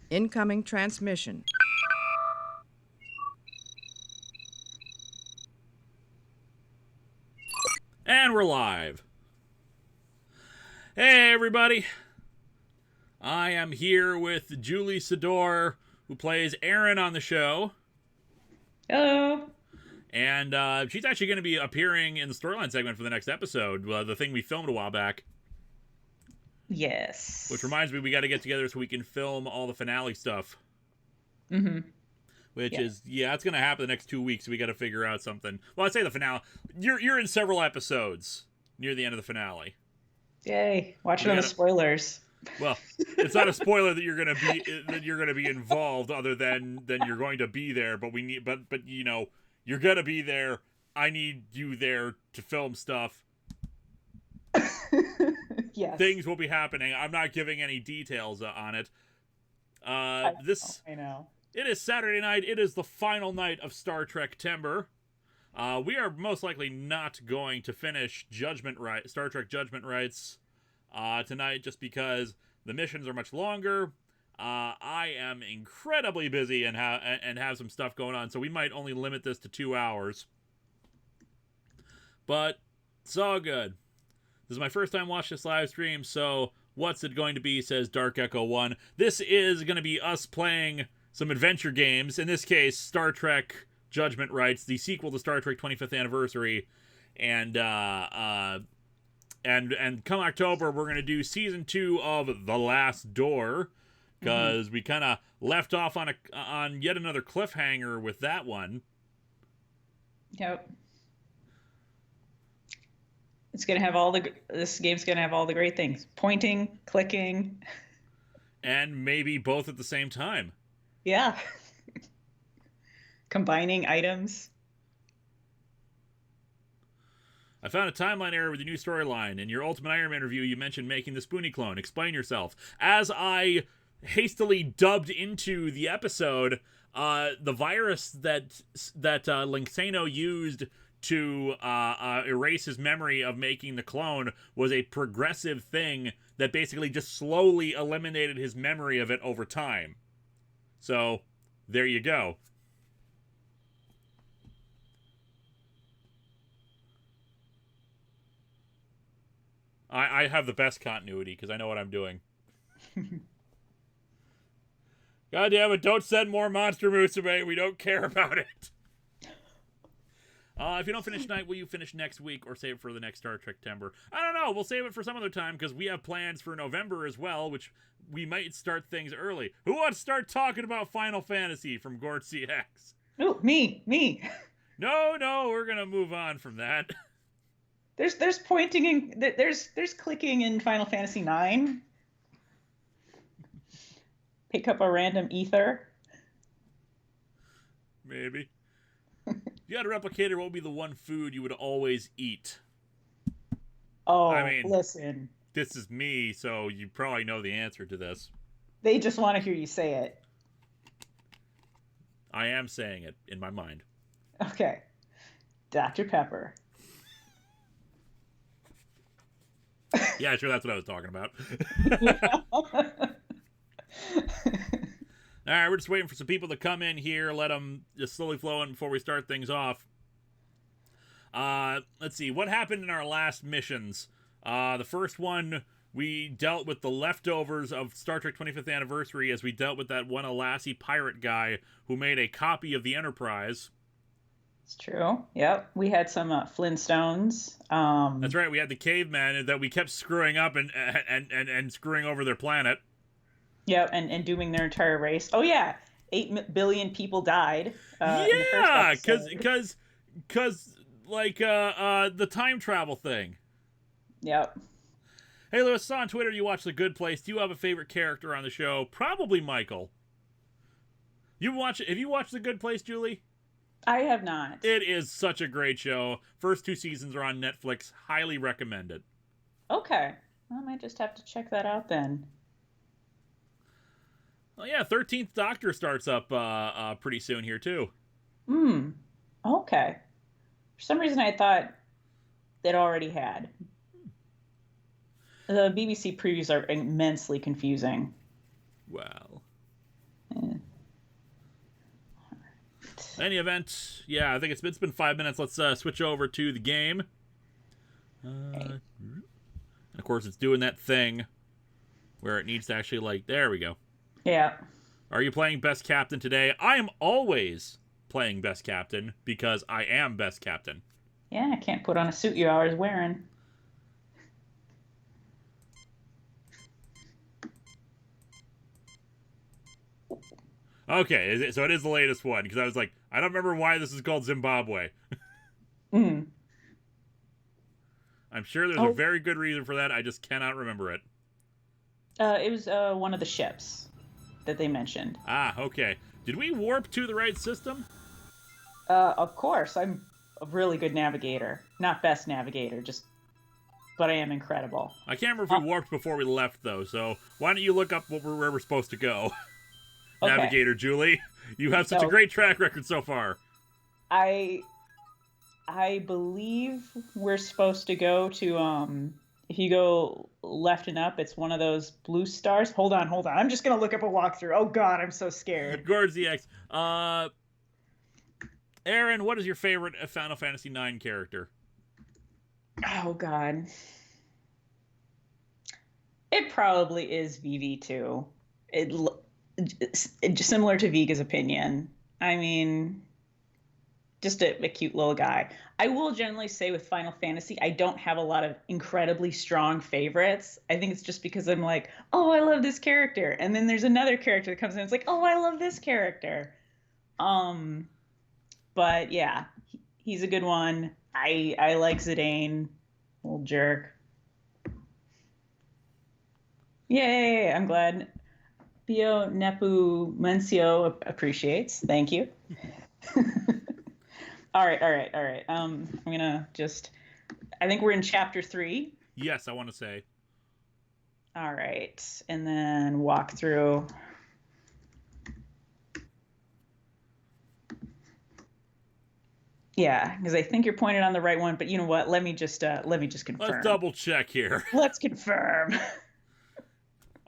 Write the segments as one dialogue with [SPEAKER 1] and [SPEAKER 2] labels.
[SPEAKER 1] Incoming transmission.
[SPEAKER 2] And we're live. Hey, everybody. I am here with Julie Sidor, who plays Erin on the show.
[SPEAKER 3] Hello.
[SPEAKER 2] And she's actually going to be appearing in the storyline segment for the next episode, the thing we filmed a while back.
[SPEAKER 3] Yes.
[SPEAKER 2] Which reminds me, we got to get together so we can film all the finale stuff.
[SPEAKER 3] Mm-hmm.
[SPEAKER 2] Which is, it's going to happen the next 2 weeks. So we got to figure out something. Well, I'd say the finale. You're in several episodes near the end of the finale.
[SPEAKER 3] Yay! Watching all the spoilers.
[SPEAKER 2] Well, it's not a spoiler that you're gonna be involved, other than you're going to be there. But you know, you're gonna be there. I need you there to film stuff.
[SPEAKER 3] Yes.
[SPEAKER 2] Things will be happening. I'm not giving any details on it.
[SPEAKER 3] I know.
[SPEAKER 2] It is Saturday night. It is the final night of Star Trektember. We are most likely not going to finish Star Trek Judgment Rites tonight, just because the missions are much longer. I am incredibly busy and have some stuff going on, so we might only limit this to 2 hours. But it's all good. This is my first time watching this live stream, so what's it going to be, says Dark Echo 1. This is going to be us playing some adventure games, in this case, Star Trek Judgment Rites, the sequel to Star Trek 25th Anniversary, and come October, we're going to do Season 2 of The Last Door, because we kind of left off on yet another cliffhanger with that one.
[SPEAKER 3] Yep. It's gonna have this game's gonna have all the great things: pointing, clicking,
[SPEAKER 2] and maybe both at the same time.
[SPEAKER 3] Yeah. Combining items.
[SPEAKER 2] I found a timeline error with the new storyline. In your Ultimate Iron Man review, you mentioned making the Spoonie clone. Explain yourself. As I hastily dubbed into the episode, the virus that Linkano used to erase his memory of making the clone was a progressive thing that basically just slowly eliminated his memory of it over time. So, there you go. I have the best continuity because I know what I'm doing. God damn it, don't send more Monster Musume. We don't care about it. If you don't finish tonight, will you finish next week or save it for the next Star Trektember? I don't know. We'll save it for some other time because we have plans for November as well, which we might start things early. Who wants to start talking about Final Fantasy from Gort CX?
[SPEAKER 3] Oh, me.
[SPEAKER 2] No, we're going to move on from that.
[SPEAKER 3] There's pointing and there's clicking in Final Fantasy IX. Pick up a random ether.
[SPEAKER 2] Maybe. If you had a replicator, what would be the one food you would always eat?
[SPEAKER 3] Oh,
[SPEAKER 2] I mean,
[SPEAKER 3] listen.
[SPEAKER 2] This is me, so you probably know the answer to this.
[SPEAKER 3] They just want to hear you say it.
[SPEAKER 2] I am saying it in my mind.
[SPEAKER 3] Okay. Dr. Pepper.
[SPEAKER 2] Yeah, sure, that's what I was talking about. All right, we're just waiting for some people to come in here. Let them just slowly flow in before we start things off. Let's see. What happened in our last missions? The first one, we dealt with the leftovers of Star Trek 25th Anniversary as we dealt with that one Alassi pirate guy who made a copy of the Enterprise.
[SPEAKER 3] It's true. Yep. We had some Flintstones.
[SPEAKER 2] That's right. We had the cavemen that we kept screwing up and screwing over their planet.
[SPEAKER 3] Yep, and dooming their entire race. Oh yeah, 8 billion people died.
[SPEAKER 2] Yeah, because like the time travel thing.
[SPEAKER 3] Yep.
[SPEAKER 2] Hey Lewis, saw on Twitter you watch The Good Place. Do you have a favorite character on the show? Probably Michael. Have you watched The Good Place, Julie?
[SPEAKER 3] I have not.
[SPEAKER 2] It is such a great show. First 2 seasons are on Netflix. Highly recommend it.
[SPEAKER 3] Okay. I might just have to check that out then.
[SPEAKER 2] Oh yeah, 13th Doctor starts up pretty soon here too.
[SPEAKER 3] Okay. For some reason I thought it already had. The BBC previews are immensely confusing.
[SPEAKER 2] Well. Any event, yeah, I think it's been 5 minutes. Let's switch over to the game. And of course, it's doing that thing where it needs to actually, like, there we go.
[SPEAKER 3] Yeah.
[SPEAKER 2] Are you playing Best Captain today? I am always playing Best Captain because I am Best Captain.
[SPEAKER 3] Yeah, I can't put on a suit you always wearing.
[SPEAKER 2] Okay, so it is the latest one, because I was like, I don't remember why this is called Zimbabwe.
[SPEAKER 3] Mm.
[SPEAKER 2] I'm sure there's a very good reason for that, I just cannot remember it.
[SPEAKER 3] It was one of the ships that they mentioned.
[SPEAKER 2] Ah, okay. Did we warp to the right system?
[SPEAKER 3] Of course, I'm a really good navigator. Not best navigator, but I am incredible.
[SPEAKER 2] I can't remember if we warped before we left, though, so why don't you look up where we're supposed to go? Okay. Navigator Julie, you have such a great track record so far.
[SPEAKER 3] I believe we're supposed to go to if you go left and up, it's one of those blue stars. Hold on. I'm just gonna look up a walkthrough. Oh God, I'm so scared.
[SPEAKER 2] Guards the X. Aaron, what is your favorite Final Fantasy IX character?
[SPEAKER 3] Oh God, it probably is VV2. It's similar to Viga's opinion. I mean, just a cute little guy. I will generally say with Final Fantasy, I don't have a lot of incredibly strong favorites. I think it's just because I'm like, oh, I love this character. And then there's another character that comes in. It's like, oh, I love this character. But yeah, he's a good one. I like Zidane. Little jerk. Yay, I'm glad. Bio Nepu Mencio appreciates. Thank you. All right. I'm gonna I think we're in chapter 3.
[SPEAKER 2] Yes, I want to say.
[SPEAKER 3] All right, and then walk through. Yeah, because I think you're pointed on the right one, but you know what? Let me just confirm.
[SPEAKER 2] Let's double check here.
[SPEAKER 3] Let's confirm.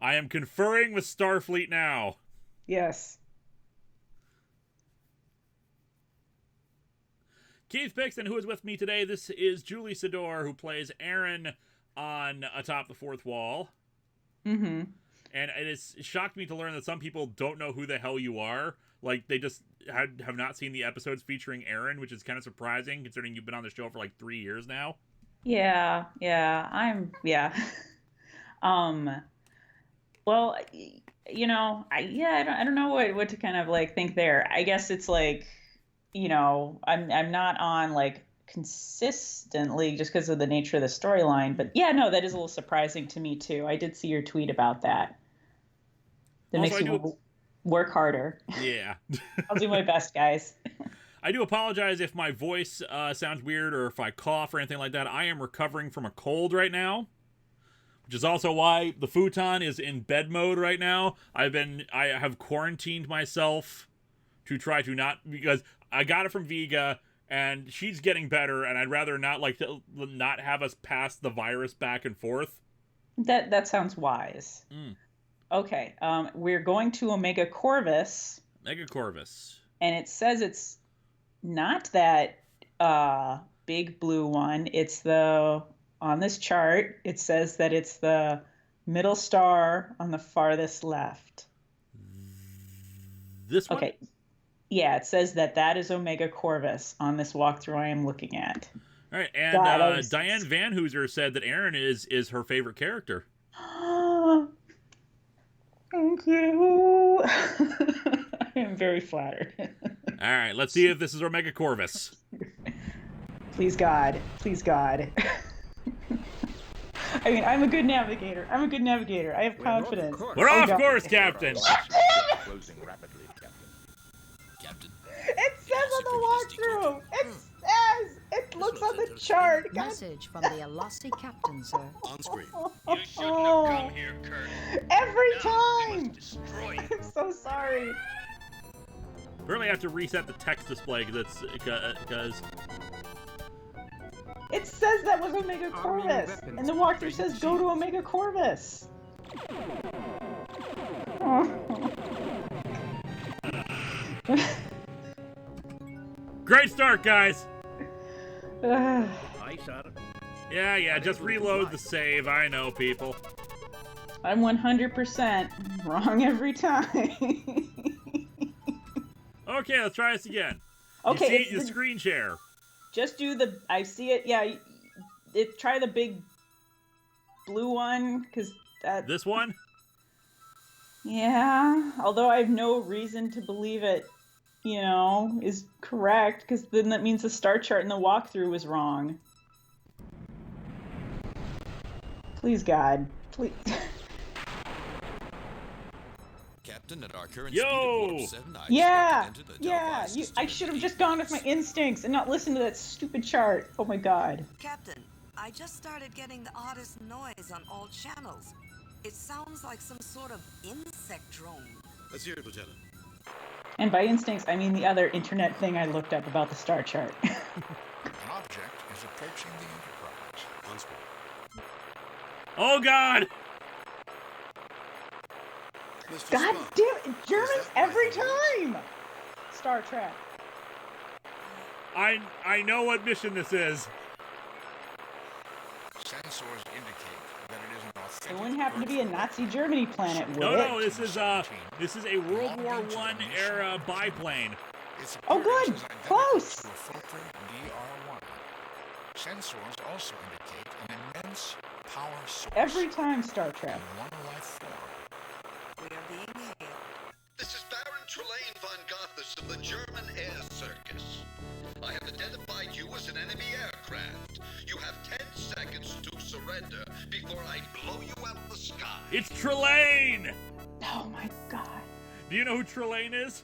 [SPEAKER 2] I am conferring with Starfleet now.
[SPEAKER 3] Yes.
[SPEAKER 2] Keith Pixton, who is with me today. This is Julie Sidor, who plays Aaron on Atop the Fourth Wall.
[SPEAKER 3] Mm-hmm.
[SPEAKER 2] And it has shocked me to learn that some people don't know who the hell you are. Like, they just have not seen the episodes featuring Aaron, which is kind of surprising, considering you've been on the show for like 3 years now.
[SPEAKER 3] Yeah. Well, you know, I don't know what to kind of like think there. I guess it's like, you know, I'm not on like consistently just because of the nature of the storyline. But yeah, no, that is a little surprising to me too. I did see your tweet about that. That makes you work harder.
[SPEAKER 2] Yeah.
[SPEAKER 3] I'll do my best, guys.
[SPEAKER 2] I do apologize if my voice sounds weird or if I cough or anything like that. I am recovering from a cold right now, which is also why the futon is in bed mode right now. I have quarantined myself to try to not, because I got it from Viga and she's getting better, and I'd rather not not have us pass the virus back and forth.
[SPEAKER 3] That sounds wise. Okay, we're going to Omega Corvis.
[SPEAKER 2] Omega Corvis.
[SPEAKER 3] And it says it's not that big blue one. It's on this chart, it says that it's the middle star on the farthest left.
[SPEAKER 2] This one?
[SPEAKER 3] Okay. Yeah, it says that is Omega Corvis on this walkthrough I am looking at.
[SPEAKER 2] All right, and Diane Van Hooser said that Aaron is her favorite character.
[SPEAKER 3] Thank you. I am very flattered.
[SPEAKER 2] All right, let's see if this is Omega Corvis.
[SPEAKER 3] Please God. I mean, I'm a good navigator. I have confidence.
[SPEAKER 2] We're off course, Captain.
[SPEAKER 1] Closing rapidly, Captain.
[SPEAKER 3] It says on the walkthrough. It looks on the chart.
[SPEAKER 4] Message from the Ellis captain, sir.
[SPEAKER 1] On screen.
[SPEAKER 5] You shouldn't have come here, Kurt.
[SPEAKER 3] Every
[SPEAKER 5] No,
[SPEAKER 3] time.
[SPEAKER 5] we must destroy you.
[SPEAKER 3] I'm so sorry.
[SPEAKER 2] Apparently, I have to reset the text display because
[SPEAKER 3] It says that was Omega Corvis, and the walkthrough says go to Omega Corvis.
[SPEAKER 2] Great start, guys.
[SPEAKER 3] Ugh.
[SPEAKER 1] I shot it.
[SPEAKER 2] Yeah, just reload the save. I know, people.
[SPEAKER 3] I'm 100% wrong every time.
[SPEAKER 2] Okay, let's try this again.
[SPEAKER 3] Okay,
[SPEAKER 2] You
[SPEAKER 3] it's
[SPEAKER 2] see the
[SPEAKER 3] the-
[SPEAKER 2] screen share.
[SPEAKER 3] Just do the. I see it. Yeah, try the big blue one, because that.
[SPEAKER 2] This one?
[SPEAKER 3] Yeah, although I have no reason to believe it, is correct, because then that means the star chart in the walkthrough was wrong. Please, God, please.
[SPEAKER 1] Captain, at our current
[SPEAKER 2] Yo!
[SPEAKER 1] speed of warp 7, I
[SPEAKER 3] Yeah,
[SPEAKER 1] expect to enter the
[SPEAKER 3] yeah.
[SPEAKER 1] Delphi system
[SPEAKER 3] I
[SPEAKER 1] in
[SPEAKER 3] should have
[SPEAKER 1] 8
[SPEAKER 3] just gone with my
[SPEAKER 1] days.
[SPEAKER 3] instincts and not listened to that stupid chart. Oh my God.
[SPEAKER 6] Captain, I just started getting the oddest noise on all channels. It sounds like some sort of insect drone.
[SPEAKER 7] Let's hear it, Lieutenant.
[SPEAKER 3] And by instincts, I mean the other internet thing I looked up about the star chart.
[SPEAKER 8] An object is approaching the Enterprise.
[SPEAKER 7] On spot.
[SPEAKER 2] Oh, God!
[SPEAKER 7] Mr.
[SPEAKER 3] God
[SPEAKER 7] Spock,
[SPEAKER 3] damn it, Germans
[SPEAKER 7] is that my
[SPEAKER 3] every
[SPEAKER 7] voice?
[SPEAKER 3] time! Star Trek.
[SPEAKER 2] I know what mission this is.
[SPEAKER 8] Sensors indicate that it is an authentic.
[SPEAKER 3] It wouldn't happen to be a Nazi Germany planet, would
[SPEAKER 2] No,
[SPEAKER 3] it?
[SPEAKER 2] this is a World War I era biplane.
[SPEAKER 8] Its
[SPEAKER 3] Oh,
[SPEAKER 8] appearance
[SPEAKER 3] good.
[SPEAKER 8] is identical
[SPEAKER 3] Close.
[SPEAKER 8] to a Fokker DR-1. Sensors also indicate an immense power source.
[SPEAKER 3] Every time Star Trek.
[SPEAKER 8] in one life form.
[SPEAKER 6] We are being hailed.
[SPEAKER 9] This is Baron Trillian von Gothis of the German Air Circus. I have identified you as an enemy aircraft. You have 10 seconds to surrender before I blow you out of the sky.
[SPEAKER 2] It's Trillian!
[SPEAKER 3] Oh my God.
[SPEAKER 2] Do you know who Trillian is?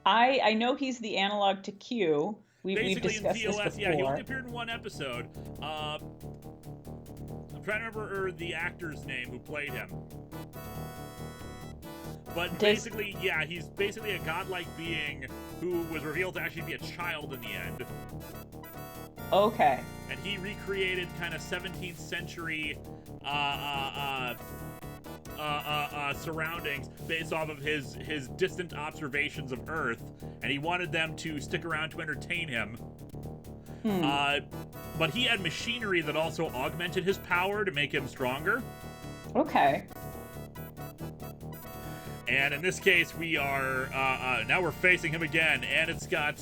[SPEAKER 3] I know he's the analog to Q. We've
[SPEAKER 2] Basically in
[SPEAKER 3] discussed this
[SPEAKER 2] TOS,
[SPEAKER 3] before.
[SPEAKER 2] yeah, he only appeared in one episode. I'm trying to remember the actor's name who played him. But basically, yeah, he's basically a godlike being who was revealed to actually be a child in the end.
[SPEAKER 3] Okay.
[SPEAKER 2] And he recreated kind of 17th century surroundings based off of his distant observations of Earth, and he wanted them to stick around to entertain him. But he had machinery that also augmented his power to make him stronger.
[SPEAKER 3] Okay.
[SPEAKER 2] And in this case, we are now we're facing him again, and it's got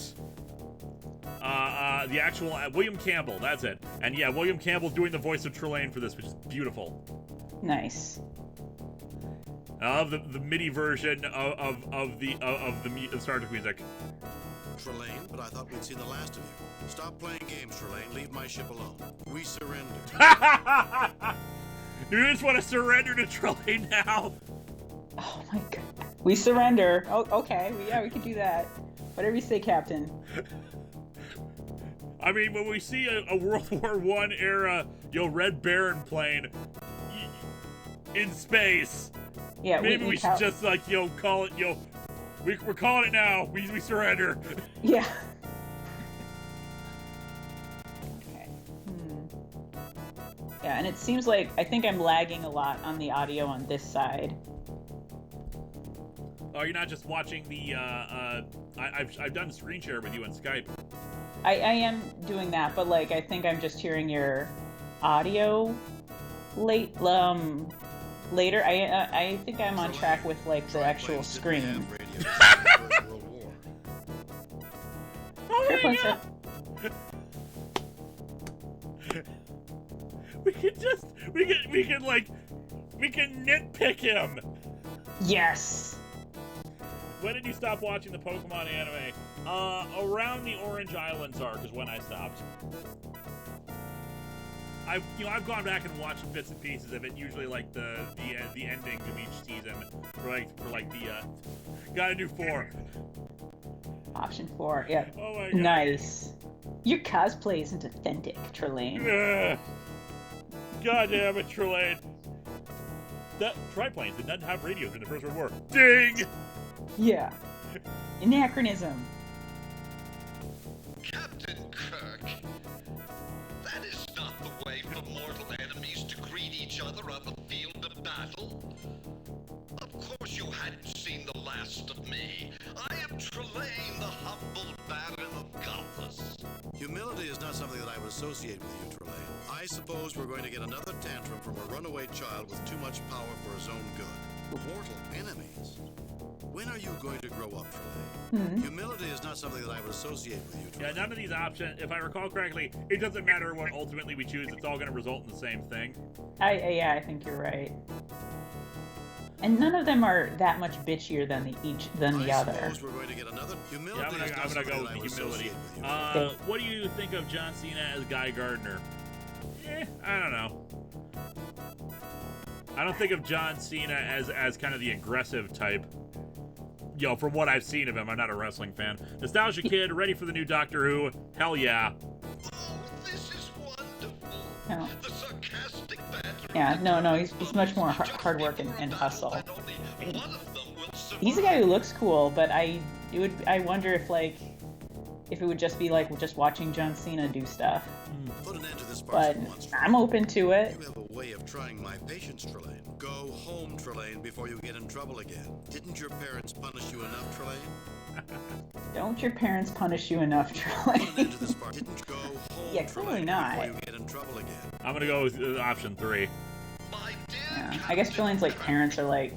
[SPEAKER 2] the actual William Campbell. That's it. And yeah, William Campbell's doing the voice of Trillian for this, which is beautiful.
[SPEAKER 3] Nice.
[SPEAKER 2] I love the MIDI version of the Star Trek music.
[SPEAKER 7] Trelane, but I thought we'd seen the last of you. Stop playing games, Trelane. Leave my ship alone. We surrender.
[SPEAKER 2] You just want to surrender to Trillian now?
[SPEAKER 3] Oh my God. We surrender. Oh, okay. Yeah, we can do that. Whatever you say, Captain.
[SPEAKER 2] I mean, when we see a World War I era, Red Baron plane in space,
[SPEAKER 3] Yeah,
[SPEAKER 2] maybe we should just call it, we're calling it now. We surrender.
[SPEAKER 3] Yeah. Okay. Yeah, and it seems like I think I'm lagging a lot on the audio on this side.
[SPEAKER 2] Oh, you're not just watching the. I've done screen share with you on Skype.
[SPEAKER 3] I am doing that, but I think I'm just hearing your audio later. I think I'm on track with the actual screen.
[SPEAKER 2] Oh
[SPEAKER 3] Fair
[SPEAKER 2] my
[SPEAKER 3] point,
[SPEAKER 2] God.
[SPEAKER 3] sir.
[SPEAKER 2] we can nitpick him.
[SPEAKER 3] Yes.
[SPEAKER 2] When did you stop watching the Pokemon anime? Around the Orange Islands arc is when I stopped. I've gone back and watched bits and pieces of it. Usually the endings of each season for gotta do 4.
[SPEAKER 3] Option 4. Yeah.
[SPEAKER 2] Oh my God.
[SPEAKER 3] Nice. Your cosplay isn't authentic, Trelane.
[SPEAKER 2] God damn it, Trillian. That triplanes did not have radios in the First World War. Ding!
[SPEAKER 3] Yeah. Anachronism.
[SPEAKER 9] Captain Kirk, that is not the way for mortal enemies to greet each other on the field of battle. Of course you hadn't seen the last of me. I am Trelane, the humble Baron of Gothas.
[SPEAKER 7] Humility is not something that I would associate with you, Trillian. I suppose we're going to get another tantrum from a runaway child with too much power for his own good. Mortal enemies. When are you going to grow up, Trillian? Humility is not something that I would associate with you, Trillian.
[SPEAKER 2] Yeah, none of these options, if I recall correctly, it doesn't matter what ultimately we choose, it's all going to result in the same thing.
[SPEAKER 3] I think you're right. And none of them are that much bitchier than the other.
[SPEAKER 7] I suppose we're going to get another humility.
[SPEAKER 2] Yeah, I'm gonna go with the humility. What do you think of John Cena as Guy Gardner? I don't know. I don't think of John Cena as kind of the aggressive type. Yo, from what I've seen of him, I'm not a wrestling fan. Nostalgia Kid, ready for the new Doctor Who? Hell yeah.
[SPEAKER 9] Oh, this is wonderful.
[SPEAKER 3] No.
[SPEAKER 9] The sarcastic banter.
[SPEAKER 3] Yeah, no, he's much more hard work and hustle.
[SPEAKER 9] That only one of them will survive.
[SPEAKER 3] He's a guy who looks cool, but I wonder if it would just be like just watching John Cena do stuff.
[SPEAKER 7] Put an end to this
[SPEAKER 3] But
[SPEAKER 7] farce once.
[SPEAKER 3] I'm open to it.
[SPEAKER 7] You have a way of trying my patience, Trillian. Go home, Trillian, before you get in trouble again. Didn't your parents punish you enough, Trillian?
[SPEAKER 3] Don't your parents punish you enough,
[SPEAKER 7] Put an end to
[SPEAKER 3] Troy?
[SPEAKER 7] this farce. Didn't you go home,
[SPEAKER 3] Yeah, clearly
[SPEAKER 7] Trillian,
[SPEAKER 3] not.
[SPEAKER 7] before you get in trouble again?
[SPEAKER 2] I'm gonna go with option 3.
[SPEAKER 9] My dear
[SPEAKER 3] Yeah, I guess Trillian's like parents are like,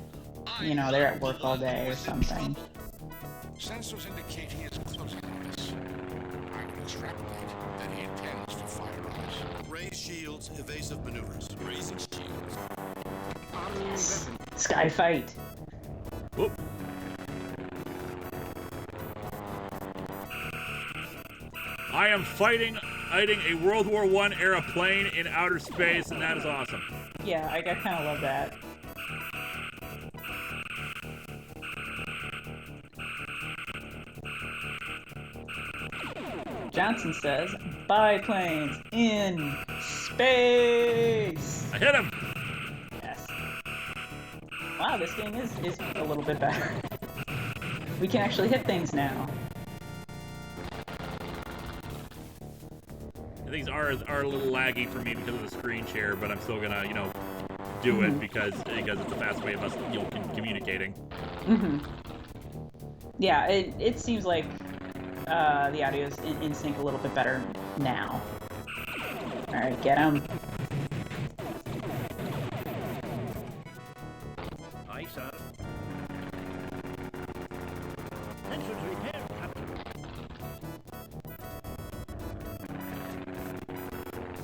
[SPEAKER 3] they're at work all day or something.
[SPEAKER 8] Sensors indicate he is closing on us. I would extrapolate that he intends to fire on us.
[SPEAKER 7] Raise shields, evasive maneuvers.
[SPEAKER 1] Raising shields.
[SPEAKER 3] Sky fight.
[SPEAKER 2] Whoop. I am fighting a World War I era plane in outer space, and that is awesome.
[SPEAKER 3] Yeah, I kind of love that. Johnson says, biplanes in space.
[SPEAKER 2] I hit him.
[SPEAKER 3] Yes. Wow, this game is a little bit better. We can actually hit things now.
[SPEAKER 2] Things are a little laggy for me because of the screen share, but I'm still gonna, do it because it's a fast way of us, communicating.
[SPEAKER 3] Yeah, it seems like the audio is in sync a little bit better now. All right, get him.
[SPEAKER 1] Aye, sir. Engines repaired, Captain.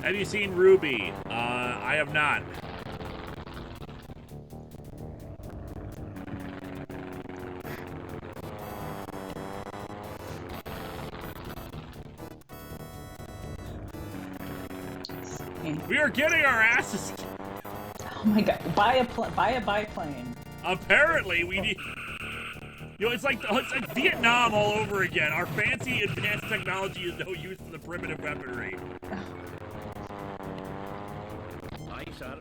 [SPEAKER 2] Have you seen Ruby? I have not. We are getting our asses.
[SPEAKER 3] Oh my god! Buy a biplane.
[SPEAKER 2] Apparently, we need. It's like Vietnam all over again. Our fancy advanced technology is no use to the primitive weaponry.
[SPEAKER 1] Aye, sir.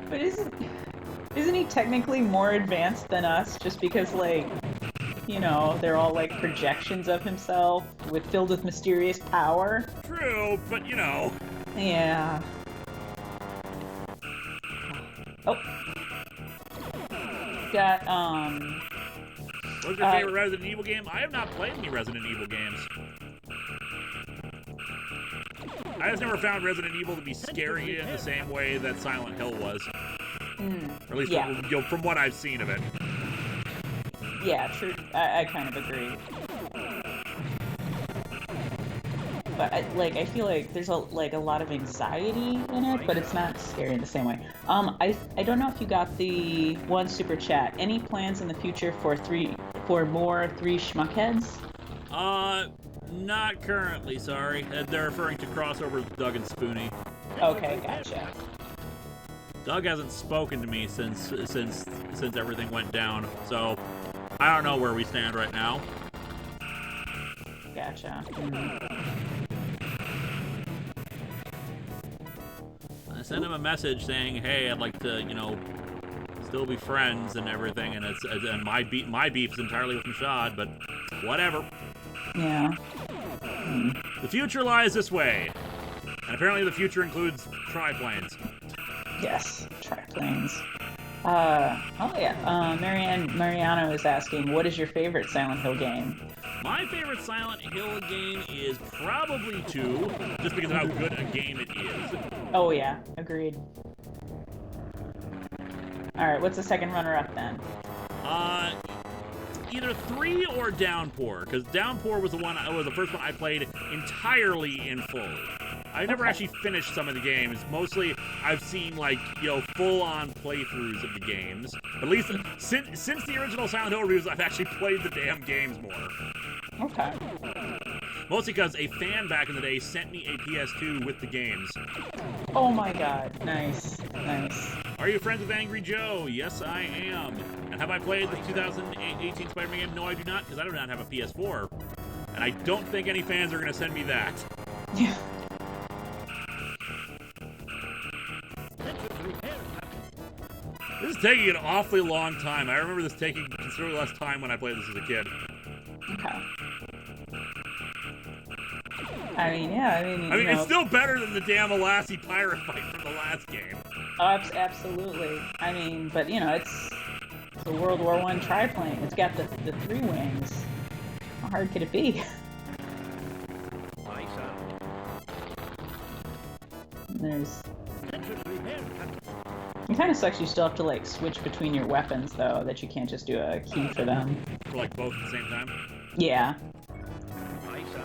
[SPEAKER 3] But isn't he technically more advanced than us? Just because they're all like projections of himself filled with mysterious power.
[SPEAKER 2] True, but
[SPEAKER 3] Yeah. Oh. Got
[SPEAKER 2] What's your favorite Resident Evil game? I have not played any Resident Evil games. I just never found Resident Evil to be scary in the same way that Silent Hill was. Or at least from what I've seen of it.
[SPEAKER 3] Yeah, true. I kind of agree. But I feel like there's a lot of anxiety in it, but it's not scary in the same way. I don't know if you got the one super chat. Any plans in the future for more three schmuckheads?
[SPEAKER 2] Not currently, sorry. They're referring to crossovers with Doug and Spoonie.
[SPEAKER 3] Okay, gotcha.
[SPEAKER 2] Doug hasn't spoken to me since everything went down, so I don't know where we stand right now.
[SPEAKER 3] Gotcha.
[SPEAKER 2] I sent him a message saying, "Hey, I'd like to, still be friends and everything," and my beef is entirely with Mashad, but whatever.
[SPEAKER 3] Yeah.
[SPEAKER 2] The future lies this way, and apparently the future includes triplanes.
[SPEAKER 3] Yes, triplanes. Mariano is asking, what is your favorite Silent Hill game?
[SPEAKER 2] My favorite Silent Hill game is probably 2, just because of how good a game it is.
[SPEAKER 3] Oh yeah, agreed. All right, what's the second runner-up then?
[SPEAKER 2] Either 3 or Downpour, because Downpour was the first one I played entirely in full. I never actually finished some of the games. Mostly, I've seen full-on playthroughs of the games. At least since the original Silent Hill reviews, I've actually played the damn games more.
[SPEAKER 3] Okay.
[SPEAKER 2] Mostly because a fan back in the day sent me a PS2 with the games.
[SPEAKER 3] Oh my god, nice, nice.
[SPEAKER 2] Are you friends with Angry Joe? Yes, I am. And have I played the 2018 Spider-Man game? No, I do not, because I do not have a PS4. And I don't think any fans are going to send me that.
[SPEAKER 3] Yeah.
[SPEAKER 2] This is taking an awfully long time. I remember this taking considerably less time when I played this as a kid.
[SPEAKER 3] Okay. I mean,
[SPEAKER 2] it's still better than the damn Alassi pirate fight from the last game.
[SPEAKER 3] Oh, absolutely. I mean, but it's the World War I triplane. It's got the 3 wings. How hard could it be?
[SPEAKER 1] Aye, sir.
[SPEAKER 3] And there's.
[SPEAKER 1] Engines repaired, Captain.
[SPEAKER 3] It kind of sucks. You still have to switch between your weapons though. That you can't just do a key for them.
[SPEAKER 2] For both at the same time.
[SPEAKER 3] Yeah.
[SPEAKER 1] Aye, sir.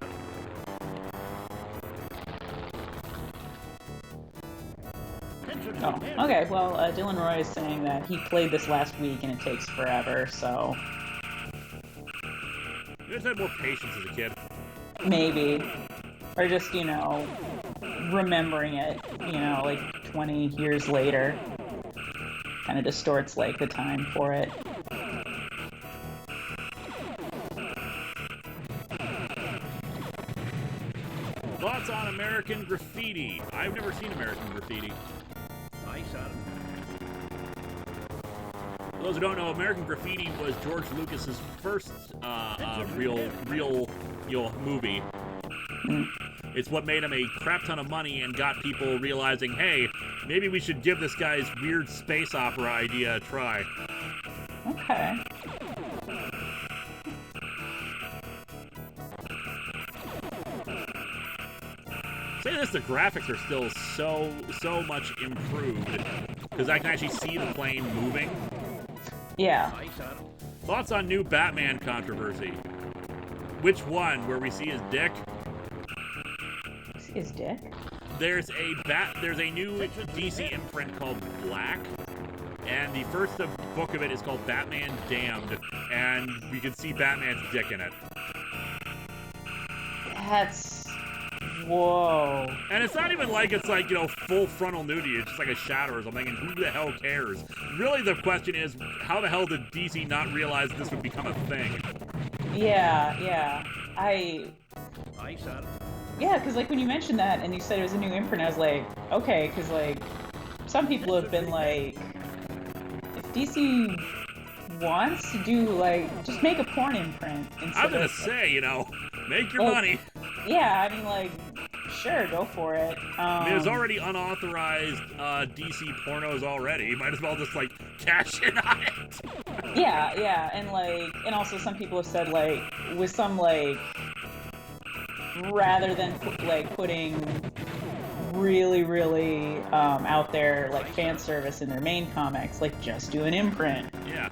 [SPEAKER 1] Engines
[SPEAKER 3] Oh,
[SPEAKER 1] repaired.
[SPEAKER 3] okay. Well, Dylan Roy is saying that he played this last week and it takes forever. So
[SPEAKER 2] You just had more patience as a kid.
[SPEAKER 3] maybe, or just remembering it. 20 years later, kind of distorts the time for it.
[SPEAKER 2] Thoughts on American Graffiti? I've never seen American Graffiti.
[SPEAKER 1] Aye, sir.
[SPEAKER 2] For those who don't know, American Graffiti was George Lucas's first real movie. It's what made him a crap ton of money and got people realizing, hey, maybe we should give this guy's weird space opera idea a try.
[SPEAKER 3] Okay.
[SPEAKER 2] Say this, the graphics are still so much improved because I can actually see the plane moving.
[SPEAKER 3] Yeah.
[SPEAKER 1] Aye, sir.
[SPEAKER 2] Thoughts on new Batman controversy? Which one? Where we see his dick?
[SPEAKER 3] See his dick?
[SPEAKER 2] There's a new DC imprint called Black, and the first book of it is called Batman Damned, and you can see Batman's dick in it.
[SPEAKER 3] That's... Whoa.
[SPEAKER 2] And it's not even it's full frontal nudity, it's just a shadow or something, and who the hell cares? Really the question is, how the hell did DC not realize this would become a thing?
[SPEAKER 3] Yeah.
[SPEAKER 1] Aye, sir.
[SPEAKER 3] Yeah, because when you mentioned that and you said it was a new imprint, I was like, okay, because some people have been if DC wants to do just make a porn imprint instead
[SPEAKER 2] I'm gonna
[SPEAKER 3] of,
[SPEAKER 2] say, make your money.
[SPEAKER 3] Yeah, I mean sure, go for it.
[SPEAKER 2] There's already unauthorized DC pornos already. You might as well just cash in on it.
[SPEAKER 3] Yeah, and also some people have said with some rather than putting really out there fan service in their main comics, just do an imprint.
[SPEAKER 2] Yeah.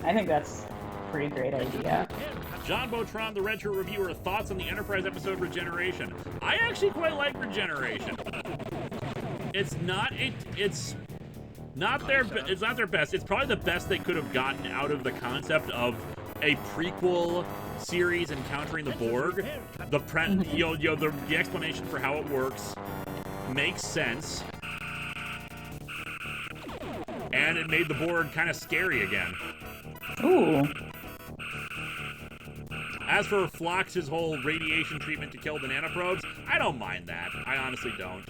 [SPEAKER 3] I think that's a pretty great idea.
[SPEAKER 2] John Botron, the Red Shirt Reviewer, thoughts on the Enterprise episode Regeneration. I actually quite like Regeneration. It's not their best. It's probably the best they could have gotten out of the concept of a prequel series encountering the Borg. The explanation for how it works makes sense, and it made the Borg kind of scary again.
[SPEAKER 3] Ooh.
[SPEAKER 2] As for Phlox's whole radiation treatment to kill the nanoprobes, I don't mind that. I honestly don't.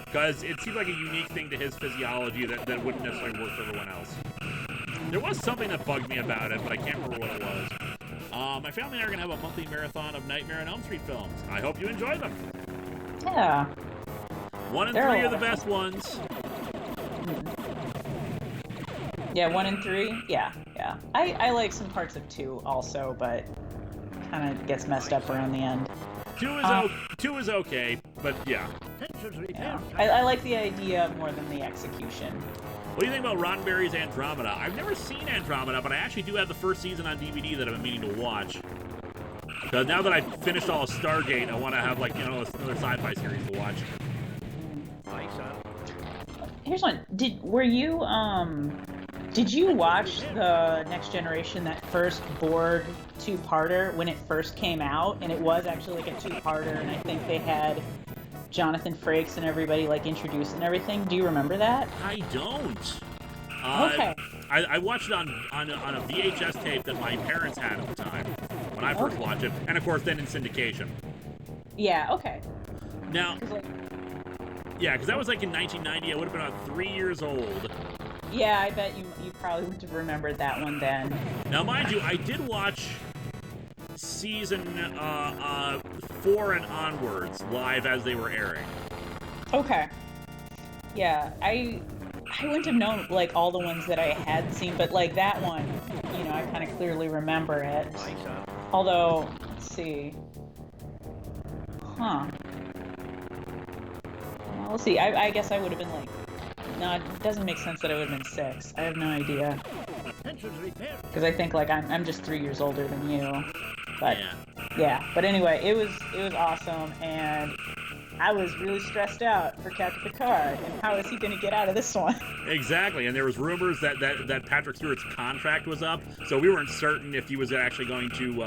[SPEAKER 2] Because it seems like a unique thing to his physiology that wouldn't necessarily work for everyone else. There was something that bugged me about it, but I can't remember what it was. My family and I are going to have a monthly marathon of Nightmare on Elm Street films. I hope you enjoy them.
[SPEAKER 3] Yeah.
[SPEAKER 2] 1 and
[SPEAKER 3] They're
[SPEAKER 2] 3
[SPEAKER 3] a
[SPEAKER 2] are the
[SPEAKER 3] lot of
[SPEAKER 2] best ones.
[SPEAKER 3] Yeah, 1 and 3? Yeah. Yeah, I like some parts of 2 also, but kind of gets messed up around the end.
[SPEAKER 2] 2 is okay, but yeah.
[SPEAKER 1] Tensions
[SPEAKER 3] Yeah.
[SPEAKER 1] repair.
[SPEAKER 3] I like the idea more than the execution.
[SPEAKER 2] What do you think about Roddenberry's Andromeda? I've never seen Andromeda, but I actually do have the first season on DVD that I've been meaning to watch. Because now that I've finished all of Stargate, I want to have, like, another sci-fi series to watch.
[SPEAKER 1] Aye, sir.
[SPEAKER 3] Here's one. Did you watch the Next Generation, that first Borg 2-parter when it first came out? And it was actually like a 2-parter, and I think they had Jonathan Frakes and everybody like introduced and everything. Do you remember that?
[SPEAKER 2] I don't.
[SPEAKER 3] Okay.
[SPEAKER 2] I watched it on a VHS tape that my parents had at the time when I first watched it, and of course then in syndication.
[SPEAKER 3] Yeah. Okay.
[SPEAKER 2] Now,
[SPEAKER 3] 'Cause, like,
[SPEAKER 2] yeah, because that was like in 1990. I would have been about 3 years old.
[SPEAKER 3] yeah, I bet you probably would have remembered that one then.
[SPEAKER 2] Now, mind you, I did watch season 4 and onwards live as they were airing.
[SPEAKER 3] Okay. Yeah, I wouldn't have known like all the ones that I had seen, but like that one, you know, I kind of clearly remember it.
[SPEAKER 1] Aye, sir.
[SPEAKER 3] Although, let's see. Huh. Well, let's see. I guess I would have been like, no, it doesn't make sense that I would have been 6. I have no idea.
[SPEAKER 1] Tensions repair.
[SPEAKER 3] Because I think like I'm just 3 years older than you. But
[SPEAKER 2] Yeah.
[SPEAKER 3] yeah. But anyway, it was awesome, and I was really stressed out for Captain Picard, and how is he going to get out of this one?
[SPEAKER 2] Exactly, and there was rumors that Patrick Stewart's contract was up, so we weren't certain if he was actually going to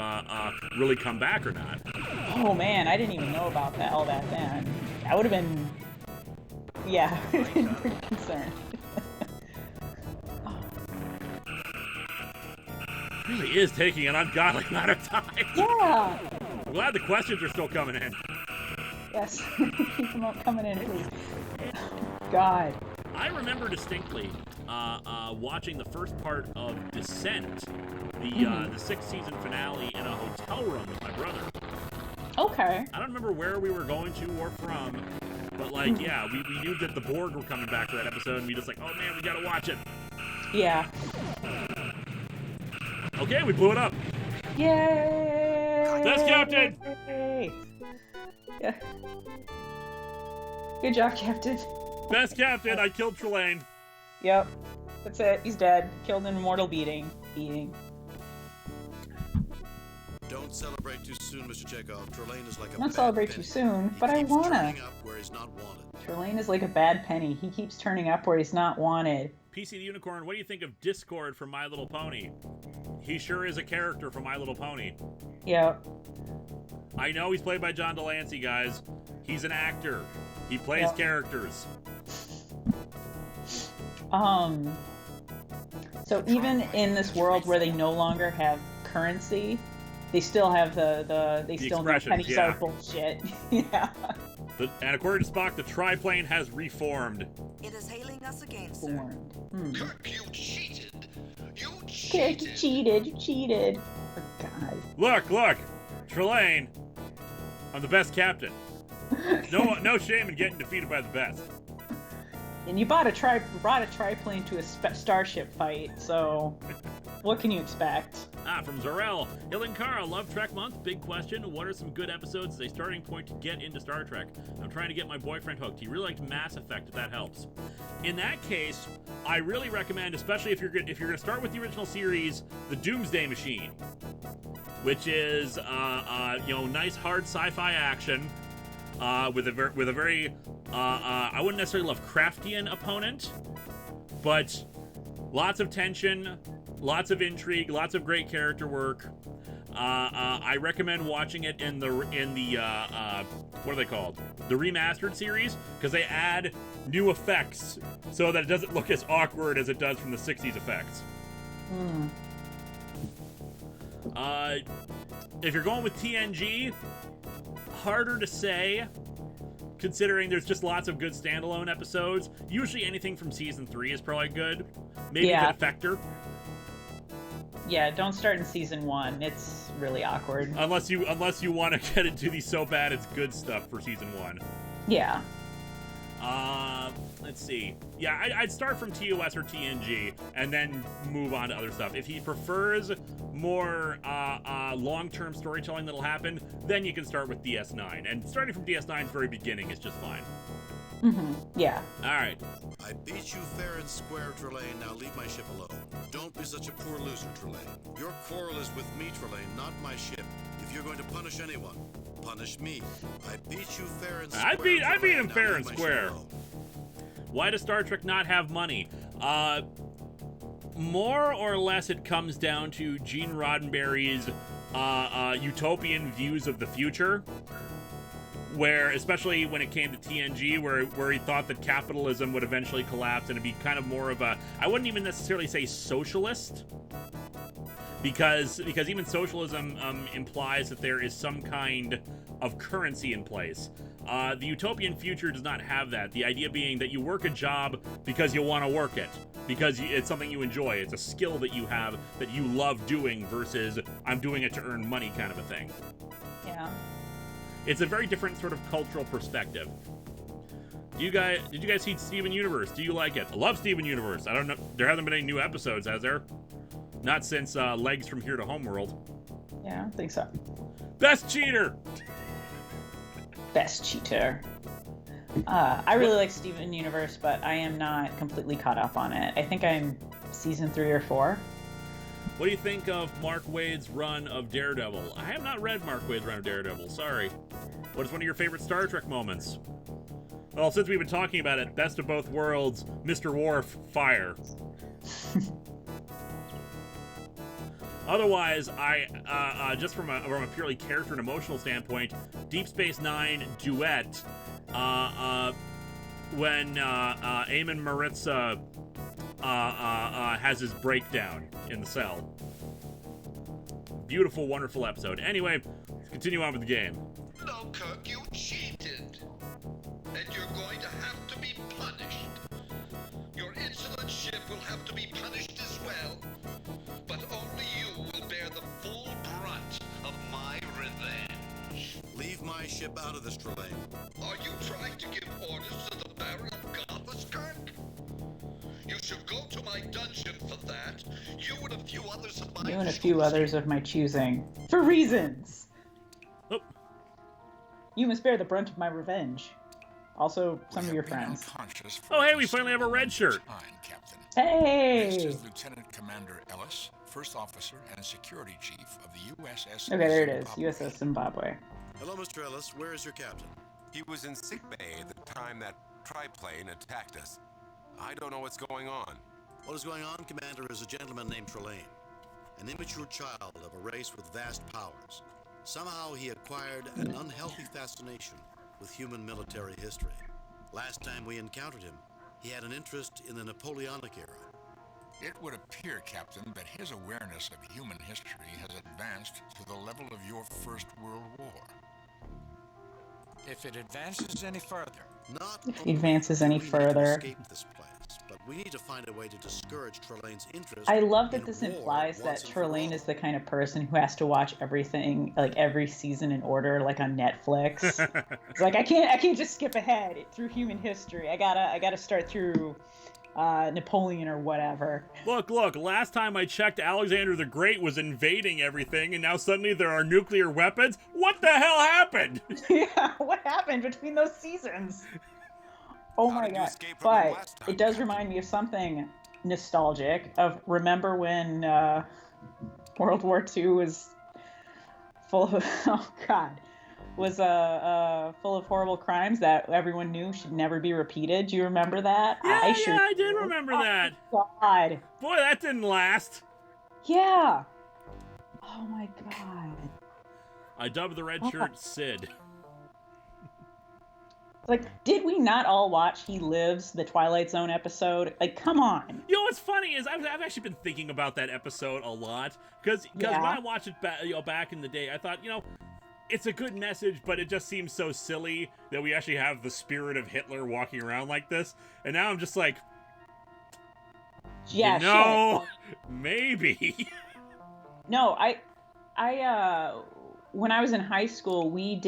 [SPEAKER 2] really come back or not.
[SPEAKER 3] Oh man, I didn't even know about all that then. I would have been, yeah, pretty concerned.
[SPEAKER 2] It really is taking an ungodly amount of time.
[SPEAKER 3] Yeah.
[SPEAKER 2] I'm glad the questions are still coming in.
[SPEAKER 3] Yes. Keep them up coming in, please. God.
[SPEAKER 2] I remember distinctly watching the first part of Descent, the 6th season finale, in a hotel room with my brother.
[SPEAKER 3] Okay.
[SPEAKER 2] I don't remember where we were going to or from, but like, yeah, we knew that the Borg were coming back for that episode, and we just like, oh man, we gotta watch it.
[SPEAKER 3] Yeah.
[SPEAKER 2] Okay, we blew it up.
[SPEAKER 3] Yay!
[SPEAKER 2] Best captain!
[SPEAKER 3] Yeah. Good job, Captain.
[SPEAKER 2] Best captain, I killed Trillian.
[SPEAKER 3] Yep. That's it. He's dead. Killed in a mortal beating.
[SPEAKER 7] Don't celebrate too soon, Mr. Chekhov. Trelane is like a
[SPEAKER 3] Not
[SPEAKER 7] bad
[SPEAKER 3] celebrate
[SPEAKER 7] penny.
[SPEAKER 3] too soon,
[SPEAKER 7] He
[SPEAKER 3] but I
[SPEAKER 7] keeps
[SPEAKER 3] wanna.
[SPEAKER 7] turning up where he's not wanted.
[SPEAKER 3] Trelane is like a bad penny. He keeps turning up where he's not wanted.
[SPEAKER 2] PC the Unicorn, what do you think of Discord from My Little Pony? He sure is a character from My Little Pony.
[SPEAKER 3] Yep.
[SPEAKER 2] I know he's played by John Delancey, guys. He's an actor. He plays characters.
[SPEAKER 3] So even in this world where they no longer have currency, they still have they still know
[SPEAKER 2] expressions,
[SPEAKER 3] pennies
[SPEAKER 2] yeah.
[SPEAKER 3] are bullshit. Yeah.
[SPEAKER 2] And according to Spock, the triplane has reformed.
[SPEAKER 6] It is hailing us again, sir.
[SPEAKER 3] Formed.
[SPEAKER 9] Kirk, you cheated. You
[SPEAKER 3] Kirk,
[SPEAKER 9] cheated.
[SPEAKER 3] you cheated. For God.
[SPEAKER 2] Look! Trelane, I'm the best captain. No shame in getting defeated by the best.
[SPEAKER 3] And you brought a triplane to a starship fight, so what can you expect?
[SPEAKER 2] From Zorel. Linkara, love Trek Month? Big question. What are some good episodes as a starting point to get into Star Trek? I'm trying to get my boyfriend hooked. He really liked Mass Effect, if that helps. In that case, I really recommend, especially if you're going to start with the original series, the Doomsday Machine, which is nice hard sci-fi action with a very I wouldn't necessarily love Kraftian opponent, but lots of tension, lots of intrigue, lots of great character work. I recommend watching it in the what are they called? The remastered series, because they add new effects so that it doesn't look as awkward as it does from the 60s effects. If you're going with TNG, harder to say, considering there's just lots of good standalone episodes. Usually anything from season 3 is probably good. Maybe
[SPEAKER 3] Yeah.
[SPEAKER 2] a Defector.
[SPEAKER 3] Yeah, don't start in season 1. It's really awkward.
[SPEAKER 2] Unless you want to get into the so bad it's good stuff for season 1.
[SPEAKER 3] Yeah.
[SPEAKER 2] Let's see. Yeah, I'd start from TOS or TNG and then move on to other stuff. If he prefers more long-term storytelling that'll happen, then you can start with DS9. And starting from DS9's very beginning is just fine.
[SPEAKER 3] Yeah.
[SPEAKER 2] All right.
[SPEAKER 7] I beat you fair and square, Trillian. Now leave my ship alone. Don't be such a poor loser, Trillian. Your quarrel is with me, Trillian, not my ship. If you're going to punish anyone, punish me. I beat you fair and square.
[SPEAKER 2] I beat him
[SPEAKER 7] Now
[SPEAKER 2] fair
[SPEAKER 7] leave
[SPEAKER 2] and
[SPEAKER 7] my ship
[SPEAKER 2] square.
[SPEAKER 7] alone.
[SPEAKER 2] Why does Star Trek not have money? More or less it comes down to Gene Roddenberry's utopian views of the future, where, especially when it came to TNG, where he thought that capitalism would eventually collapse and it'd be kind of more of a, I wouldn't even necessarily say socialist, because even socialism implies that there is some kind of currency in place. The utopian future does not have that. The idea being that you work a job because you want to work it, because it's something you enjoy. It's a skill that you have that you love doing versus I'm doing it to earn money kind of a thing.
[SPEAKER 3] Yeah.
[SPEAKER 2] It's a very different sort of cultural perspective. Did you guys see Steven Universe? Do you like it? I love Steven Universe. I don't know. There hasn't been any new episodes, has there? Not since Legs from Here to Homeworld.
[SPEAKER 3] Yeah, I don't think so.
[SPEAKER 2] Best cheater!
[SPEAKER 3] Best cheater. I really like Steven Universe, but I am not completely caught up on it. I think I'm season 3 or 4.
[SPEAKER 2] What do you think of Mark Waid's run of Daredevil? I have not read Mark Waid's run of Daredevil, sorry. What is one of your favorite Star Trek moments? Well, since we've been talking about it, best of both worlds, Mr. Worf, fire. Otherwise, I just from a purely character and emotional standpoint, Deep Space Nine duet, when Eamon Maritza has his breakdown in the cell. Beautiful, wonderful episode. Anyway, let's continue on with the game.
[SPEAKER 9] No, Kirk, you cheated. And you're going to have to be punished. Your insolent ship will have to be punished as well. But only you will bear the full brunt of my revenge.
[SPEAKER 7] Leave my ship out of this, Trillian.
[SPEAKER 9] Are you trying to give orders to the Baron of Gothas, Kirk? You should go to my dungeon for that. You and a few others of my
[SPEAKER 3] You and a few others of my choosing. For reasons!
[SPEAKER 2] Oh.
[SPEAKER 3] You must bear the brunt of my revenge. Also, some of your friends.
[SPEAKER 2] Oh, hey, we finally have a red shirt.
[SPEAKER 3] Hey!
[SPEAKER 8] This is Lieutenant Commander Ellis, First Officer and Security Chief of the USS
[SPEAKER 3] Okay, there it is.
[SPEAKER 8] Zimbabwe.
[SPEAKER 3] USS Zimbabwe.
[SPEAKER 7] Hello, Mr. Ellis. Where is your captain?
[SPEAKER 10] He was in sickbay at the time that triplane attacked us. I don't know what's going on.
[SPEAKER 7] What is going on, Commander, is a gentleman named Trillian, an immature child of a race with vast powers. Somehow he acquired an unhealthy fascination with human military history. Last time we encountered him, he had an interest in the Napoleonic era.
[SPEAKER 8] It would appear, Captain, that his awareness of human history has advanced to the level of your First World War.
[SPEAKER 11] If it advances any further.
[SPEAKER 7] Not
[SPEAKER 3] If he advances any further.
[SPEAKER 7] escape this place, but we need to find a way to discourage Trillian's interest.
[SPEAKER 3] I love that
[SPEAKER 7] in
[SPEAKER 3] this
[SPEAKER 7] war
[SPEAKER 3] implies that
[SPEAKER 7] once and for
[SPEAKER 3] Trillian
[SPEAKER 7] all.
[SPEAKER 3] is the kind of person who has to watch everything, like every season in order, like on Netflix. It's like I can't just skip ahead through human history. I gotta start through Napoleon or whatever.
[SPEAKER 2] Look, last time I checked, Alexander the Great was invading everything, and now suddenly there are nuclear weapons? What the hell happened?
[SPEAKER 3] Yeah, what happened between those seasons? Oh
[SPEAKER 10] How
[SPEAKER 3] my
[SPEAKER 10] did you
[SPEAKER 3] god.
[SPEAKER 10] escape from him
[SPEAKER 3] But
[SPEAKER 10] last time,
[SPEAKER 3] it does
[SPEAKER 10] Captain?
[SPEAKER 3] remind me of something nostalgic of remember when World War II was full of full of horrible crimes that everyone knew should never be repeated. Do you remember that?
[SPEAKER 2] Yeah, I did
[SPEAKER 3] do.
[SPEAKER 2] remember
[SPEAKER 3] Oh
[SPEAKER 2] that.
[SPEAKER 3] my god.
[SPEAKER 2] Boy, that didn't last.
[SPEAKER 3] Yeah. Oh my god.
[SPEAKER 2] I dubbed the red shirt Sid.
[SPEAKER 3] Like, did we not all watch He Lives, the Twilight Zone episode? Like, come on.
[SPEAKER 2] You know what's funny is I've actually been thinking about that episode a lot because
[SPEAKER 3] Yeah.
[SPEAKER 2] when I watched it back in the day, I thought, it's a good message, but it just seems so silly that we actually have the spirit of Hitler walking around like this. And now I'm just like,
[SPEAKER 3] Yeah,
[SPEAKER 2] maybe.
[SPEAKER 3] No, when I was in high school, we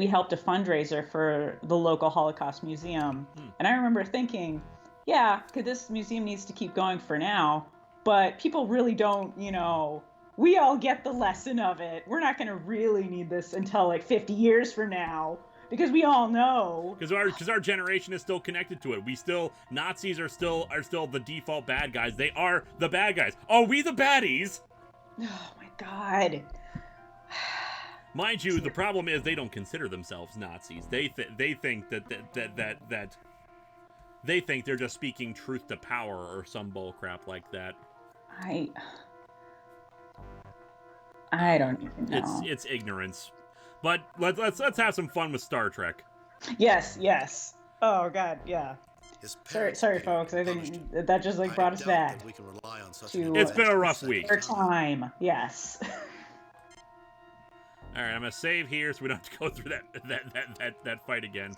[SPEAKER 3] helped a fundraiser for the local Holocaust museum. And I remember thinking, yeah, this museum needs to keep going for now, but people really don't, we all get the lesson of it. We're not going to really need this until like 50 years from now, because we all know.
[SPEAKER 2] Because our generation is still connected to it. Nazis are still the default bad guys. They are the bad guys. Are we the baddies?
[SPEAKER 3] Oh my God.
[SPEAKER 2] Mind you, the problem is they don't consider themselves Nazis. They think that they think they're just speaking truth to power or some bull crap like that.
[SPEAKER 3] I don't even know.
[SPEAKER 2] It's ignorance. But let's have some fun with Star Trek.
[SPEAKER 3] Yes. Oh God, yeah. Sorry, folks. I think that just brought us back.
[SPEAKER 2] It's been a rough week.
[SPEAKER 3] Our time, yes.
[SPEAKER 2] All right, I'm gonna save here so we don't have to go through that fight again.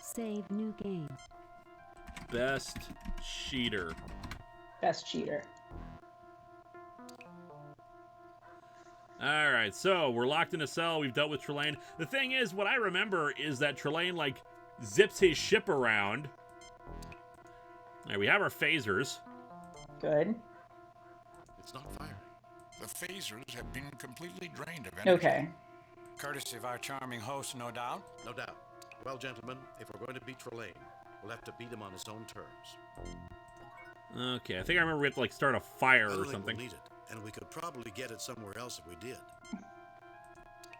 [SPEAKER 4] Save new game.
[SPEAKER 2] Best cheater.
[SPEAKER 3] Best cheater.
[SPEAKER 2] All right, so we're locked in a cell. We've dealt with Trillian. The thing is, what I remember is that Trillian zips his ship around. All right, we have our phasers.
[SPEAKER 3] Good.
[SPEAKER 7] It's not firing.
[SPEAKER 8] The phasers have been completely drained of energy.
[SPEAKER 3] Okay.
[SPEAKER 11] Courtesy of our charming host, no doubt.
[SPEAKER 7] No doubt. Well, gentlemen, if we're going to beat Trillian, we'll have to beat him on his own terms.
[SPEAKER 2] Okay, I think I remember we have to start a fire or
[SPEAKER 7] We'll
[SPEAKER 2] something.
[SPEAKER 7] need it, and we could probably get it somewhere else if we did.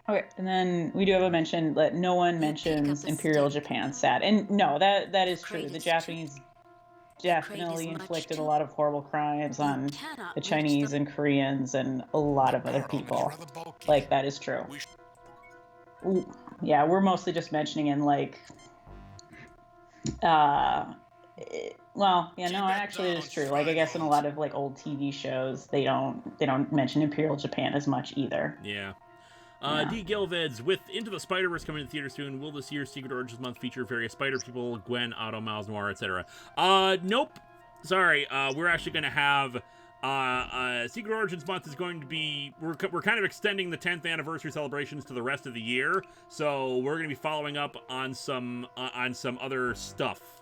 [SPEAKER 3] Okay, and then we do have a mention that no one mentions Imperial Japan sad. And no, that is true. The Japanese definitely inflicted a lot of horrible crimes on the Chinese and Koreans and a lot of other people. That is true. Yeah, we're mostly just mentioning in actually it is true. I guess in a lot of old TV shows they don't mention Imperial Japan as much either.
[SPEAKER 2] Yeah. D. Gilvids, with Into the Spider-Verse coming to theaters soon, will this year's Secret Origins Month feature various Spider People, Gwen, Otto, Miles Noir, etc.? Nope. Sorry. We're actually going to have Secret Origins Month is going to be we're kind of extending the 10th anniversary celebrations to the rest of the year, so we're going to be following up on some other stuff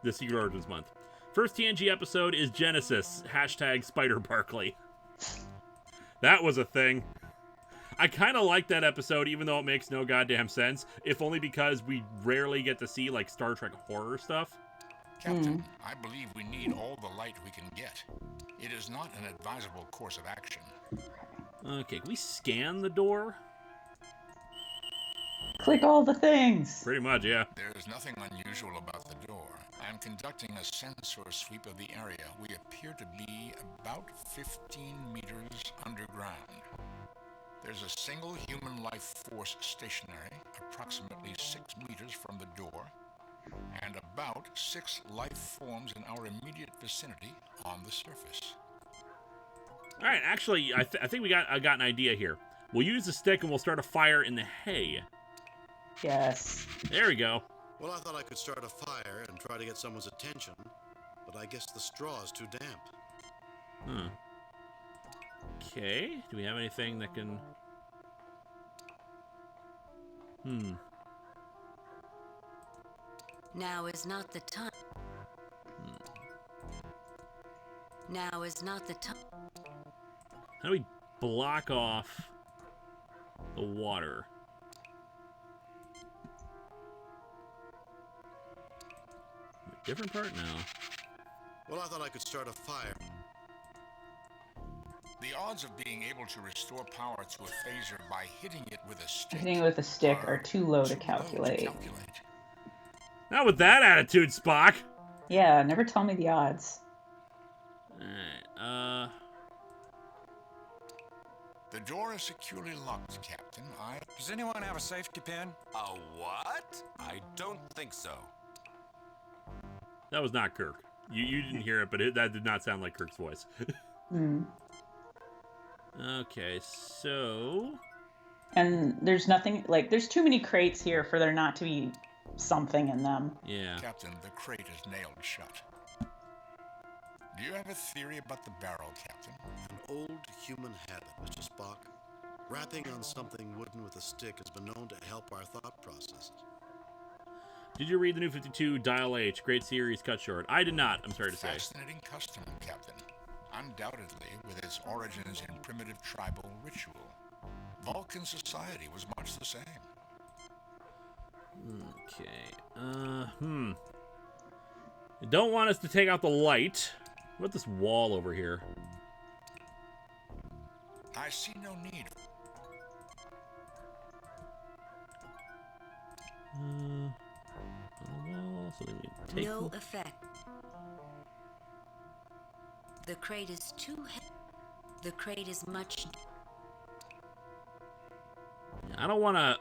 [SPEAKER 2] this Secret Origins Month. First TNG episode is Genesis #SpiderBarkley. That was a thing. I kind of like that episode, even though it makes no goddamn sense, if only because we rarely get to see Star Trek horror stuff.
[SPEAKER 8] Captain, I believe we need all the light we can get. It is not an advisable course of action.
[SPEAKER 2] Okay, can we scan the door?
[SPEAKER 3] Click all the things.
[SPEAKER 2] Pretty much, yeah.
[SPEAKER 8] There is nothing unusual about the door. I am conducting a sensor sweep of the area. We appear to be about 15 meters underground. There's a single human life force stationary, approximately 6 meters from the door, and about 6 life forms in our immediate vicinity on the surface.
[SPEAKER 2] All right, actually, I think I got an idea here. We'll use the stick and we'll start a fire in the hay.
[SPEAKER 3] Yes.
[SPEAKER 2] There we go.
[SPEAKER 7] Well, I thought I could start a fire and try to get someone's attention, but I guess the straw is too damp.
[SPEAKER 2] Okay, do we have anything that can...
[SPEAKER 12] Now is not the time. Now is not the time.
[SPEAKER 2] How do we block off the water? A different part now.
[SPEAKER 7] Well, I thought I could start a fire.
[SPEAKER 8] The odds of being able to restore power to a phaser by hitting it with a stick...
[SPEAKER 3] Hitting it with a stick are too low to calculate.
[SPEAKER 2] Not with that attitude, Spock!
[SPEAKER 3] Yeah, never tell me the odds.
[SPEAKER 2] Alright,
[SPEAKER 8] The door is securely locked, Captain.
[SPEAKER 11] Does anyone have a safety pin?
[SPEAKER 10] A what? I don't think so.
[SPEAKER 2] That was not Kirk. You didn't hear it, but that did not sound like Kirk's voice. Okay, so...
[SPEAKER 3] And there's nothing... there's too many crates here for there not to be something in them.
[SPEAKER 2] Yeah.
[SPEAKER 8] Captain, the crate is nailed shut. Do you have a theory about the barrel, Captain?
[SPEAKER 7] An old human habit, Mr. Spock. Rapping on something wooden with a stick has been known to help our thought processes.
[SPEAKER 2] Did you read the New 52 Dial H? Great series cut short. I did not, I'm sorry to say.
[SPEAKER 8] Fascinating custom, Captain. Undoubtedly, with its origins in primitive tribal ritual. Vulcan society was much the same.
[SPEAKER 2] Okay. I don't want us to take out the light. What about this wall over here?
[SPEAKER 8] I see no need.
[SPEAKER 2] On the wall, so we take
[SPEAKER 12] No effect. The crate is too heavy. The crate is much.
[SPEAKER 2] I don't want to.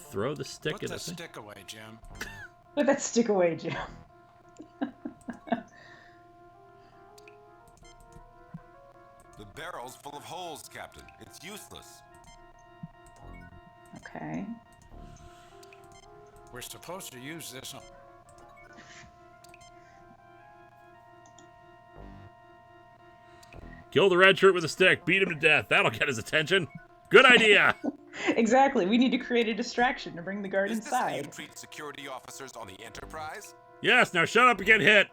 [SPEAKER 2] Throw the stick
[SPEAKER 11] Put
[SPEAKER 2] at
[SPEAKER 11] the
[SPEAKER 2] the thing.
[SPEAKER 11] stick away, Jim.
[SPEAKER 3] Put that stick away, Jim.
[SPEAKER 10] The barrel's full of holes, Captain. It's useless.
[SPEAKER 3] Okay.
[SPEAKER 11] We're supposed to use this on...
[SPEAKER 2] Kill the red shirt with a stick. Beat him to death. That'll get his attention. Good idea.
[SPEAKER 3] Exactly. We need to create a distraction to bring the guard
[SPEAKER 10] Is this how you
[SPEAKER 3] inside.
[SPEAKER 10] treat security officers on the Enterprise?
[SPEAKER 2] Yes, now shut up and get hit.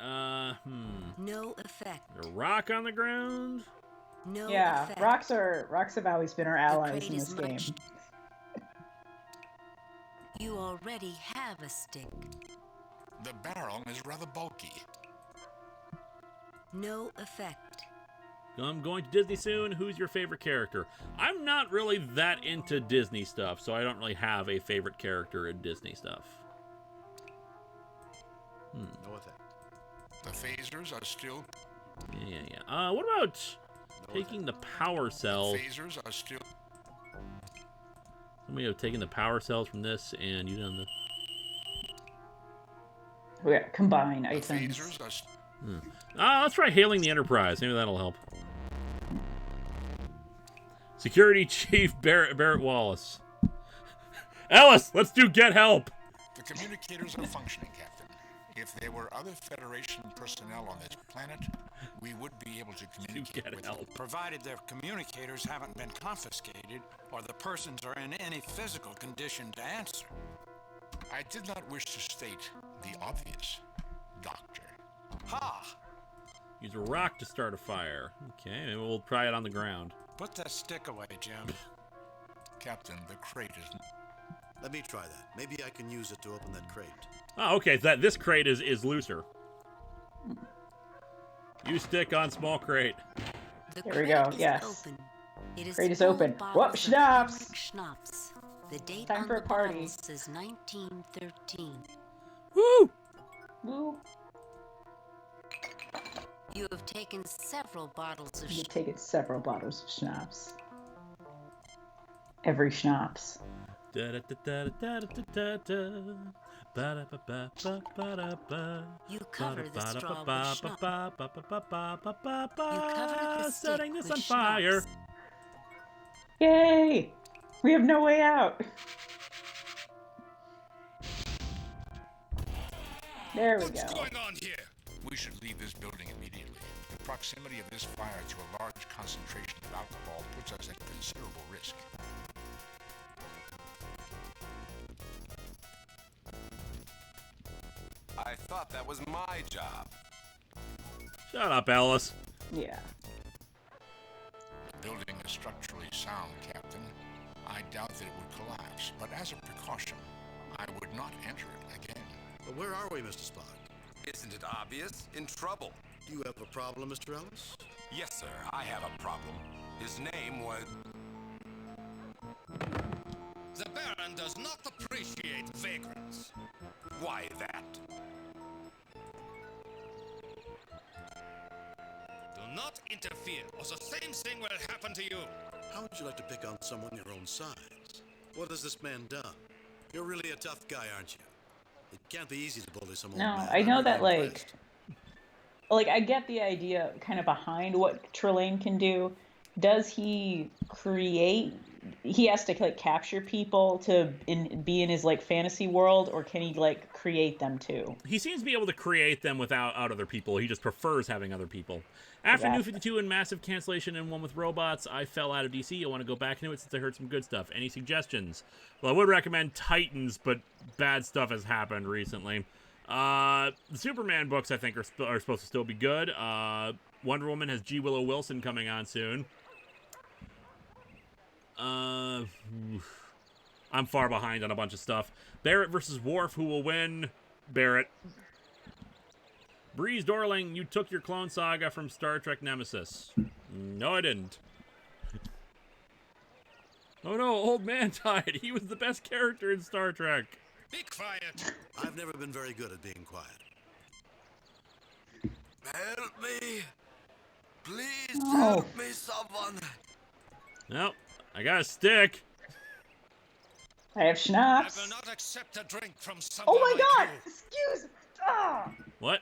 [SPEAKER 2] Alright,
[SPEAKER 12] No effect.
[SPEAKER 2] A rock on the ground?
[SPEAKER 12] No
[SPEAKER 3] Yeah,
[SPEAKER 12] effect.
[SPEAKER 3] rocks have always been our allies
[SPEAKER 12] crate
[SPEAKER 3] in
[SPEAKER 12] is
[SPEAKER 3] this game.
[SPEAKER 12] much- You already have a stick.
[SPEAKER 8] The barrel is rather bulky.
[SPEAKER 12] No effect.
[SPEAKER 2] I'm going to Disney soon. Who's your favorite character? I'm not really that into Disney stuff, so I don't really have a favorite character in Disney stuff.
[SPEAKER 7] No effect.
[SPEAKER 8] The phasers are still...
[SPEAKER 2] Yeah. What about taking the power cells?
[SPEAKER 8] Phasers are still...
[SPEAKER 2] Somebody have taken the power cells from this and you done the...
[SPEAKER 3] We got combine
[SPEAKER 8] The
[SPEAKER 3] items.
[SPEAKER 8] phasers are...
[SPEAKER 2] Let's try hailing the Enterprise. Maybe that'll help. Security Chief Barrett Wallace. Ellis, let's do get help.
[SPEAKER 8] The communicators are functioning, Captain. If there were other Federation personnel on this planet, we would be able to communicate with them.
[SPEAKER 11] Provided their communicators haven't been confiscated or the persons are in any physical condition to answer.
[SPEAKER 8] I did not wish to state the obvious, Doctor.
[SPEAKER 11] Ha!
[SPEAKER 2] Use a rock to start a fire. Okay, maybe we'll try it on the ground.
[SPEAKER 11] Put that stick away, Jim.
[SPEAKER 8] Captain, the crate is...
[SPEAKER 7] Let me try that. Maybe I can use it to open that crate.
[SPEAKER 2] Oh, okay. This crate is looser. Use stick on small crate.
[SPEAKER 3] There we go.
[SPEAKER 12] Is
[SPEAKER 3] Yes.
[SPEAKER 12] open. It is
[SPEAKER 3] Crate is
[SPEAKER 12] full of
[SPEAKER 3] open.
[SPEAKER 12] bottles
[SPEAKER 3] Whoop,
[SPEAKER 12] of
[SPEAKER 3] schnapps.
[SPEAKER 12] Hendrick Schnapps. The date
[SPEAKER 3] Time
[SPEAKER 12] on
[SPEAKER 3] for a
[SPEAKER 12] the
[SPEAKER 3] party.
[SPEAKER 12] bottle says 1913.
[SPEAKER 2] Woo!
[SPEAKER 3] Woo.
[SPEAKER 12] You have taken several bottles of
[SPEAKER 3] You've taken several bottles of schnapps. Every schnapps.
[SPEAKER 12] You cover the straw with schnapps. You cover the stick
[SPEAKER 2] Setting this
[SPEAKER 12] with
[SPEAKER 2] on fire.
[SPEAKER 12] schnapps.
[SPEAKER 3] Yay! We have no way out. There we go.
[SPEAKER 5] What's going on here?
[SPEAKER 8] We should leave this building immediately. The proximity of this fire to a large concentration of alcohol puts us at considerable risk.
[SPEAKER 10] I thought that was my job.
[SPEAKER 2] Shut up, Ellis.
[SPEAKER 3] Yeah.
[SPEAKER 8] The building is structurally sound, Captain. I doubt that it would collapse, but as a precaution, I would not enter it again.
[SPEAKER 7] But where are we, Mr. Spock?
[SPEAKER 10] Isn't it obvious? In trouble.
[SPEAKER 7] Do you have a problem, Mr. Ellis?
[SPEAKER 10] Yes, sir. I have a problem. His name was...
[SPEAKER 5] The Baron does not appreciate vagrants.
[SPEAKER 10] Why that?
[SPEAKER 5] Do not interfere, or the same thing will happen to you.
[SPEAKER 7] How would you like to pick on someone your own size? What has this man done? You're really a tough guy, aren't you? It can't be easy to bully someone.
[SPEAKER 3] No, I know that, like, I get the idea kind of behind what Trillian can do, does he create? He has to like capture people to be in his like fantasy world, or can he like create them too?
[SPEAKER 2] He seems to be able to create them without other people. He just prefers having other people. After New 52 and massive cancellation and one with robots, I fell out of DC. I want to go back into it since I heard some good stuff. Any suggestions? Well, I would recommend Titans, but bad stuff has happened recently. The Superman books, I think, are supposed to still be good. Wonder Woman has G. Willow Wilson coming on soon. I'm far behind on a bunch of stuff. Barrett versus Worf, who will win? Barrett. Breeze Dorling, you took your clone saga from Star Trek Nemesis. No, I didn't. Oh no, old man died. He was the best character in Star Trek.
[SPEAKER 5] Be quiet.
[SPEAKER 7] I've never been very good at being quiet.
[SPEAKER 10] Help me. Please
[SPEAKER 3] Oh.
[SPEAKER 10] help me, someone.
[SPEAKER 2] No, I got a stick.
[SPEAKER 3] I have
[SPEAKER 5] I
[SPEAKER 3] schnapps.
[SPEAKER 5] will not accept a drink from someone
[SPEAKER 3] Oh my
[SPEAKER 5] like
[SPEAKER 3] god!
[SPEAKER 5] you.
[SPEAKER 3] Excuse. Ah.
[SPEAKER 2] What?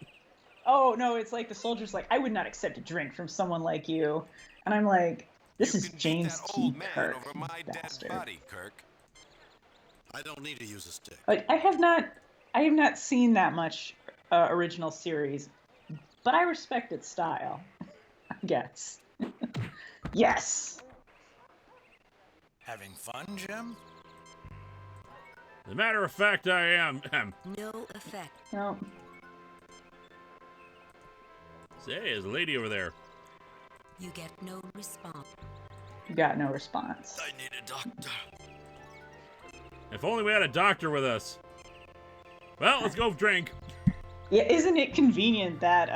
[SPEAKER 3] Oh no, it's like the soldier's like, I would not accept a drink from someone like you, and I'm like, this is James
[SPEAKER 10] That
[SPEAKER 3] T.
[SPEAKER 10] old man
[SPEAKER 3] Kirk,
[SPEAKER 10] over my
[SPEAKER 3] you
[SPEAKER 10] dead
[SPEAKER 3] bastard.
[SPEAKER 10] body, Kirk.
[SPEAKER 7] I don't need to use a stick.
[SPEAKER 3] Like I have not seen that much original series, but I respect its style. I guess. Yes.
[SPEAKER 11] Having fun, Jim?
[SPEAKER 2] As a matter of fact, I am.
[SPEAKER 12] No effect.
[SPEAKER 3] No.
[SPEAKER 2] Say, there's a lady over there.
[SPEAKER 12] You get no response.
[SPEAKER 3] You got no response.
[SPEAKER 10] I need a doctor.
[SPEAKER 2] If only we had a doctor with us. Well, let's go drink.
[SPEAKER 3] Yeah, isn't it convenient that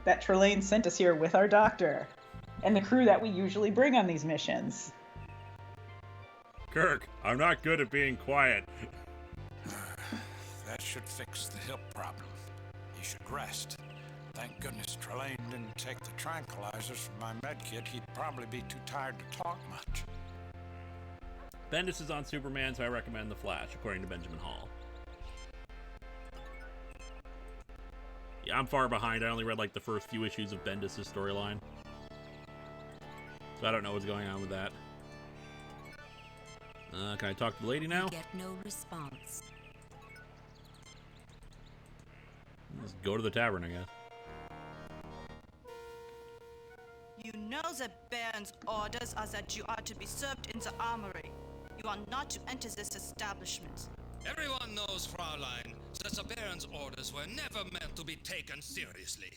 [SPEAKER 3] that Trillian sent us here with our doctor and the crew that we usually bring on these missions?
[SPEAKER 2] Kirk, I'm not good at being quiet.
[SPEAKER 11] That should fix the hip problem. You should rest. Thank goodness Trillian didn't take the tranquilizers from my medkit. He'd probably be too tired to talk much.
[SPEAKER 2] Bendis is on Superman, so I recommend The Flash, according to Benjamin Hall. Yeah, I'm far behind. I only read like the first few issues of Bendis' storyline. So I don't know what's going on with that. Can I talk to the lady now?
[SPEAKER 12] You get no response.
[SPEAKER 2] Let's go to the tavern, I guess.
[SPEAKER 13] You know the Baron's orders are that you are to be served in the armory. You are not to enter this establishment.
[SPEAKER 5] Everyone knows, Fraulein, that the Baron's orders were never meant to be taken seriously.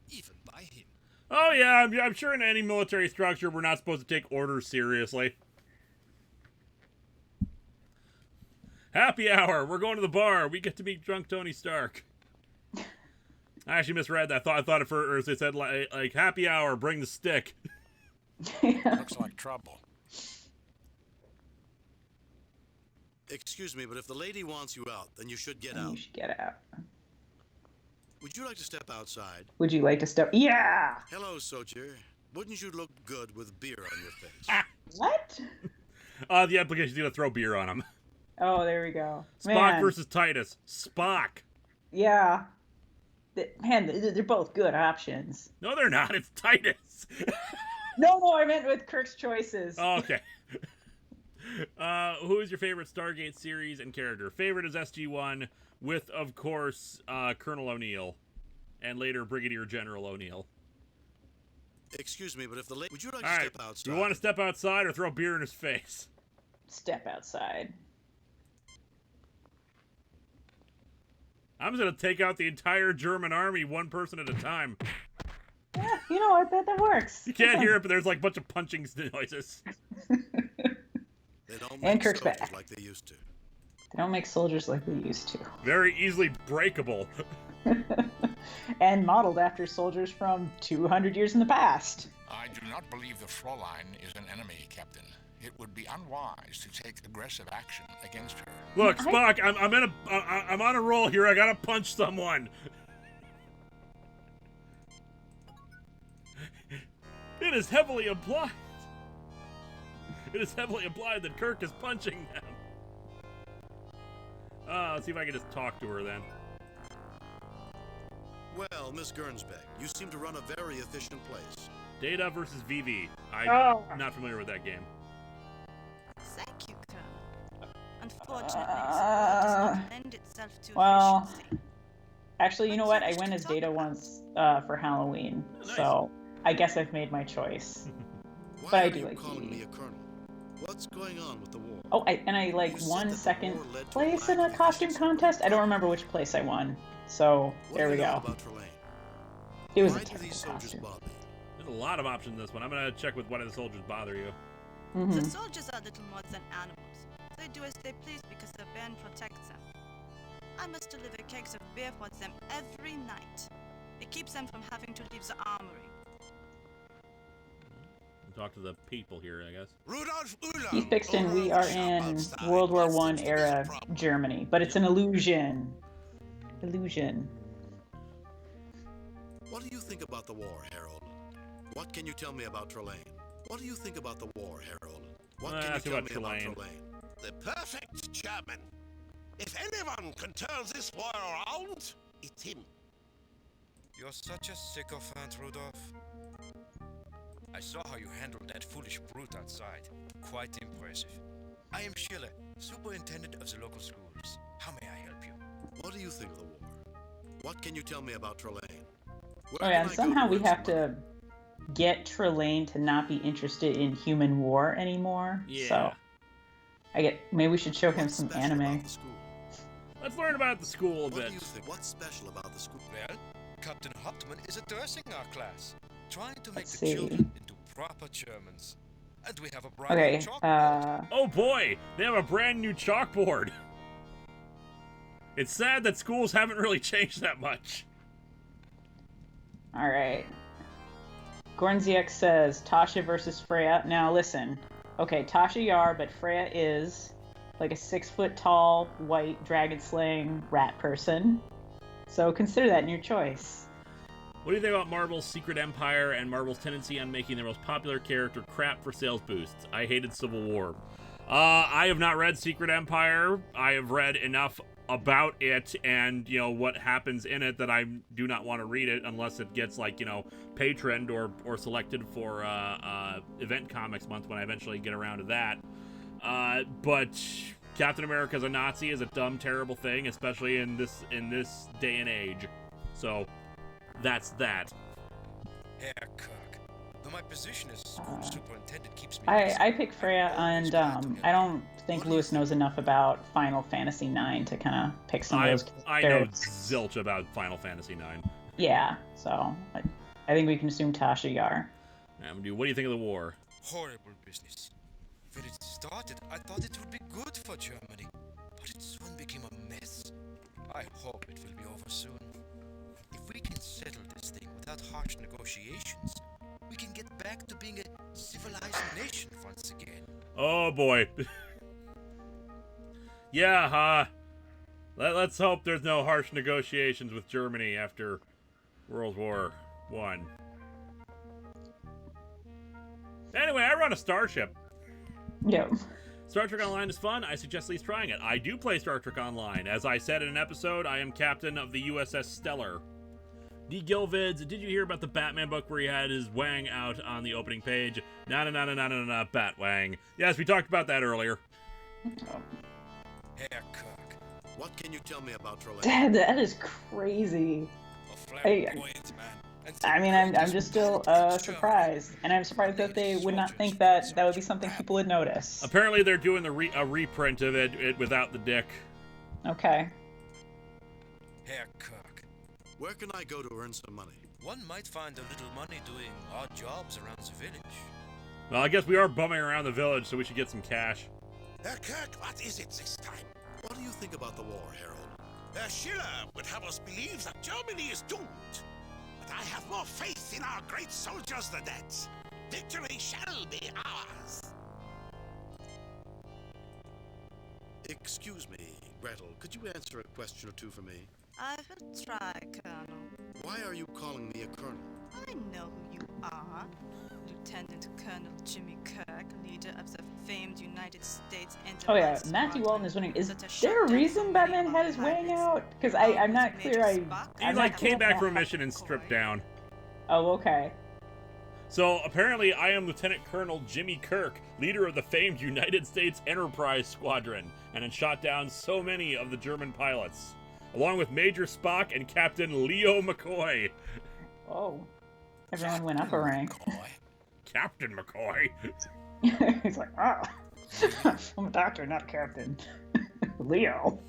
[SPEAKER 5] Even by him.
[SPEAKER 2] Oh yeah, I'm sure in any military structure we're not supposed to take orders seriously. Happy hour. We're going to the bar. We get to meet drunk Tony Stark. I actually misread that. I thought at first it said like happy hour, bring the stick.
[SPEAKER 11] Looks like trouble.
[SPEAKER 7] Excuse me, but if the lady wants you out, then you should get out.
[SPEAKER 3] You should get out.
[SPEAKER 7] Would you like to step outside?
[SPEAKER 3] Would you like to step? Yeah.
[SPEAKER 7] Hello, soldier. Wouldn't you look good with beer on your face?
[SPEAKER 3] What?
[SPEAKER 2] The application's gonna throw beer on him.
[SPEAKER 3] Oh, there we go.
[SPEAKER 2] Spock
[SPEAKER 3] Man.
[SPEAKER 2] versus Titus. Spock.
[SPEAKER 3] Yeah. Man, they're both good options.
[SPEAKER 2] No, they're not. It's Titus.
[SPEAKER 3] No, I meant with Kirk's choices.
[SPEAKER 2] Oh, okay. Who is your favorite Stargate series and character? Favorite is SG-1 with, of course, Colonel O'Neill. And later Brigadier General O'Neill.
[SPEAKER 7] Excuse me, but if the lady... Would you like
[SPEAKER 2] All
[SPEAKER 7] to
[SPEAKER 2] right.
[SPEAKER 7] step outside?
[SPEAKER 2] Do we want to step outside or throw beer in his face?
[SPEAKER 3] Step outside.
[SPEAKER 2] I'm just going to take out the entire German army one person at a time.
[SPEAKER 3] Yeah, you know what? That works.
[SPEAKER 2] You can't hear it, but there's like a bunch of punching noises.
[SPEAKER 7] They don't
[SPEAKER 3] And
[SPEAKER 7] make
[SPEAKER 3] Kirk's
[SPEAKER 7] soldiers
[SPEAKER 3] back.
[SPEAKER 7] like they used to.
[SPEAKER 3] They don't make soldiers like they used to.
[SPEAKER 2] Very easily breakable.
[SPEAKER 3] And modeled after soldiers from 200 years in the past.
[SPEAKER 8] I do not believe the Fraulein is an enemy, Captain. It would be unwise to take aggressive action against her.
[SPEAKER 2] Look, Spock, I'm on a roll here. I gotta punch someone. It is heavily implied. It is heavily implied that Kirk is punching them. Let's see if I can just talk to her then.
[SPEAKER 7] Well, Miss Gernsbeck, you seem to run a very efficient place.
[SPEAKER 2] Data versus Vivi. I'm not familiar with that game.
[SPEAKER 13] Thank you, Colonel. Unfortunately, support does not lend itself to
[SPEAKER 3] Well,
[SPEAKER 13] efficiency.
[SPEAKER 3] actually, you know what? I went as Data once for Halloween, so I guess I've made my choice.
[SPEAKER 7] Why
[SPEAKER 3] But I
[SPEAKER 7] are
[SPEAKER 3] do
[SPEAKER 7] you
[SPEAKER 3] like
[SPEAKER 7] calling
[SPEAKER 3] Vivi.
[SPEAKER 7] me a colonel? What's going on with the war?
[SPEAKER 3] Oh, I like won second place in a costume contest. I don't remember which place I won. So there we go. It was a terrible costume.
[SPEAKER 2] There's a lot of options in this one. I'm gonna check with why do the soldiers bother you.
[SPEAKER 13] The soldiers are little more than animals. They do as they please because the band protects them. I must deliver kegs of beer for them every night. It keeps them from having to leave the armory.
[SPEAKER 2] Talk to the people here, I guess.
[SPEAKER 3] Keith Bixton, we are in World War I era Germany, but it's an illusion. Illusion.
[SPEAKER 7] What do you think about the war, Harold? What can you tell me about Trillian? What do you think about the war, Harold? What can you tell me about Trillian?
[SPEAKER 14] The perfect German. If anyone can turn this war around, it's him.
[SPEAKER 5] You're such a sycophant, Rudolph. I saw how you handled that foolish brute outside. Quite impressive. I am Schiller, superintendent of the local schools. How may I help you?
[SPEAKER 7] What do you think of the war? What can you tell me about Trillian?
[SPEAKER 3] Oh yeah, and somehow we have to get Trillian to not be interested in human war anymore.
[SPEAKER 2] Yeah.
[SPEAKER 3] So maybe we should show him some anime.
[SPEAKER 2] Let's learn about the school a bit.
[SPEAKER 7] What do you think? What's special about the school?
[SPEAKER 5] Well, Captain Hauptmann is addressing our class, trying to make
[SPEAKER 3] Let's
[SPEAKER 5] the
[SPEAKER 3] see.
[SPEAKER 5] children into proper Germans. And we have a brand
[SPEAKER 3] Okay,
[SPEAKER 5] new chalkboard.
[SPEAKER 2] Oh boy, they have a brand new chalkboard. It's sad that schools haven't really changed that much.
[SPEAKER 3] Alright. Gornziek says Tasha versus Freya. Now listen. Okay, Tasha Yar, but Freya is like a 6 foot tall, white, dragon slaying rat person. So consider that in your choice.
[SPEAKER 2] What do you think about Marvel's Secret Empire and Marvel's tendency on making their most popular character crap for sales boosts? I hated Civil War. I have not read Secret Empire. I have read enough about it and, you know, what happens in it that I do not want to read it unless it gets, like, you know, patroned or selected for Event Comics Month when I eventually get around to that. But Captain America as a Nazi is a dumb, terrible thing, especially in this day and age. So that's that.
[SPEAKER 5] Herr Kirk, though my position as school superintendent keeps me
[SPEAKER 3] I picked Freya, and I don't think Lewis knows enough about Final Fantasy IX to kind of pick some of those
[SPEAKER 2] I know
[SPEAKER 3] characters.
[SPEAKER 2] zilch about Final Fantasy IX.
[SPEAKER 3] Yeah, so I think we can assume Tasha Yar.
[SPEAKER 2] What do you think of the war?
[SPEAKER 5] Horrible business. When it started, I thought it would be good for Germany, but it soon became a mess. I hope it will be over soon. If we can settle this thing without harsh negotiations, we can get back to being a civilized nation once again.
[SPEAKER 2] Oh boy. Yeah, let's hope there's no harsh negotiations with Germany after World War I. Anyway, I run a starship.
[SPEAKER 3] Yep.
[SPEAKER 2] Star Trek Online is fun. I suggest at least trying it. I do play Star Trek Online. As I said in an episode, I am captain of the USS Stellar. D. Gilvids, did you hear about the Batman book where he had his Wang out on the opening page? Na Bat Wang. Yes, we talked about that earlier.
[SPEAKER 5] Herr Kirk,
[SPEAKER 7] what can you tell me about Trillian?
[SPEAKER 3] Dad, that is crazy. I mean, I'm just still surprised, and I'm surprised that they would not think that would be something people would notice.
[SPEAKER 2] Apparently, they're doing a reprint of it without the dick.
[SPEAKER 3] Okay.
[SPEAKER 5] Herr Kirk,
[SPEAKER 7] where can I go to earn some money?
[SPEAKER 5] One might find a little money doing odd jobs around the village.
[SPEAKER 2] Well, I guess we are bumming around the village, so we should get some cash.
[SPEAKER 14] Herr Kirk, what is it this time?
[SPEAKER 7] What do you think about the war, Harold?
[SPEAKER 14] Herr Schiller would have us believe that Germany is doomed. But I have more faith in our great soldiers than that. Victory shall be ours.
[SPEAKER 7] Excuse me, Gretel, could you answer a question or two for me?
[SPEAKER 13] I will try, Colonel.
[SPEAKER 7] Why are you calling me a colonel?
[SPEAKER 13] I know who you are. Lieutenant Colonel Jimmy Kirk, leader of the famed United States Enterprise.
[SPEAKER 3] Oh yeah, Matthew Walton is winning. Is there a reason Batman had his Wang out? Because I'm not clear.
[SPEAKER 2] He came back from a mission and stripped down.
[SPEAKER 3] Oh, okay.
[SPEAKER 2] So apparently I am Lieutenant Colonel Jimmy Kirk, leader of the famed United States Enterprise Squadron, and had shot down so many of the German pilots, along with Major Spock and Captain Leo McCoy.
[SPEAKER 3] Oh, everyone went up a rank.
[SPEAKER 2] Captain McCoy.
[SPEAKER 3] He's like, oh, I'm a doctor, not a captain. Leo.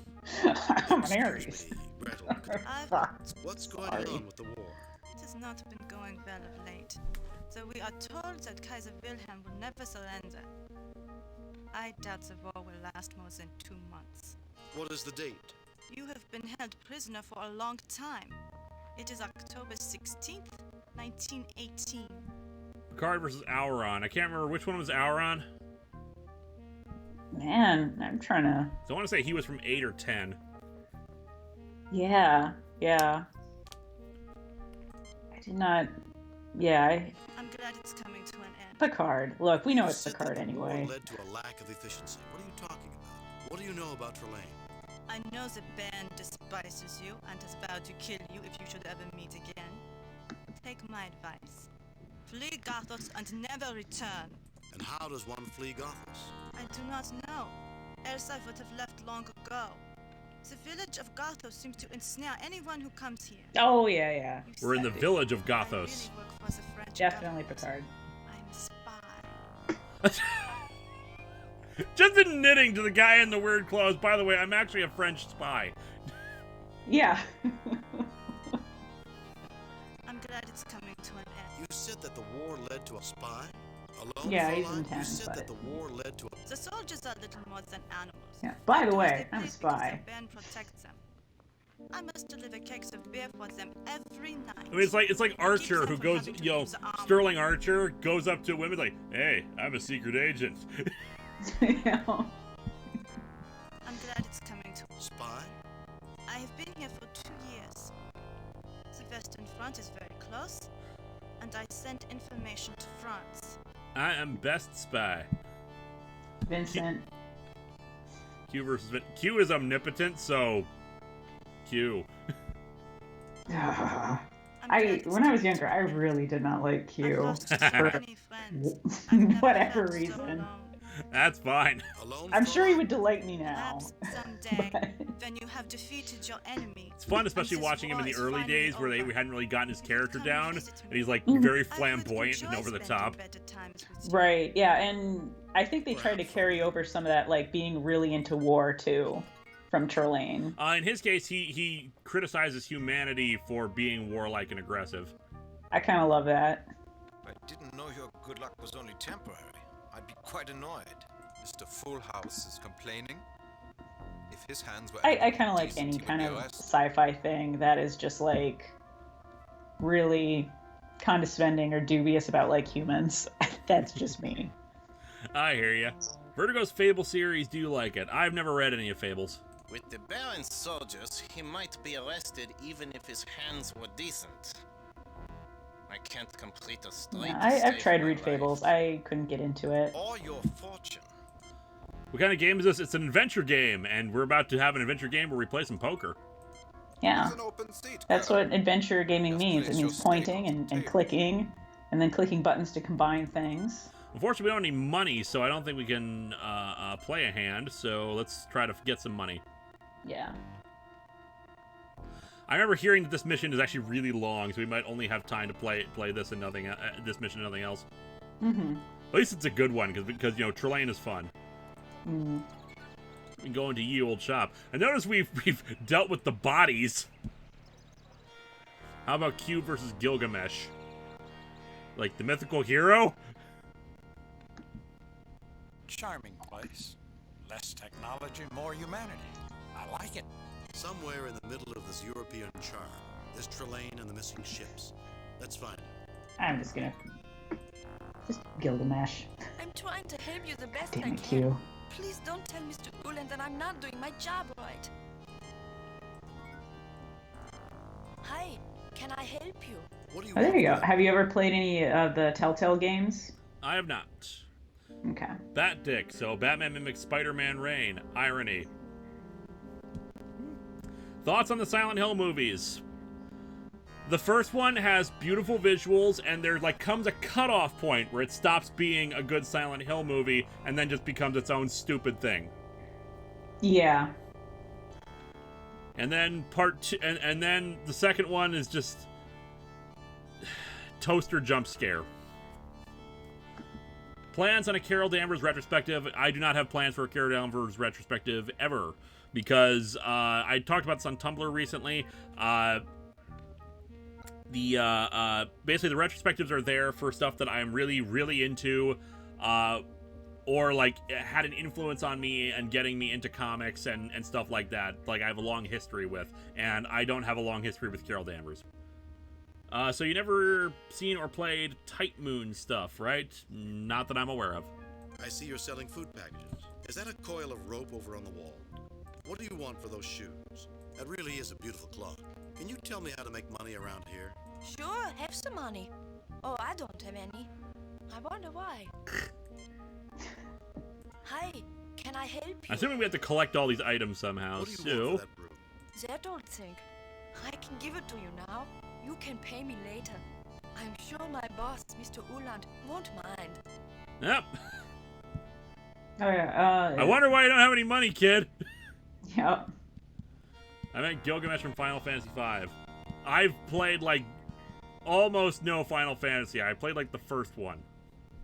[SPEAKER 3] I'm an Aries.
[SPEAKER 7] What's going on with the war?
[SPEAKER 13] It has not been going well of late. So we are told that Kaiser Wilhelm will never surrender. I doubt the war will last more than 2 months.
[SPEAKER 7] What is the date?
[SPEAKER 13] You have been held prisoner for a long time. It is October 16th, 1918.
[SPEAKER 2] Picard versus Auron. I can't remember which one was Auron.
[SPEAKER 3] Man, I'm trying to...
[SPEAKER 2] So I want to say he was from 8 or 10.
[SPEAKER 3] Yeah. I did not... Yeah,
[SPEAKER 13] I'm glad it's coming to an end.
[SPEAKER 3] Picard. Look, we know it's Picard anyway.
[SPEAKER 7] War led to a lack of efficiency. What are you talking about? What do you know about Trillian?
[SPEAKER 13] I know the band despises you and has vowed to kill you if you should ever meet again. Take my advice. Flee Garthos and never return.
[SPEAKER 7] And how does one flee Gothos?
[SPEAKER 13] I do not know. Else I would have left long ago. The village of Garthos seems to ensnare anyone who comes here.
[SPEAKER 3] Oh, yeah.
[SPEAKER 2] We're in the village of Gothos.
[SPEAKER 13] I really work for the French
[SPEAKER 3] Definitely
[SPEAKER 13] government.
[SPEAKER 3] Picard.
[SPEAKER 13] I'm a spy.
[SPEAKER 2] Just admitting to the guy in the weird clothes, by the way, I'm actually a French spy.
[SPEAKER 3] Yeah.
[SPEAKER 13] I'm glad it's coming to an end.
[SPEAKER 7] You said that the war led to a spy? Alone
[SPEAKER 3] Yeah,
[SPEAKER 7] for
[SPEAKER 3] he's
[SPEAKER 7] life?
[SPEAKER 3] intense,
[SPEAKER 7] You said that
[SPEAKER 3] but-
[SPEAKER 7] the war led to a...
[SPEAKER 13] The soldiers are little more than animals.
[SPEAKER 3] Yeah. By the
[SPEAKER 13] They
[SPEAKER 3] way,
[SPEAKER 13] do
[SPEAKER 3] I'm a
[SPEAKER 13] as they please because
[SPEAKER 3] spy.
[SPEAKER 13] the band protects them. I must deliver cakes of beer for them every night.
[SPEAKER 2] I mean, it's like Archer who goes, Sterling Archer goes up to women like, hey, I'm a secret agent.
[SPEAKER 3] Yeah.
[SPEAKER 13] I'm glad it's coming to
[SPEAKER 7] Spy?
[SPEAKER 13] I have been here for 2 years. The Western Front is very close, and I sent information to France.
[SPEAKER 2] I am best spy.
[SPEAKER 3] Vincent.
[SPEAKER 2] Q versus Q is omnipotent, so Q.
[SPEAKER 3] When I was younger, I really did not like Q. For whatever reason.
[SPEAKER 2] That's fine.
[SPEAKER 3] I'm sure he would delight me now.
[SPEAKER 13] Someday, when you have defeated your enemy.
[SPEAKER 2] It's fun, especially watching him in the early days where we hadn't really gotten his character down, and he's like very flamboyant and over the top.
[SPEAKER 3] Right, yeah, and I think they tried to carry over some of that, like, being really into war, too, from Trillian.
[SPEAKER 2] In his case, he criticizes humanity for being warlike and aggressive.
[SPEAKER 3] I kind of love that.
[SPEAKER 5] I didn't know your good luck was only temporary. I'd be quite annoyed.
[SPEAKER 10] Mr. Fullhouse is complaining. If his hands were...
[SPEAKER 3] I kind of like any kind of sci-fi thing that is just, like, really condescending or dubious about, like, humans. That's just me.
[SPEAKER 2] I hear ya. Vertigo's Fable series, do you like it? I've never read any of Fables.
[SPEAKER 15] With the Baron's soldiers, he might be arrested even if his hands were decent. I can't complete a straight.
[SPEAKER 3] Yeah, I've tried to read Fables. I couldn't get into it.
[SPEAKER 15] Or your fortune.
[SPEAKER 2] What kind of game is this? It's an adventure game, and we're about to have an adventure game where we play some poker.
[SPEAKER 3] Yeah. That's what adventure gaming means. It means pointing and clicking, and then clicking buttons to combine things.
[SPEAKER 2] Unfortunately, we don't have any money, so I don't think we can play a hand, so let's try to get some money.
[SPEAKER 3] Yeah.
[SPEAKER 2] I remember hearing that this mission is actually really long, so we might only have time to play this and nothing, this mission and nothing else.
[SPEAKER 3] Mm-hmm.
[SPEAKER 2] At least it's a good one, because you know, Trillian is fun.
[SPEAKER 3] Mm-hmm.
[SPEAKER 2] We can go into ye old shop. I notice we've dealt with the bodies. How about Q versus Gilgamesh? Like the mythical hero?
[SPEAKER 11] Charming place. Less technology, more humanity. I like it.
[SPEAKER 7] Somewhere in the middle of this European charm, there's Trillian and the missing ships. Let's find it.
[SPEAKER 3] I'm just gonna... Just Gilgamesh.
[SPEAKER 16] I'm trying to help you the best
[SPEAKER 3] Damn
[SPEAKER 16] I
[SPEAKER 3] it,
[SPEAKER 16] can.
[SPEAKER 3] Q.
[SPEAKER 16] Please don't tell Mr. Uland that I'm not doing my job right. Hi, can I help you?
[SPEAKER 3] Oh, there you go. Have you ever played any of the Telltale games?
[SPEAKER 2] I have not.
[SPEAKER 3] Okay.
[SPEAKER 2] Bat Dick, so Batman mimics Spider-Man Reign. Irony. Thoughts on the Silent Hill movies? The first one has beautiful visuals, and there like comes a cutoff point where it stops being a good Silent Hill movie and then just becomes its own stupid thing.
[SPEAKER 3] Yeah.
[SPEAKER 2] And then part two, and then the second one is just toaster jump scare. Plans on a Carol Danvers retrospective. I do not have plans for a Carol Danvers retrospective ever, because I talked about this on Tumblr recently. Basically the retrospectives are there for stuff that I'm really, really into, or like had an influence on me and getting me into comics and stuff like that. Like I have a long history with, and I don't have a long history with Carol Danvers. So you never seen or played Tight Moon stuff, right? Not that I'm aware of.
[SPEAKER 7] I see you're selling food packages. Is that a coil of rope over on the wall? What do you want for those shoes? That really is a beautiful clock. Can you tell me how to make money around here?
[SPEAKER 16] Sure, have some money. Oh, I don't have any. I wonder why. Hi, can I help you?
[SPEAKER 2] I'm assuming we have to collect all these items somehow, so...
[SPEAKER 16] That old thing. I can give it to you now. You can pay me later. I'm sure my boss, Mr. Uland, won't mind.
[SPEAKER 2] Yep.
[SPEAKER 3] Oh, yeah,
[SPEAKER 2] I wonder why you don't have any money, kid.
[SPEAKER 3] Yep.
[SPEAKER 2] I meant Gilgamesh from Final Fantasy V. I've played, like, almost no Final Fantasy. I played, like, the first one.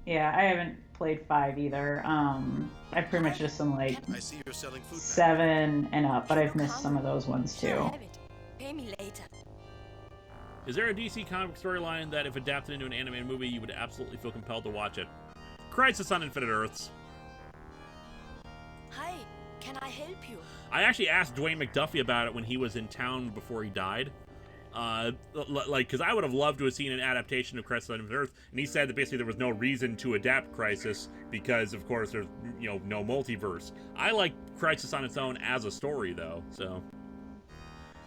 [SPEAKER 3] Yeah, I haven't played 5 either. I pretty much just some, like,
[SPEAKER 7] I see you're selling food
[SPEAKER 3] 7 and up, but I've missed some of those ones, too.
[SPEAKER 16] Pay me later.
[SPEAKER 2] Is there a DC comic storyline that, if adapted into an animated movie, you would absolutely feel compelled to watch it? Crisis on Infinite Earths.
[SPEAKER 16] Hi, can I help you?
[SPEAKER 2] I actually asked Dwayne McDuffie about it when he was in town before he died. Because I would have loved to have seen an adaptation of Crisis on Infinite Earths, and he said that basically there was no reason to adapt Crisis because, of course, there's no multiverse. I like Crisis on its own as a story, though. So,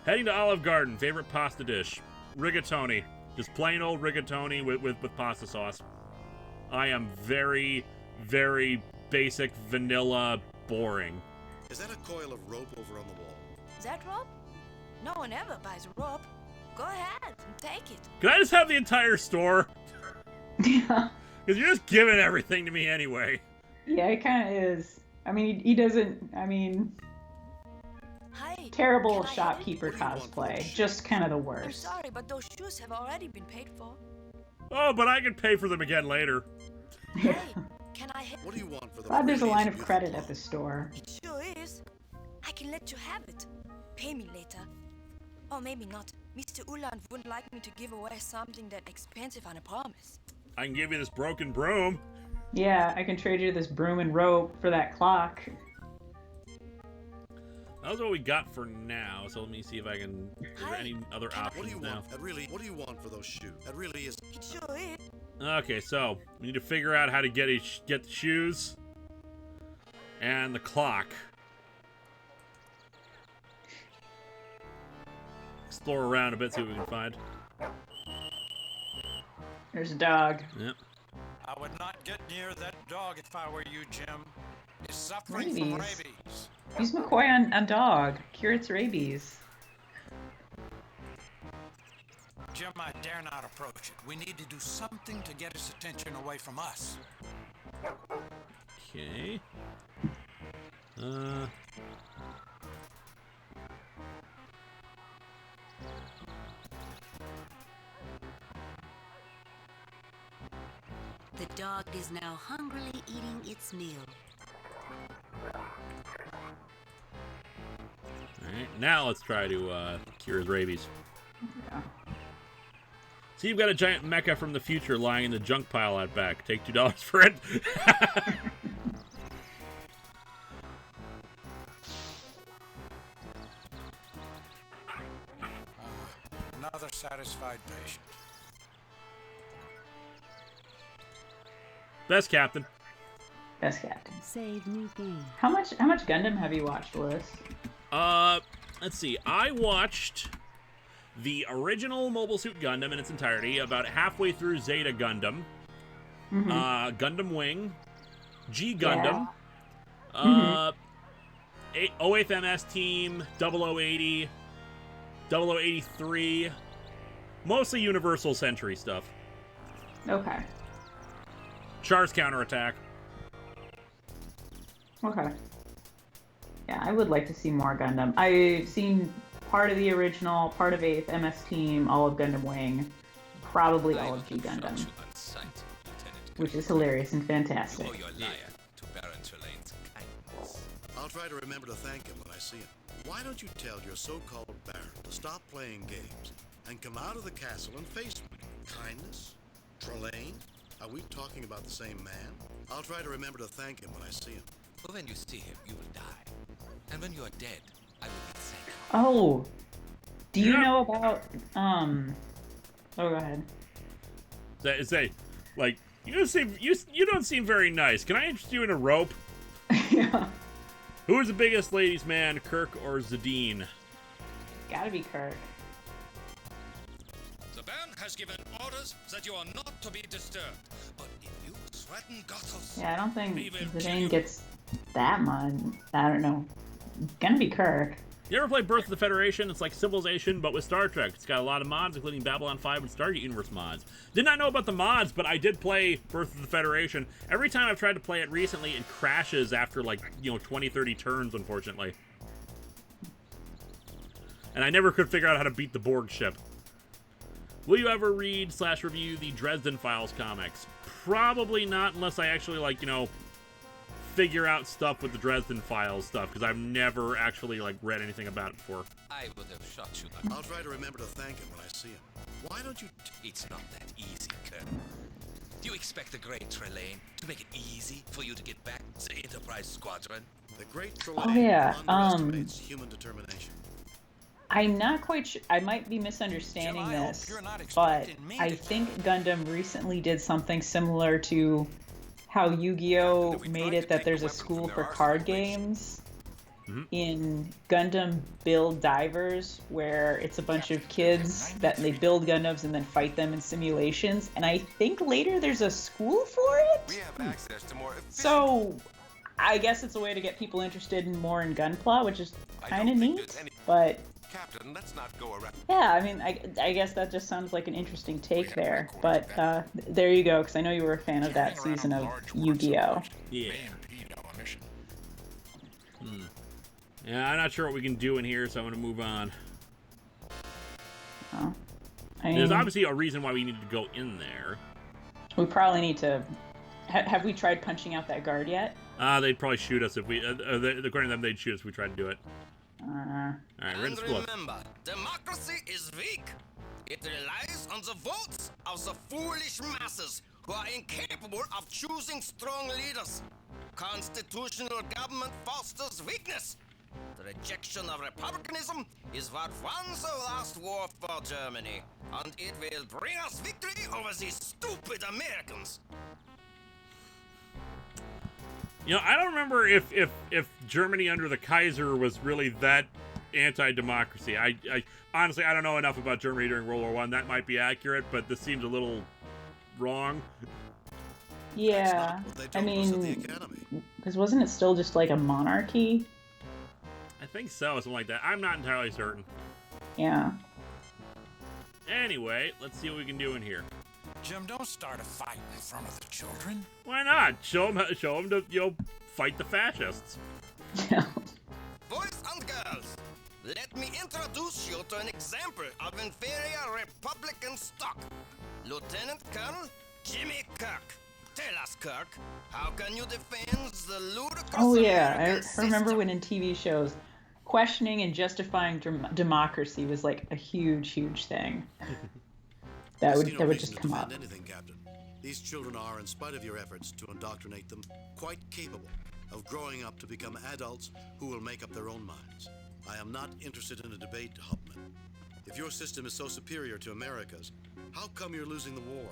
[SPEAKER 2] heading to Olive Garden. Favorite pasta dish? Rigatoni. Just plain old rigatoni with pasta sauce. I am very, very basic, vanilla, boring.
[SPEAKER 7] Is that a coil of rope over on the wall?
[SPEAKER 16] That rope? No one ever buys a rope. Go ahead and take it.
[SPEAKER 2] Can I just have the entire store?
[SPEAKER 3] Yeah.
[SPEAKER 2] Because you're just giving everything to me anyway.
[SPEAKER 3] Yeah, it kind of is. I mean, he doesn't, I mean...
[SPEAKER 16] Hi,
[SPEAKER 3] terrible shopkeeper cosplay. Just kind of the
[SPEAKER 16] I'm
[SPEAKER 3] worst.
[SPEAKER 16] sorry, but those shoes have already been paid for.
[SPEAKER 2] Oh, but I can pay for them again later.
[SPEAKER 16] Hey, can I help?
[SPEAKER 7] What do you want for the
[SPEAKER 3] Glad there's a line of credit at the store.
[SPEAKER 16] It sure is. I can let you have it. Pay me later. Or maybe not. Mr. Uland wouldn't like me to give away something that expensive on a promise.
[SPEAKER 2] I can give you this broken broom.
[SPEAKER 3] Yeah, I can trade you this broom and rope for that clock.
[SPEAKER 2] That was what we got for now, so let me see if I can... Is there any other options now?
[SPEAKER 7] What do you want for those shoes? That really is...
[SPEAKER 16] It sure is.
[SPEAKER 2] Okay, so we need to figure out how to get the shoes and the clock. Explore around a bit, see what we can find.
[SPEAKER 3] There's a dog.
[SPEAKER 2] Yep.
[SPEAKER 11] I would not get near that dog if I were you, Jim. He's suffering from
[SPEAKER 3] Rabies.
[SPEAKER 11] rabies.
[SPEAKER 3] Use McCoy on dog. Cure its rabies.
[SPEAKER 11] Jim, I dare not approach it. We need to do something to get his attention away from us.
[SPEAKER 2] Okay.
[SPEAKER 4] The dog is now hungrily eating its meal.
[SPEAKER 2] Alright, now let's try to cure his rabies.
[SPEAKER 3] Yeah.
[SPEAKER 2] See, you've got a giant mecha from the future lying in the junk pile out back. Take $2 for it.
[SPEAKER 11] Another satisfied patient.
[SPEAKER 2] Best captain.
[SPEAKER 3] Best captain.
[SPEAKER 4] Save new game.
[SPEAKER 3] How much Gundam have you watched, Willis?
[SPEAKER 2] Let's see. I watched the original Mobile Suit Gundam in its entirety, about halfway through Zeta Gundam, Gundam Wing, G Gundam, 08th MS Team, 0080, 0083, Mostly Universal Century stuff.
[SPEAKER 3] Okay.
[SPEAKER 2] Char's counterattack.
[SPEAKER 3] Okay. Yeah, I would like to see more Gundam. I've seen part of the original, part of 8th, MS Team, all of Gundam Wing, probably all of G Gundam, which is hilarious and fantastic.
[SPEAKER 7] I'll try to remember to thank him when I see him. Why don't you tell your so-called Baron to stop playing games and come out of the castle and face me? Kindness? Trillian? Are we talking about the same man? I'll try to remember to thank him when I see him.
[SPEAKER 17] But when you see him, you will die. And when you are dead, I will be sad.
[SPEAKER 3] Oh, do you know about, oh, go ahead.
[SPEAKER 2] Say, like, you don't seem very nice. Can I interest you in a rope?
[SPEAKER 3] Yeah.
[SPEAKER 2] Who is the biggest ladies' man, Kirk or Zadine?
[SPEAKER 3] Gotta be Kirk.
[SPEAKER 5] The Baron has given orders that you are not to be disturbed. But if you threaten Gothos...
[SPEAKER 3] Yeah, I don't think Zidane gets that much. I don't know. Gonna be Kirk.
[SPEAKER 2] You ever play Birth of the Federation? It's like Civilization, but with Star Trek. It's got a lot of mods, including Babylon 5 and Stargate Universe mods. Did not know about the mods, but I did play Birth of the Federation. Every time I've tried to play it recently, it crashes after, like, 20, 30 turns, unfortunately. And I never could figure out how to beat the Borg ship. Will you ever read/review the Dresden Files comics? Probably not, unless I actually, like, figure out stuff with the Dresden Files stuff, because I've never actually, like, read anything about it before.
[SPEAKER 17] I would have shot you.
[SPEAKER 7] I'll try to remember to thank him when I see him. Why don't you...
[SPEAKER 17] It's not that easy, Colonel. Do you expect the great Trillian to make it easy for you to get back to the Enterprise Squadron?
[SPEAKER 7] The great Trillian underestimates human determination.
[SPEAKER 3] I'm not quite sure. I might be misunderstanding this, but I think Gundam recently did something similar to how Yu-Gi-Oh! Made it that there's a school for card games in Gundam Build Divers, where it's a bunch of kids that they build Gundams and then fight them in simulations. And I think later there's a school for it?
[SPEAKER 10] We have access to more efficient...
[SPEAKER 3] So I guess it's a way to get people interested in more in Gunpla, which is kind of neat, but...
[SPEAKER 10] Captain, let's not go around.
[SPEAKER 3] Yeah, I mean, I guess that just sounds like an interesting take there. But there you go, because I know you were a fan of that season of Yu-Gi-Oh!
[SPEAKER 2] Yeah. Yeah, I'm not sure what we can do in here, so I'm going to move on.
[SPEAKER 3] Oh. I mean,
[SPEAKER 2] there's obviously a reason why we need to go in there.
[SPEAKER 3] We probably need to... have we tried punching out that guard yet?
[SPEAKER 2] They'd probably shoot us if we... according to them, they'd shoot us if we tried to do it. Alright, we're in split.
[SPEAKER 15] Remember, democracy is weak. It relies on the votes of the foolish masses who are incapable of choosing strong leaders. Constitutional government fosters weakness. The rejection of republicanism is what won the last war for Germany, and it will bring us victory over these stupid Americans.
[SPEAKER 2] I don't remember if Germany under the Kaiser was really that anti-democracy. I honestly, I don't know enough about Germany during World War I. That might be accurate, but this seems a little wrong.
[SPEAKER 3] Yeah, I mean, because wasn't it still just like a monarchy?
[SPEAKER 2] I think so, something like that. I'm not entirely certain.
[SPEAKER 3] Yeah.
[SPEAKER 2] Anyway, let's see what we can do in here.
[SPEAKER 11] Jim, don't start a fight in front of the children.
[SPEAKER 2] Why not? Show them to, fight the fascists.
[SPEAKER 15] Boys and girls, let me introduce you to an example of inferior Republican stock. Lieutenant Colonel Jimmy Kirk. Tell us, Kirk, how can you defend the ludicrous...
[SPEAKER 3] Oh yeah, I remember when in TV shows, questioning and justifying democracy was like a huge thing. That would just come up.
[SPEAKER 7] Anything, Captain. These children are, in spite of your efforts to indoctrinate them, quite capable of growing up to become adults who will make up their own minds. I am not interested in a debate, Hauptmann. If your system is so superior to America's, how come you're losing the war?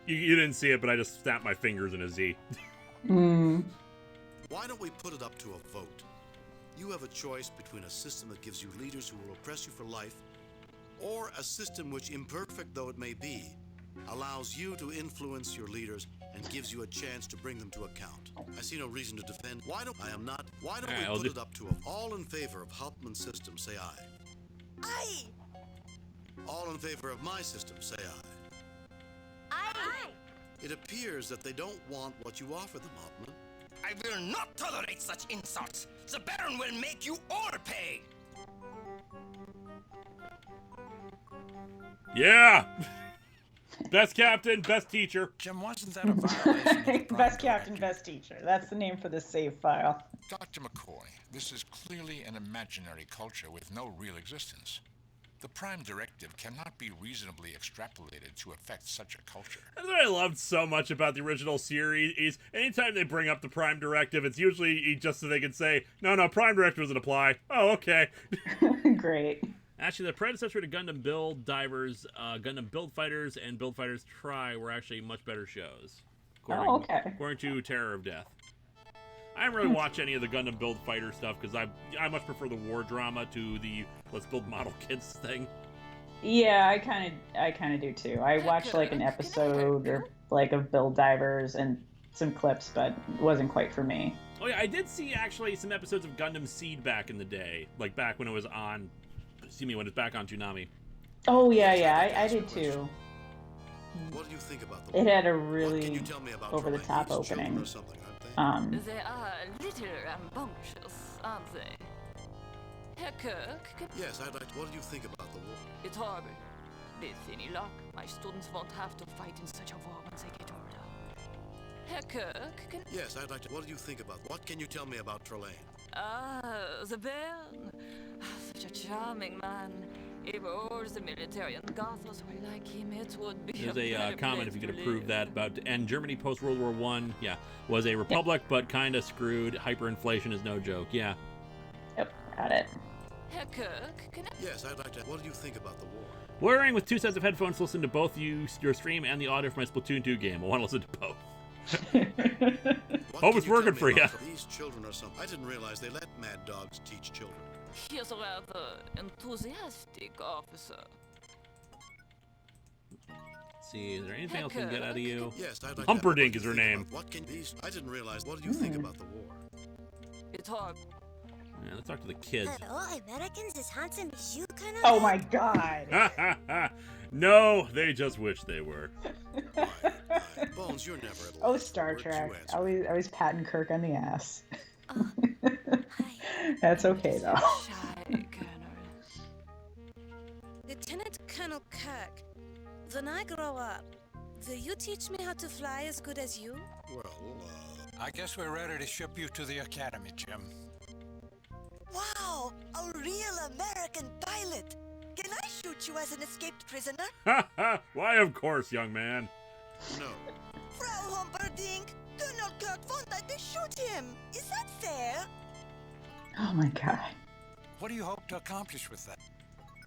[SPEAKER 2] You didn't see it, but I just snapped my fingers in a Z.
[SPEAKER 7] Why don't we put it up to a vote? You have a choice between a system that gives you leaders who will oppress you for life, or a system which, imperfect though it may be, allows you to influence your leaders and gives you a chance to bring them to account. I see no reason to defend. Why don't we put it up to all in favor of Hauptmann's system, say aye.
[SPEAKER 6] Aye!
[SPEAKER 7] All in favor of my system, say aye.
[SPEAKER 6] Aye!
[SPEAKER 7] It appears that they don't want what you offer them, Hauptmann.
[SPEAKER 15] I will not tolerate such insults. The Baron will make you all pay.
[SPEAKER 2] Yeah! Best captain, best teacher.
[SPEAKER 11] Jim, wasn't that a violation?
[SPEAKER 3] Best captain, best teacher. That's the name for the save file.
[SPEAKER 8] Dr. McCoy, this is clearly an imaginary culture with no real existence. The Prime Directive cannot be reasonably extrapolated to affect such a culture.
[SPEAKER 2] That's what I loved so much about the original series is anytime they bring up the Prime Directive, it's usually just so they can say, no, Prime Directive doesn't apply. Oh, okay.
[SPEAKER 3] Great.
[SPEAKER 2] Actually, the predecessor to Gundam Build Divers, Gundam Build Fighters, and Build Fighters Try were actually much better shows. According to Terror of Death. I don't really watch any of the Gundam Build Fighter stuff because I much prefer the war drama to the let's build model kits thing.
[SPEAKER 3] Yeah, I kind of do too. I watched like an episode or like of Build Divers and some clips, but it wasn't quite for me.
[SPEAKER 2] Oh yeah, I did see actually some episodes of Gundam Seed back in the day, like back when it was on. Excuse me, when it's back on Toonami.
[SPEAKER 3] Oh yeah, I did too.
[SPEAKER 7] What do you think about the
[SPEAKER 3] It had a really over-the-top opening.
[SPEAKER 18] They are a little rambunctious, aren't they? Herr Kirk,
[SPEAKER 7] Yes, I'd like to. What do you think about the war?
[SPEAKER 18] it's horrible. With any luck, my students won't have to fight in such a war once they get older. Herr Kirk,
[SPEAKER 7] Yes, I'd like to. What do you think about? What can you tell me about Trillian?
[SPEAKER 18] the Baron. Such a charming man. If all the military and Gothos were like him, it would be
[SPEAKER 2] There's
[SPEAKER 18] a
[SPEAKER 2] a
[SPEAKER 18] better
[SPEAKER 2] comment
[SPEAKER 18] place
[SPEAKER 2] if you
[SPEAKER 18] to
[SPEAKER 2] could approve
[SPEAKER 18] live.
[SPEAKER 2] that about and Germany post World War I, yeah, was a republic but kind of screwed. Hyperinflation is no joke. Yeah.
[SPEAKER 3] Yep, got it.
[SPEAKER 18] Herr Kirk,
[SPEAKER 7] Yes, I'd like to. What do you think about the war?
[SPEAKER 2] Wearing with 2 sets of headphones to listen to both your stream and the audio for my Splatoon 2 game. I want to listen to both. Hope it's working for you.
[SPEAKER 7] These children are some. I didn't realize they let mad dogs teach children.
[SPEAKER 18] He's a rather enthusiastic officer.
[SPEAKER 2] Let's see, is there anything else we can get out of you?
[SPEAKER 7] Yes, I'd like
[SPEAKER 2] Humperdinck is her name.
[SPEAKER 7] What can these? I didn't realize. What do you think about the war?
[SPEAKER 18] It's hard.
[SPEAKER 2] Yeah, let's talk to the kids.
[SPEAKER 19] Hello, Americans, as handsome as you, Colonel.
[SPEAKER 3] Oh my god.
[SPEAKER 2] No, they just wish they were.
[SPEAKER 7] Bones, you're never at
[SPEAKER 3] Oh, Star Trek. Always patting Kirk on the ass. That's okay though.
[SPEAKER 16] Lieutenant Colonel Kirk, when I grow up, will you teach me how to fly as good as you?
[SPEAKER 7] Well,
[SPEAKER 11] I guess we're ready to ship you to the academy, Jim.
[SPEAKER 6] Wow, a real American pilot. Can I shoot you as an escaped prisoner?
[SPEAKER 2] Why, of course, young man.
[SPEAKER 7] No.
[SPEAKER 6] Frau Humperdinck, Colonel Kirk won't let me shoot him. Is that fair?
[SPEAKER 3] Oh my god.
[SPEAKER 11] What do you hope to accomplish with that?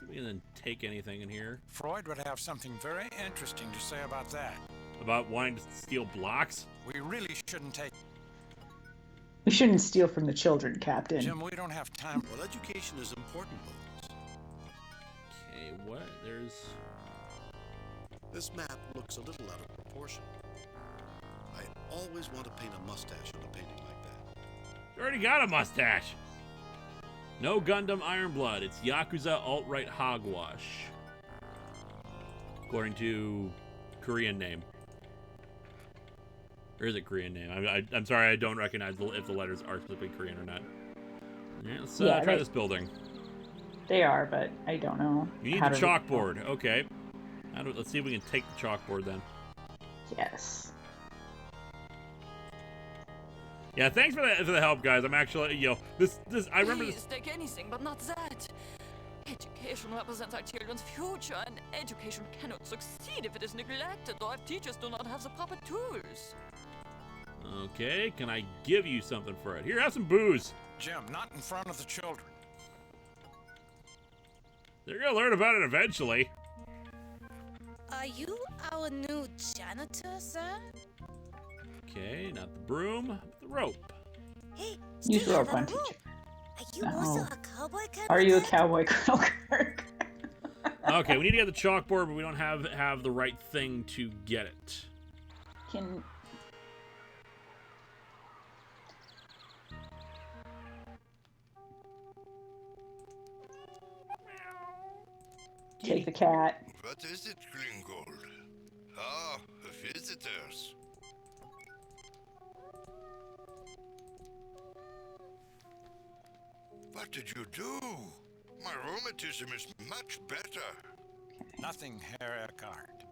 [SPEAKER 2] We can then take anything in here.
[SPEAKER 11] Freud would have something very interesting to say about that.
[SPEAKER 2] About wanting to steal blocks?
[SPEAKER 11] We really shouldn't take...
[SPEAKER 3] We shouldn't steal from the children, Captain.
[SPEAKER 11] Jim, we don't have time.
[SPEAKER 7] Well, education is important, Bones.
[SPEAKER 2] Okay, what? There's...
[SPEAKER 7] This map looks a little out of proportion. I always want to paint a mustache on a painting like that.
[SPEAKER 2] You already got a mustache. No Gundam Ironblood. It's Yakuza alt-right hogwash. According to Korean name. Or is it Korean name? I'm sorry, I don't recognize if the letters are specifically Korean or not. Yeah, let's try this building.
[SPEAKER 3] They are, but I don't know.
[SPEAKER 2] You need the chalkboard. Okay. Let's see if we can take the chalkboard then.
[SPEAKER 3] Yes.
[SPEAKER 2] Yeah, thanks for the help, guys. I'm actually, this I remember
[SPEAKER 18] Please
[SPEAKER 2] this.
[SPEAKER 18] take anything, but not that. Education represents our children's future, and education cannot succeed if it is neglected or if teachers do not have the proper tools.
[SPEAKER 2] Okay, can I give you something for it? Here, have some booze.
[SPEAKER 11] Jim, not in front of the children.
[SPEAKER 2] They're gonna learn about it eventually.
[SPEAKER 16] Are you our new janitor, sir?
[SPEAKER 2] Okay, not the broom, but the rope.
[SPEAKER 19] Hey,
[SPEAKER 3] Use
[SPEAKER 19] still
[SPEAKER 3] rope
[SPEAKER 19] have a
[SPEAKER 3] on
[SPEAKER 19] rope.
[SPEAKER 3] teacher.
[SPEAKER 19] Are you also a cowboy, Colonel?
[SPEAKER 3] Are you a
[SPEAKER 19] Kirk?
[SPEAKER 3] cowboy, Colonel Kirk?
[SPEAKER 2] Okay, we need to get the chalkboard, but we don't have the right thing to get it.
[SPEAKER 3] Can... Take the cat.
[SPEAKER 9] What is it, Gringold? Ah, visitors. What did you do? My rheumatism is much better.
[SPEAKER 11] Nothing, Herr Eckhart.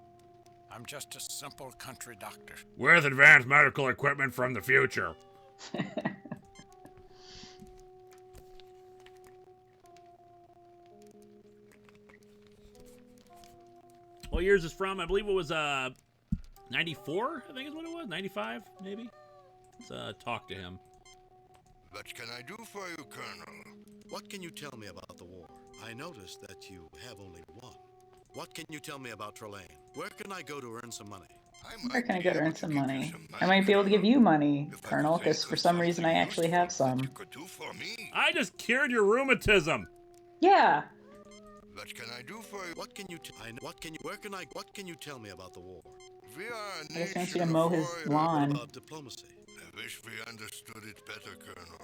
[SPEAKER 11] I'm just a simple country doctor.
[SPEAKER 2] With advanced medical equipment from the future. What year is this from? I believe it was 94, I think is what it was. 95, maybe? Let's talk to him.
[SPEAKER 9] What can I do for you, Colonel?
[SPEAKER 7] What can you tell me about the war? I noticed that you have only one. What can you tell me about Trillian? Where can I go to earn some money?
[SPEAKER 3] Where can I go to earn some money? I might be able to give you money, Colonel, because for some reason I actually have some.
[SPEAKER 2] I just cured your rheumatism.
[SPEAKER 3] Yeah.
[SPEAKER 9] What can I do for you?
[SPEAKER 7] What can you What can you tell me about the war?
[SPEAKER 9] We are a
[SPEAKER 3] I just want you
[SPEAKER 9] nation
[SPEAKER 3] to mow
[SPEAKER 9] of
[SPEAKER 3] his
[SPEAKER 9] warriors.
[SPEAKER 3] lawn.
[SPEAKER 7] About diplomacy.
[SPEAKER 9] I wish we understood it better, Colonel.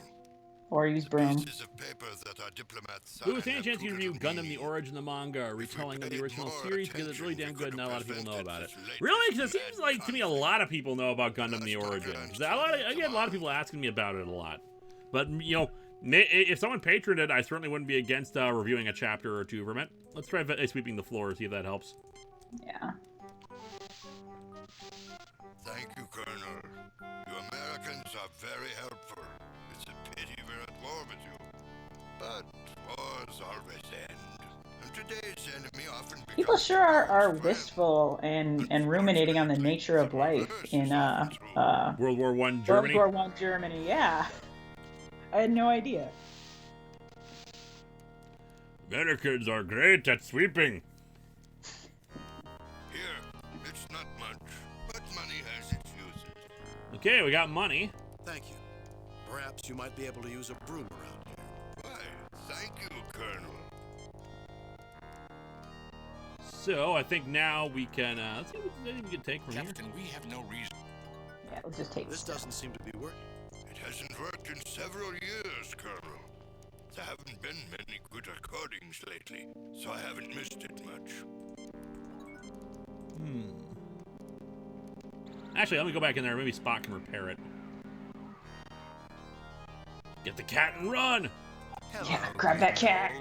[SPEAKER 3] Or use broom.
[SPEAKER 9] Pieces of paper that our diplomats
[SPEAKER 2] Ooh, it's
[SPEAKER 9] sign
[SPEAKER 2] any
[SPEAKER 9] have
[SPEAKER 2] chance you
[SPEAKER 9] proved
[SPEAKER 2] review Gundam the Origin of the Manga, a retelling of the original series, because it's really damn good and not a lot of people know about it. Really? Because it seems like to me a lot of people know about Gundam the Origin. I get a lot of people asking me about it a lot. But, you know, if someone patroned it, I certainly wouldn't be against reviewing a chapter or two from it. Let's try sweeping the floor, see if that helps.
[SPEAKER 3] Yeah.
[SPEAKER 9] Thank you, Colonel. You Americans are very helpful. It's a pity we're at war with you. But wars always end. And today's enemy often becomes...
[SPEAKER 3] People sure are wistful and ruminating on the nature of life in
[SPEAKER 2] World War I Germany.
[SPEAKER 3] World War I Germany, yeah. I had no idea.
[SPEAKER 2] Americans are great at sweeping.
[SPEAKER 9] Here, it's not much, but money has its uses.
[SPEAKER 2] Okay, we got money.
[SPEAKER 7] Thank you. Perhaps you might be able to use a broom around here.
[SPEAKER 9] Why, thank you, Colonel.
[SPEAKER 2] So, I think now we can, let's see what we can take from
[SPEAKER 11] Captain, we have no reason.
[SPEAKER 3] Yeah, let's just take
[SPEAKER 7] this. Doesn't seem to be working.
[SPEAKER 9] It hasn't worked in several years, Colonel. There haven't been many good recordings lately, so I haven't missed it much.
[SPEAKER 2] Actually, let me go back in there. Maybe Spot can repair it. Get the cat and run!
[SPEAKER 3] Hello, yeah, grab that cat!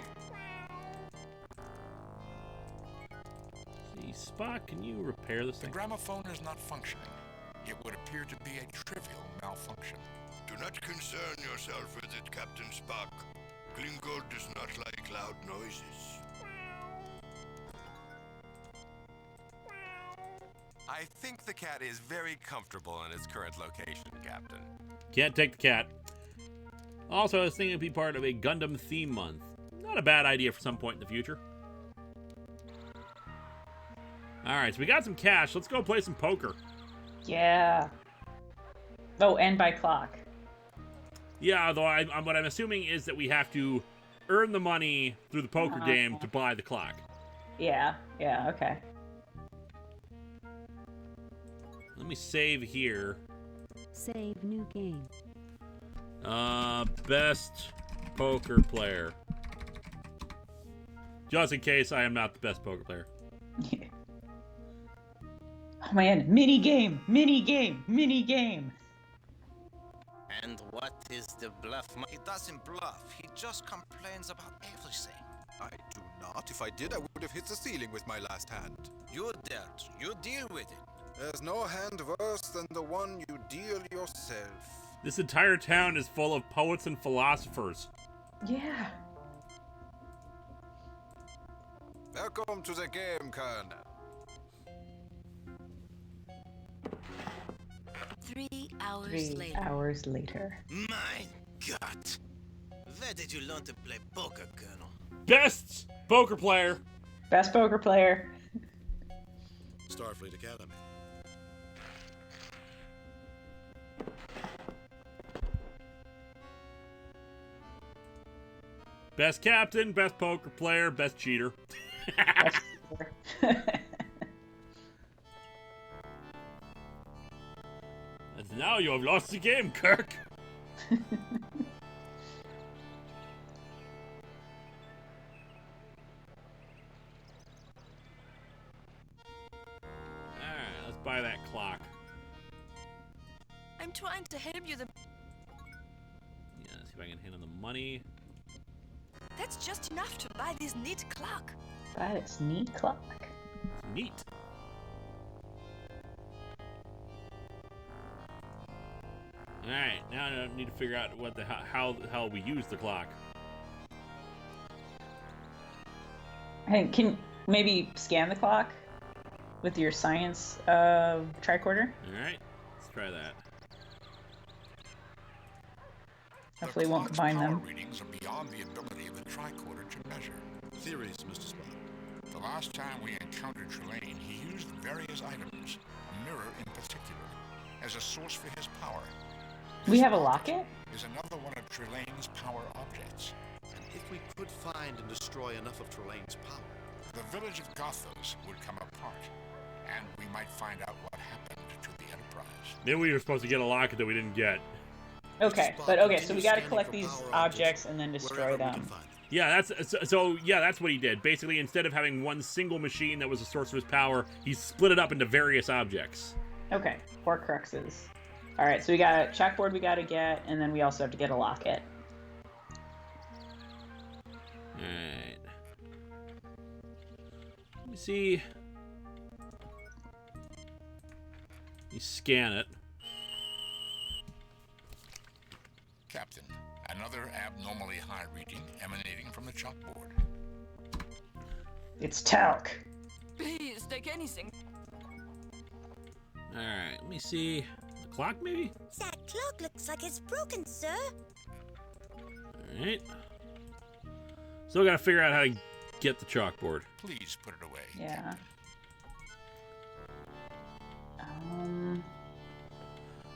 [SPEAKER 2] See, Spot, can you repair this thing?
[SPEAKER 11] The gramophone is not functioning. It would appear to be a trivial malfunction.
[SPEAKER 9] Do not concern yourself with it, Captain Spock. Gringold does not like loud noises.
[SPEAKER 10] I think the cat is very comfortable in its current location, Captain.
[SPEAKER 2] Can't take the cat. Also, I was thinking it'd be part of a Gundam theme month. Not a bad idea for some point in the future. Alright, so we got some cash. Let's go play some poker.
[SPEAKER 3] Yeah. Oh, and by clock.
[SPEAKER 2] Yeah, although what I'm assuming is that we have to earn the money through the poker game to buy the clock.
[SPEAKER 3] Yeah, okay.
[SPEAKER 2] Let me save here.
[SPEAKER 12] Save new game.
[SPEAKER 2] Best poker player. Just in case I am not the best poker player.
[SPEAKER 3] Oh man, mini game.
[SPEAKER 15] And what is the bluff?
[SPEAKER 5] He doesn't bluff. He just complains about everything. I do not. If I did, I would have hit the ceiling with my last hand.
[SPEAKER 15] You dealt. You deal with it.
[SPEAKER 5] There's no hand worse than the one you deal yourself.
[SPEAKER 2] This entire town is full of poets and philosophers.
[SPEAKER 3] Yeah.
[SPEAKER 5] Welcome to the game, Colonel.
[SPEAKER 4] 3 hours
[SPEAKER 3] 3
[SPEAKER 4] later.
[SPEAKER 3] hours later.
[SPEAKER 15] My God! Where did you learn to play poker, Colonel?
[SPEAKER 2] Best poker player.
[SPEAKER 3] Best poker player.
[SPEAKER 7] Starfleet Academy.
[SPEAKER 2] Best captain, best poker player, best cheater. And now you have lost the game, Kirk. buy that clock.
[SPEAKER 16] I'm trying to help you.
[SPEAKER 2] Yeah, see if I can hand him the money.
[SPEAKER 16] That's just enough to buy this neat clock.
[SPEAKER 3] Buy this neat clock.
[SPEAKER 2] It's neat. All right, now I need to figure out what the how the hell we use the clock.
[SPEAKER 3] Hey, can maybe scan the clock with your science tricorder?
[SPEAKER 2] All right, let's try that.
[SPEAKER 3] Hopefully, it won't combine them.
[SPEAKER 8] Readings are beyond the ability of the tricorder to measure.
[SPEAKER 7] Theories, Mr. Spock.
[SPEAKER 8] The last time we encountered Trillian, he used various items, a mirror in particular, as a source for his power.
[SPEAKER 3] We have a locket?
[SPEAKER 8] Is another one of Trillian's power objects.
[SPEAKER 7] And if we could find and destroy enough of Trillian's power,
[SPEAKER 8] the village of Gothos would come apart, and we might find out what happened to the Enterprise.
[SPEAKER 2] Maybe we were supposed to get a locket that we didn't get.
[SPEAKER 3] Okay, but okay, so we got to collect these objects and then destroy them.
[SPEAKER 2] Yeah, that's what he did. Basically, instead of having one single machine that was a source of his power, he split it up into various objects.
[SPEAKER 3] Okay, 4 cruxes. All right, so we got a chalkboard we got to get, and then we also have to get a locket.
[SPEAKER 2] All right. Let me see. You scan it.
[SPEAKER 8] Captain, another abnormally high reading emanating from the chalkboard.
[SPEAKER 3] It's talc.
[SPEAKER 18] Please, take anything.
[SPEAKER 2] All right, let me see. The clock, maybe?
[SPEAKER 19] That clock looks like it's broken, sir.
[SPEAKER 2] All right. Still got to figure out how to get the chalkboard.
[SPEAKER 8] Please put it away.
[SPEAKER 3] Yeah.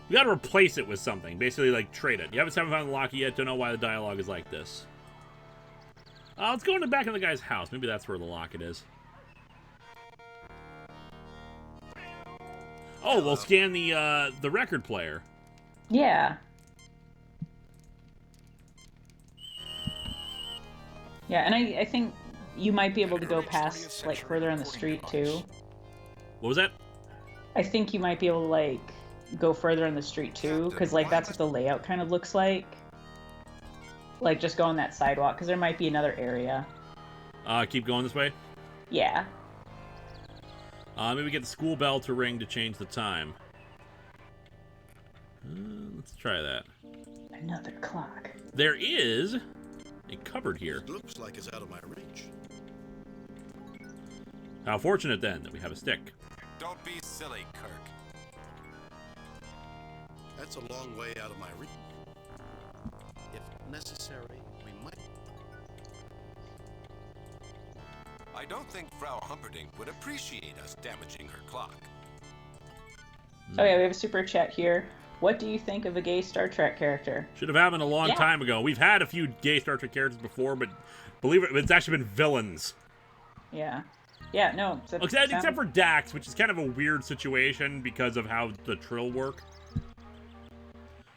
[SPEAKER 2] We got to replace it with something. Basically, like, trade it. You haven't found the locket yet. Don't know why the dialogue is like this. Let's go in the back of the guy's house. Maybe that's where the locket is. Oh, we'll scan the record player.
[SPEAKER 3] Yeah. Yeah, and I think you might be able to go past, like, further on the street, too.
[SPEAKER 2] What was that?
[SPEAKER 3] I think you might be able to, like, go further on the street, too, because, like, that's what the layout kind of looks like. Like, just go on that sidewalk, because there might be another area.
[SPEAKER 2] Keep going this way?
[SPEAKER 3] Yeah.
[SPEAKER 2] Maybe get the school bell to ring to change the time. Let's try that.
[SPEAKER 3] Another clock.
[SPEAKER 2] There is a cupboard here.
[SPEAKER 7] It looks like it's out of my reach.
[SPEAKER 2] How fortunate, then, that we have a stick.
[SPEAKER 10] Don't be silly, Kirk.
[SPEAKER 7] That's a long way out of my reach. If necessary, we might.
[SPEAKER 10] I don't think Frau Humperdinck would appreciate us damaging her clock.
[SPEAKER 3] Oh yeah, we have a super chat here. What do you think of a gay Star Trek character?
[SPEAKER 2] Should have happened a long time ago. We've had a few gay Star Trek characters before, but believe it, it's actually been villains.
[SPEAKER 3] Yeah. Yeah, no.
[SPEAKER 2] Except for Dax, which is kind of a weird situation because of how the Trill work.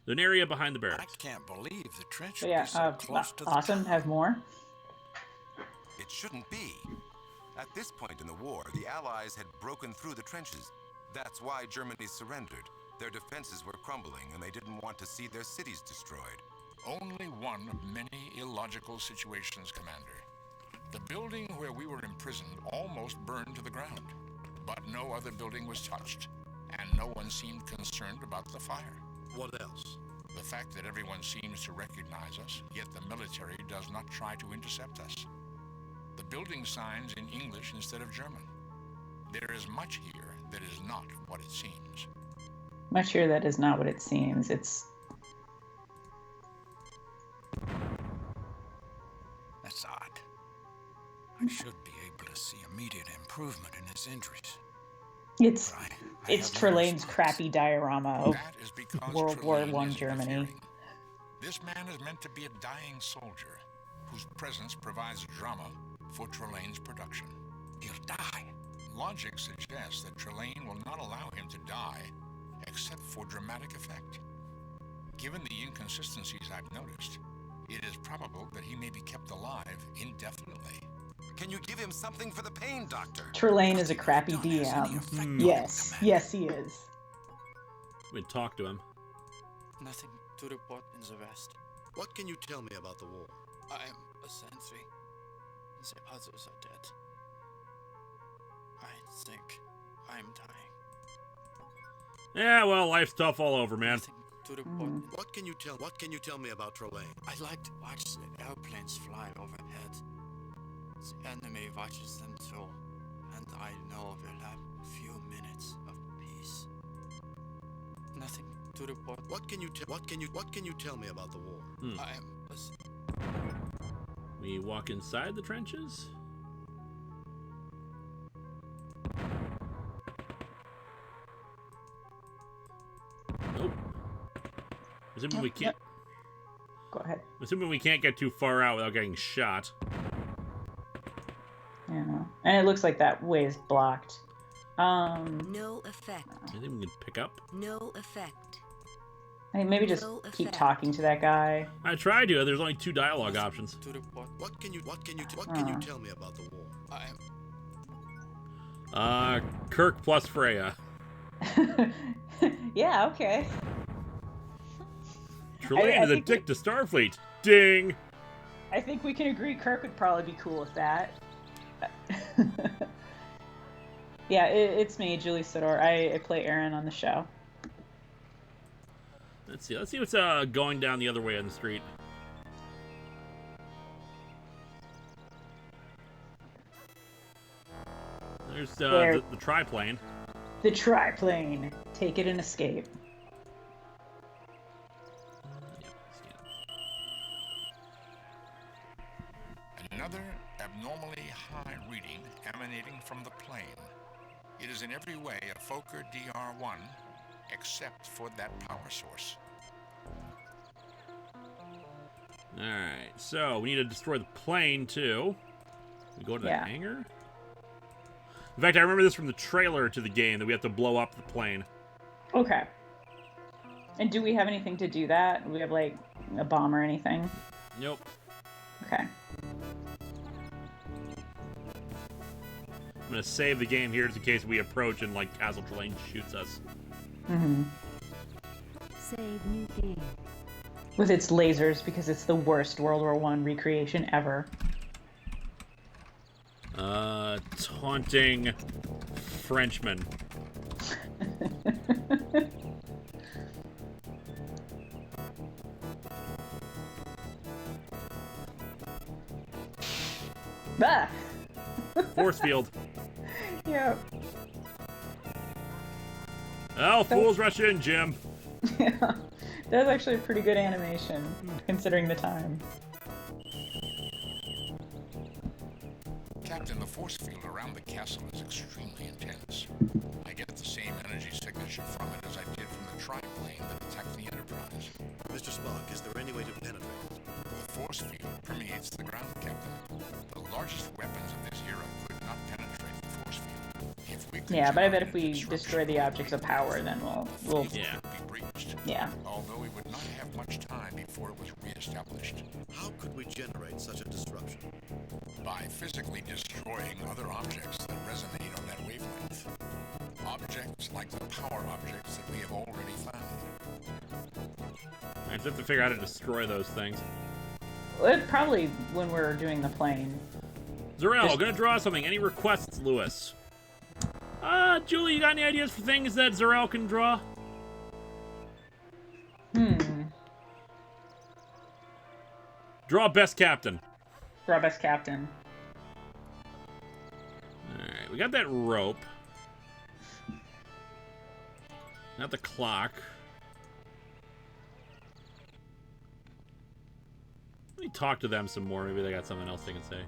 [SPEAKER 2] An area behind the barracks.
[SPEAKER 11] I can't believe the trench
[SPEAKER 3] But yeah,
[SPEAKER 11] so close to the
[SPEAKER 3] awesome. Have more.
[SPEAKER 10] It shouldn't be. At this point in the war, the Allies had broken through the trenches. That's why Germany surrendered. Their defenses were crumbling, and they didn't want to see their cities destroyed.
[SPEAKER 8] Only one of many illogical situations, Commander. The building where we were imprisoned almost burned to the ground, but no other building was touched, and no one seemed concerned about the fire.
[SPEAKER 7] What else?
[SPEAKER 8] The fact that everyone seems to recognize us, yet the military does not try to intercept us. The building signs in English instead of German. There is much here that is not what it seems.
[SPEAKER 3] Much here that is not what it seems. It's...
[SPEAKER 11] That's odd. I should be able to see immediate improvement in his injuries.
[SPEAKER 3] It's Trellayne's crappy diorama of World War I Germany.
[SPEAKER 8] This man is meant to be a dying soldier whose presence provides drama for Trellayne's production. He'll die. Logic suggests that Trillian will not allow him to die except for dramatic effect. Given the inconsistencies I've noticed, it is probable that he may be kept alive indefinitely.
[SPEAKER 10] Can you give him something for the pain, Doctor?
[SPEAKER 3] Trillian is a crappy DM. Yes, yes, he is.
[SPEAKER 2] We talk to him.
[SPEAKER 20] Nothing to report in the west.
[SPEAKER 7] What can you tell me about the war?
[SPEAKER 20] I am a sentry. The others are dead. I think I'm dying.
[SPEAKER 2] Yeah, well, life's tough all over, man.
[SPEAKER 20] To report.
[SPEAKER 7] What can you tell me about Trillian?
[SPEAKER 20] I like to watch the airplanes fly overhead. The enemy watches them too, and I know we'll have a few minutes of peace. Nothing to report.
[SPEAKER 7] What can you tell me about the war?
[SPEAKER 20] I am
[SPEAKER 2] We walk inside the trenches. Nope. Assuming we can't.
[SPEAKER 3] Go ahead.
[SPEAKER 2] Assuming we can't get too far out without getting shot.
[SPEAKER 3] Yeah. And it looks like that way is blocked.
[SPEAKER 4] No effect.
[SPEAKER 2] Anything we can pick up?
[SPEAKER 4] No effect.
[SPEAKER 3] I mean, maybe just keep talking to that guy.
[SPEAKER 2] I tried to. There's only 2 dialogue options.
[SPEAKER 7] What can you tell me about the war?
[SPEAKER 2] Kirk plus Freya.
[SPEAKER 3] Yeah, okay.
[SPEAKER 2] Trillian is a dick to Starfleet. Ding!
[SPEAKER 3] I think we can agree Kirk would probably be cool with that. Yeah, it's me, Julie Sidor. I play Aaron on the show.
[SPEAKER 2] Let's see what's going down the other way on the street. There's the triplane.
[SPEAKER 3] The triplane. Take it and escape.
[SPEAKER 8] Another abnormally high reading emanating from the plane. It is in every way a Fokker DR-1, except for that power source.
[SPEAKER 2] Alright, so we need to destroy the plane, too. We go to the hangar? In fact, I remember this from the trailer to the game, that we have to blow up the plane.
[SPEAKER 3] Okay. And do we have anything to do that? Do we have, like, a bomb or anything?
[SPEAKER 2] Nope.
[SPEAKER 3] Okay.
[SPEAKER 2] I'm gonna save the game here just in case we approach and, like, Castle Trillian shoots us.
[SPEAKER 3] Mm-hmm.
[SPEAKER 4] Save new game.
[SPEAKER 3] With its lasers, because it's the worst World War I recreation ever.
[SPEAKER 2] Taunting Frenchman.
[SPEAKER 3] Bah!
[SPEAKER 2] Force field.
[SPEAKER 3] Yeah.
[SPEAKER 2] Oh, fools rush in, Jim.
[SPEAKER 3] Yeah. That's actually a pretty good animation, considering the time.
[SPEAKER 8] Captain, the force field around the castle is extremely intense. I get the same energy signature from it as I did from the triplane that attacked the Enterprise.
[SPEAKER 7] Mr. Spock, is there any way to penetrate?
[SPEAKER 8] The force field permeates the ground, Captain. The largest weapons of this era could not penetrate the force field. If we could
[SPEAKER 3] Yeah, but I bet if we destroy the objects of power, then we'll
[SPEAKER 2] yeah.
[SPEAKER 8] be breached.
[SPEAKER 3] Yeah.
[SPEAKER 8] Although we would not have much time before it was re-established.
[SPEAKER 7] How could we generate such a disruption?
[SPEAKER 8] By physically destroying other objects that resonate on that wavelength. Objects like the power objects that we have already found.
[SPEAKER 2] I just have to figure out how to destroy those things.
[SPEAKER 3] Well, probably when we're doing the plane.
[SPEAKER 2] Zarel, gonna draw something. Any requests, Lewis? Julie, you got any ideas for things that Zarel can draw? Draw best captain.
[SPEAKER 3] Draw best captain.
[SPEAKER 2] Alright, we got that rope. Not the clock. Let me talk to them some more. Maybe they got something else they can say.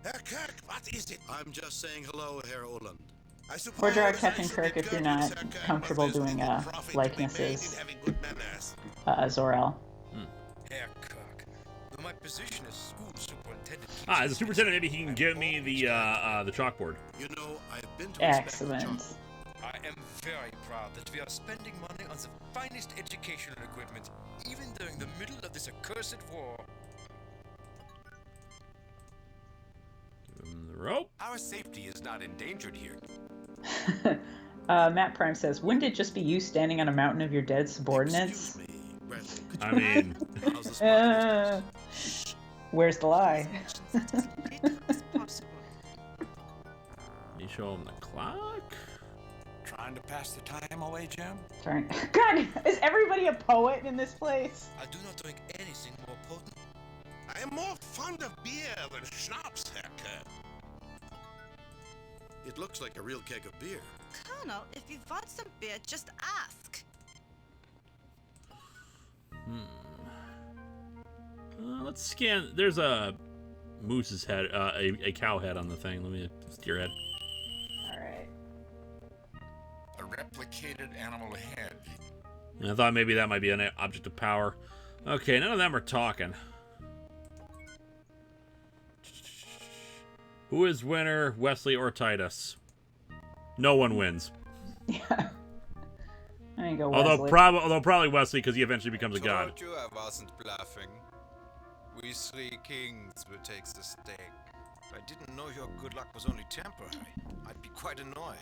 [SPEAKER 14] Herr Kirk, what is it?
[SPEAKER 7] I'm just saying hello, Herr Oland.
[SPEAKER 3] Or draw Captain Kirk if you're not comfortable doing likenesses. Zor-El.
[SPEAKER 5] Herr Kirk, though my position as school superintendent.
[SPEAKER 2] As a superintendent, maybe he can give me the chalkboard.
[SPEAKER 7] You know, I've been to
[SPEAKER 3] Excellent.
[SPEAKER 5] I am very proud that we are spending money on the finest educational equipment, even during the middle of this accursed war.
[SPEAKER 2] The rope.
[SPEAKER 10] Our safety is not endangered here.
[SPEAKER 3] Matt Prime says, wouldn't it just be you standing on a mountain of your dead subordinates?
[SPEAKER 2] I mean,
[SPEAKER 3] where's the lie?
[SPEAKER 2] You show him the clock?
[SPEAKER 11] Trying to pass the time away, Jim?
[SPEAKER 3] Sorry. God, is everybody a poet in this place?
[SPEAKER 14] I do not drink anything more potent. I am more fond of beer than schnapps, Herr Kerr.
[SPEAKER 7] It looks like a real keg of beer.
[SPEAKER 13] Colonel, if you want some beer, just ask.
[SPEAKER 2] Let's scan. There's a moose's head, a cow head on the thing. Let me steer head.
[SPEAKER 3] Alright.
[SPEAKER 8] A replicated animal head.
[SPEAKER 2] I thought maybe that might be an object of power. Okay, none of them are talking. Who is winner, Wesley or Titus? No one wins.
[SPEAKER 3] Yeah. I think go
[SPEAKER 2] although
[SPEAKER 3] Wesley.
[SPEAKER 2] probably Wesley, because he eventually becomes a god.
[SPEAKER 5] Told you I wasn't bluffing. We three kings will take the stake.
[SPEAKER 17] I didn't know your good luck was only temporary. I'd be quite annoyed.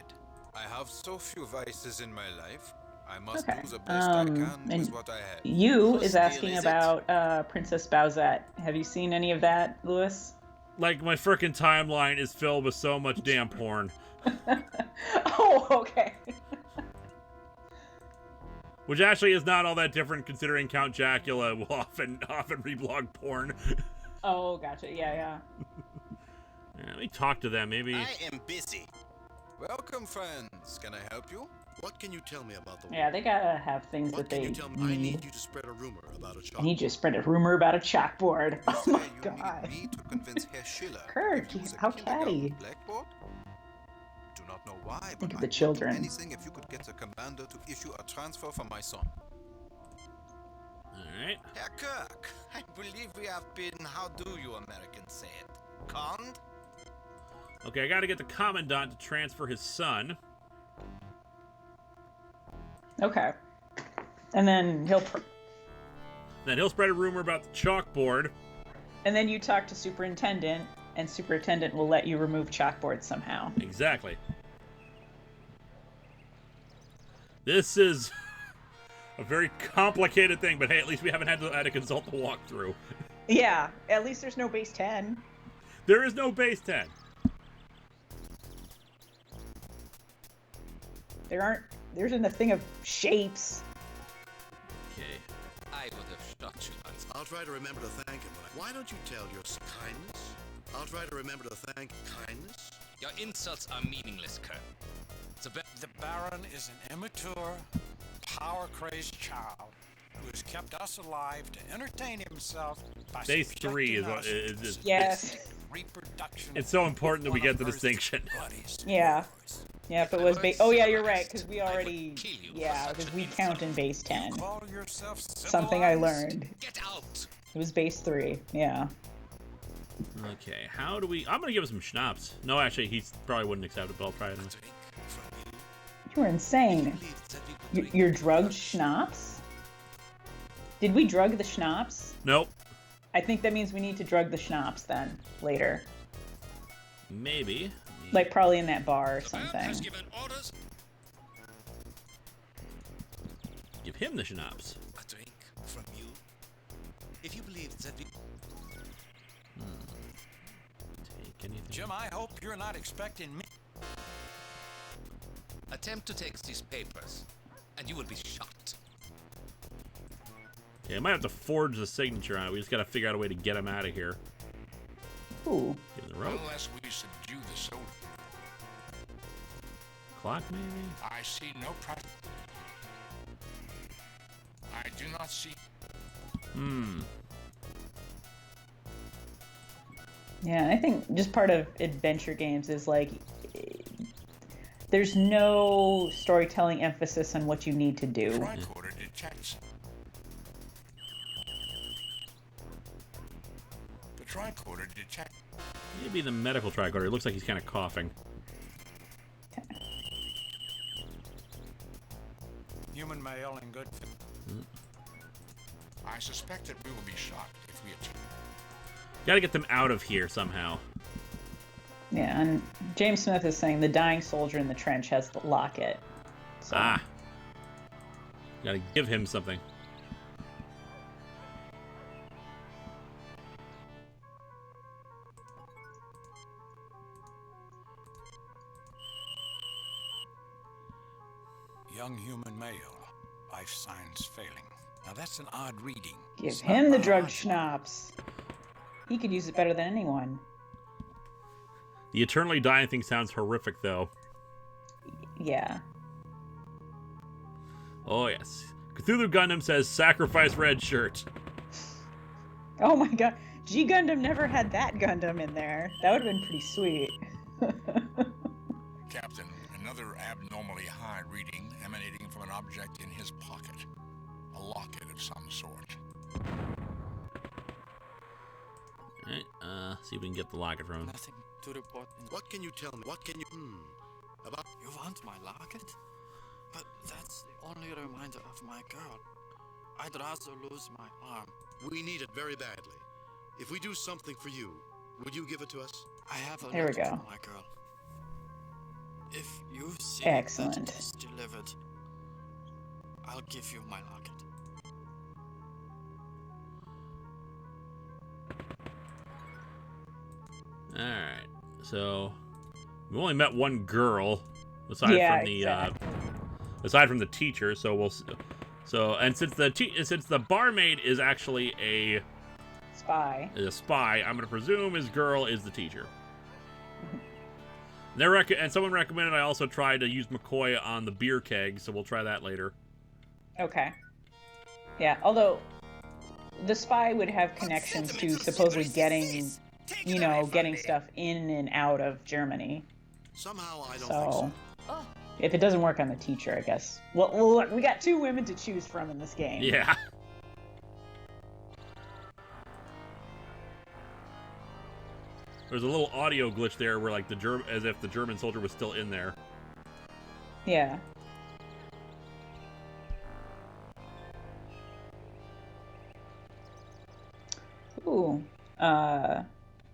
[SPEAKER 5] I have so few vices in my life. I must
[SPEAKER 3] Okay.
[SPEAKER 5] do the best I can
[SPEAKER 3] And
[SPEAKER 5] with what I have.
[SPEAKER 3] you
[SPEAKER 5] Whose
[SPEAKER 3] is
[SPEAKER 5] deal
[SPEAKER 3] asking
[SPEAKER 5] is it?
[SPEAKER 3] about Princess Bowsette. Have you seen any of that, Lewis?
[SPEAKER 2] Like, my frickin' timeline is filled with so much damn porn.
[SPEAKER 3] Oh, okay.
[SPEAKER 2] Which actually is not all that different, considering Count Jacula will often reblog porn.
[SPEAKER 3] Oh, gotcha. Yeah.
[SPEAKER 2] Yeah, let me talk to them, maybe.
[SPEAKER 5] I am busy. Welcome, friends. Can I help you?
[SPEAKER 7] What can you tell me about the
[SPEAKER 3] Yeah, they gotta have things
[SPEAKER 7] What
[SPEAKER 3] that
[SPEAKER 7] can
[SPEAKER 3] they
[SPEAKER 7] you tell me? I
[SPEAKER 3] need.
[SPEAKER 7] need you to spread a rumor about a
[SPEAKER 3] I
[SPEAKER 7] child.
[SPEAKER 3] need you to spread a rumor about a chalkboard. Oh my god.
[SPEAKER 5] Me to convince Herr Schiller.
[SPEAKER 3] Kurt,
[SPEAKER 5] to use a
[SPEAKER 3] how
[SPEAKER 5] kindergarten
[SPEAKER 3] catty.
[SPEAKER 5] Blackboard? Do not know why,
[SPEAKER 3] Think
[SPEAKER 5] but
[SPEAKER 3] of
[SPEAKER 5] I'd
[SPEAKER 3] the
[SPEAKER 5] do
[SPEAKER 3] children.
[SPEAKER 5] anything if you could get the commander to issue a transfer for my son.
[SPEAKER 2] Alright.
[SPEAKER 15] Herr Kirk, I believe we have been, how do you Americans say it, conned?
[SPEAKER 2] Okay, I gotta get the Commandant to transfer his son.
[SPEAKER 3] Okay. And then
[SPEAKER 2] Then he'll spread a rumor about the chalkboard.
[SPEAKER 3] and then you talk to Superintendent, and Superintendent will let you remove chalkboards somehow.
[SPEAKER 2] Exactly. This is a very complicated thing, but hey, at least we haven't had to consult the walkthrough.
[SPEAKER 3] Yeah, at least there's no base 10.
[SPEAKER 2] There is no base 10.
[SPEAKER 3] There isn't a thing of shapes.
[SPEAKER 2] Okay.
[SPEAKER 17] I would have shot you once.
[SPEAKER 7] I'll try to remember to thank him. Why don't you tell your kindness? I'll try to remember to thank kindness.
[SPEAKER 17] Your insults are meaningless, Colonel.
[SPEAKER 11] The Baron is an immature, power-crazed child who has kept us alive to entertain himself by
[SPEAKER 2] Base 3 is
[SPEAKER 11] subjecting
[SPEAKER 2] what
[SPEAKER 11] us
[SPEAKER 2] is.
[SPEAKER 11] to
[SPEAKER 3] Yes.
[SPEAKER 11] reproduction.
[SPEAKER 2] It's so important that we get the distinction.
[SPEAKER 3] Yeah. Yeah, if it was base... Oh, yeah, you're right, because we already... Yeah, because we count in base 10.
[SPEAKER 11] Call yourself
[SPEAKER 3] Something I learned.
[SPEAKER 17] Get out!
[SPEAKER 3] It was base 3, yeah.
[SPEAKER 2] Okay, how do we... I'm gonna give him some schnapps. No, actually, he probably wouldn't accept it, but I'll try it anyway.
[SPEAKER 3] You were insane. You're drugged schnapps? Did we drug the schnapps?
[SPEAKER 2] Nope.
[SPEAKER 3] I think that means we need to drug the schnapps then, later.
[SPEAKER 2] Maybe.
[SPEAKER 3] Like, probably in that bar or something.
[SPEAKER 2] Give him the schnapps.
[SPEAKER 17] A drink from you? If you believe that we...
[SPEAKER 2] Take anything.
[SPEAKER 11] Jim, I hope you're not expecting me.
[SPEAKER 17] Attempt to take these papers, and you will be shot.
[SPEAKER 2] Okay, I might have to forge the signature on it. We just gotta figure out a way to get him out of here.
[SPEAKER 3] Ooh.
[SPEAKER 2] Give him the rope.
[SPEAKER 8] Unless we subdue the soldier.
[SPEAKER 2] Clock, maybe?
[SPEAKER 8] I see no I do not see.
[SPEAKER 3] Yeah, and I think just part of adventure games is like there's no storytelling emphasis on what you need to do.
[SPEAKER 8] Tricorder detects. The tricorder detects.
[SPEAKER 2] Maybe the medical tricorder. It looks like he's kind of coughing.
[SPEAKER 11] Human male in good.
[SPEAKER 8] I suspect that we will be shot if we attempt.
[SPEAKER 2] Gotta get them out of here somehow.
[SPEAKER 3] Yeah, and James Smith is saying the dying soldier in the trench has the locket. So.
[SPEAKER 2] Ah. Gotta give him something.
[SPEAKER 11] Young human male. Life signs failing. Now that's an odd reading.
[SPEAKER 3] Give
[SPEAKER 11] It's
[SPEAKER 3] him
[SPEAKER 11] not
[SPEAKER 3] the drug
[SPEAKER 11] biological.
[SPEAKER 3] schnapps. He could use it better than anyone.
[SPEAKER 2] The eternally dying thing sounds horrific, though.
[SPEAKER 3] Yeah.
[SPEAKER 2] Oh, yes. Cthulhu Gundam says, sacrifice red shirt.
[SPEAKER 3] Oh my god. G Gundam never had that Gundam in there. That would have been pretty sweet.
[SPEAKER 8] Captain, another abnormally high reading emanating from an object in his pocket. A locket of some sort.
[SPEAKER 2] Alright, see if we can get the locket from him.
[SPEAKER 20] Nothing to report.
[SPEAKER 7] What can you tell me? What can you... about...
[SPEAKER 20] You want my locket? But that's the only reminder of my girl. I'd rather lose my arm.
[SPEAKER 7] We need it very badly. If we do something for you, would you give it to us?
[SPEAKER 20] I have a
[SPEAKER 3] There we
[SPEAKER 20] letter
[SPEAKER 3] go.
[SPEAKER 20] from my girl. If you see
[SPEAKER 3] Excellent.
[SPEAKER 20] that it is delivered, I'll give you my locket.
[SPEAKER 2] Alright, so we only met one girl aside from the aside from the teacher, so we'll and since the barmaid is actually a
[SPEAKER 3] spy,
[SPEAKER 2] I'm gonna presume his girl is the teacher. And someone recommended I also try to use McCoy on the beer keg, so we'll try that later.
[SPEAKER 3] Okay. Yeah, although the spy would have connections to supposedly getting stuff in and out of Germany.
[SPEAKER 7] Somehow I don't think
[SPEAKER 3] So,
[SPEAKER 7] so.
[SPEAKER 3] if it doesn't work on the teacher, I guess. Well, look, we got two women to choose from in this game.
[SPEAKER 2] Yeah. There's a little audio glitch there where, like, as if the German soldier was still in there.
[SPEAKER 3] Yeah. Ooh.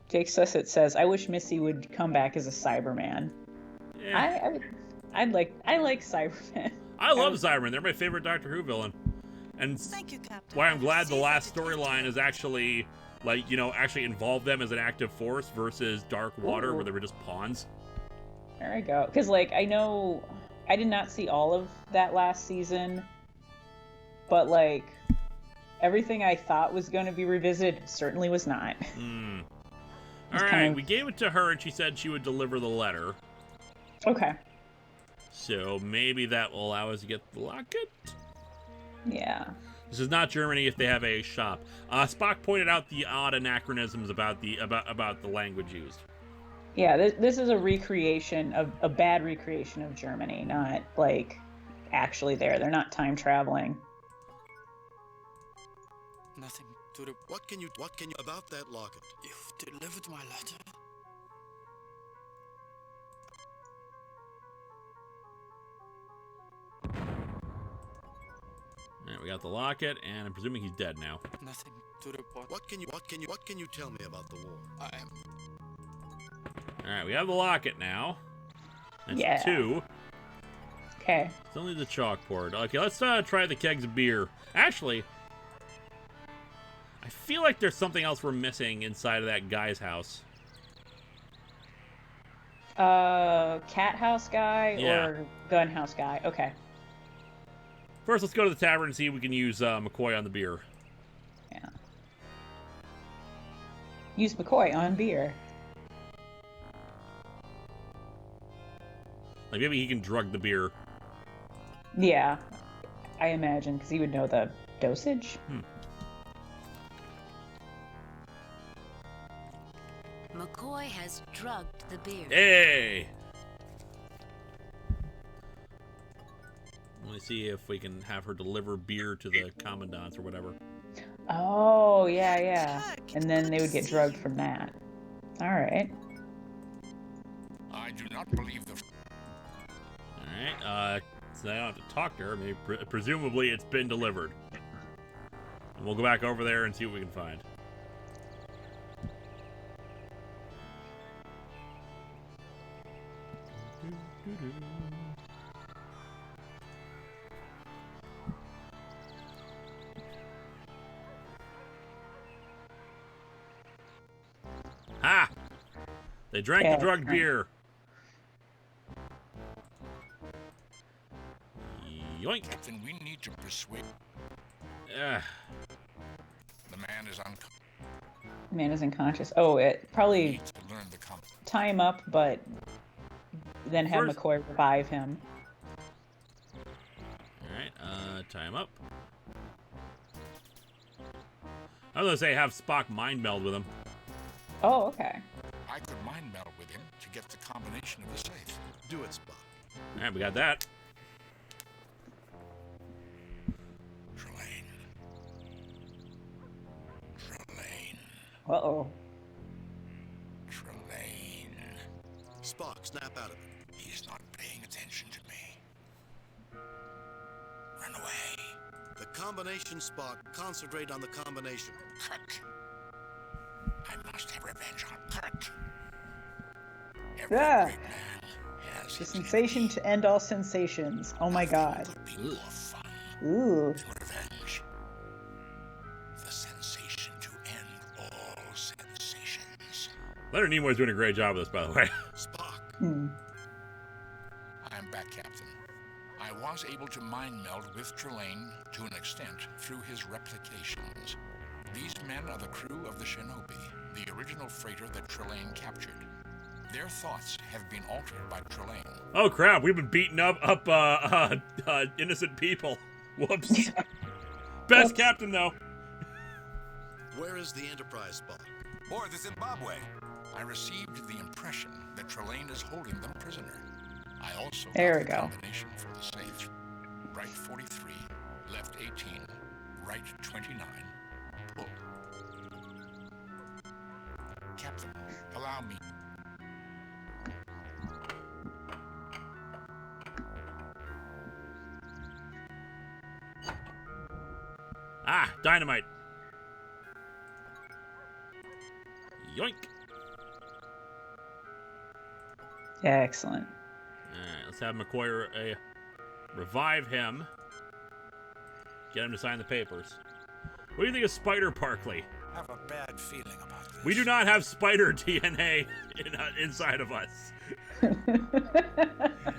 [SPEAKER 3] Jake Sussett says, "I wish Missy would come back as a Cyberman."
[SPEAKER 2] Yeah.
[SPEAKER 3] I like Cybermen.
[SPEAKER 2] I love Cybermen. They're my favorite Doctor Who villain. And
[SPEAKER 13] Thank you, Captain.
[SPEAKER 2] why I'm glad the last storyline is actually, like, actually involved them as an active force versus Dark Water, where they were just pawns.
[SPEAKER 3] There we go. Because, like, I know I did not see all of that last season, but, like, everything I thought was going to be revisited certainly was not.
[SPEAKER 2] Alright, we gave it to her and she said she would deliver the letter.
[SPEAKER 3] Okay.
[SPEAKER 2] So maybe that will allow us to get the locket?
[SPEAKER 3] Yeah.
[SPEAKER 2] This is not Germany if they have a shop. Spock pointed out the odd anachronisms about the language used.
[SPEAKER 3] Yeah, this is a recreation of a bad recreation of Germany, not like actually there. They're not time traveling.
[SPEAKER 20] Nothing to report.
[SPEAKER 7] What can you about that locket?
[SPEAKER 20] You've delivered my letter.
[SPEAKER 2] Alright, we got the locket, and I'm presuming he's dead now.
[SPEAKER 20] Nothing to report.
[SPEAKER 7] What can you tell me about the war?
[SPEAKER 20] I am.
[SPEAKER 2] Alright, we have the locket now. That's
[SPEAKER 3] Yeah.
[SPEAKER 2] 2.
[SPEAKER 3] Okay.
[SPEAKER 2] Still need the chalkboard. Okay, let's try the kegs of beer. Actually, I feel like there's something else we're missing inside of that guy's house.
[SPEAKER 3] Cat house guy
[SPEAKER 2] Yeah.
[SPEAKER 3] or gun house guy? Okay.
[SPEAKER 2] First, let's go to the tavern and see if we can use McCoy on the beer.
[SPEAKER 3] Yeah. Use McCoy on beer.
[SPEAKER 2] Like, maybe he can drug the beer.
[SPEAKER 3] Yeah, I imagine, because he would know the dosage.
[SPEAKER 4] McCoy has drugged the beer.
[SPEAKER 2] Hey! Let me see if we can have her deliver beer to the commandants or whatever.
[SPEAKER 3] Oh, yeah. And then they would get drugged from that. All right.
[SPEAKER 8] I do not believe the...
[SPEAKER 2] Alright, so I don't have to talk to her. Maybe presumably it's been delivered. And we'll go back over there and see what we can find. Ha! They drank the drugged beer. Yoink.
[SPEAKER 8] Captain, we need to persuade.
[SPEAKER 2] The
[SPEAKER 8] man is unconscious.
[SPEAKER 3] Man is unconscious. Oh, it probably
[SPEAKER 8] Learn the
[SPEAKER 3] tie him up, but then have
[SPEAKER 2] First-
[SPEAKER 3] McCoy revive him.
[SPEAKER 2] Alright, tie him up. I was gonna say have Spock mind meld with him.
[SPEAKER 3] Oh, okay.
[SPEAKER 8] I could mind meld with him to get the combination of the safe.
[SPEAKER 7] Do it, Spock.
[SPEAKER 2] Alright, we got that.
[SPEAKER 3] Uh-oh.
[SPEAKER 8] Trillian.
[SPEAKER 7] Spock, snap out of it.
[SPEAKER 8] He's not paying attention to me. Run away.
[SPEAKER 7] The combination, Spock. Concentrate on the combination.
[SPEAKER 8] Kirk. I must have revenge on Kirk.
[SPEAKER 3] Yeah. The sensation to end all sensations. Oh my god. Ooh.
[SPEAKER 8] Revenge. The sensation to end all sensations.
[SPEAKER 2] Leonard Nimoy's doing a great job of this, by the way.
[SPEAKER 3] Hmm.
[SPEAKER 8] I am back, Captain. I was able to mind meld with Trillian to an extent through his replications. These men are the crew of the Shinobi, the original freighter that Trillian captured. Their thoughts have been altered by Trillian.
[SPEAKER 2] Oh crap, we've been beating up innocent people. Whoops. Best captain though.
[SPEAKER 7] Where is the Enterprise, Spock?
[SPEAKER 10] Or the Zimbabwe.
[SPEAKER 8] I received the impression that Trillian is holding them prisoner. I also
[SPEAKER 3] There
[SPEAKER 8] got
[SPEAKER 3] we
[SPEAKER 8] the
[SPEAKER 3] go.
[SPEAKER 8] combination for the safe. Right 43, left 18, right 29, pull. Captain, allow me.
[SPEAKER 2] Ah, dynamite. Yoink.
[SPEAKER 3] Excellent.
[SPEAKER 2] Alright, let's have McCoy revive him. Get him to sign the papers. What do you think of Spider Parkley?
[SPEAKER 11] I have a bad feeling about this.
[SPEAKER 2] We do not have spider DNA inside of us.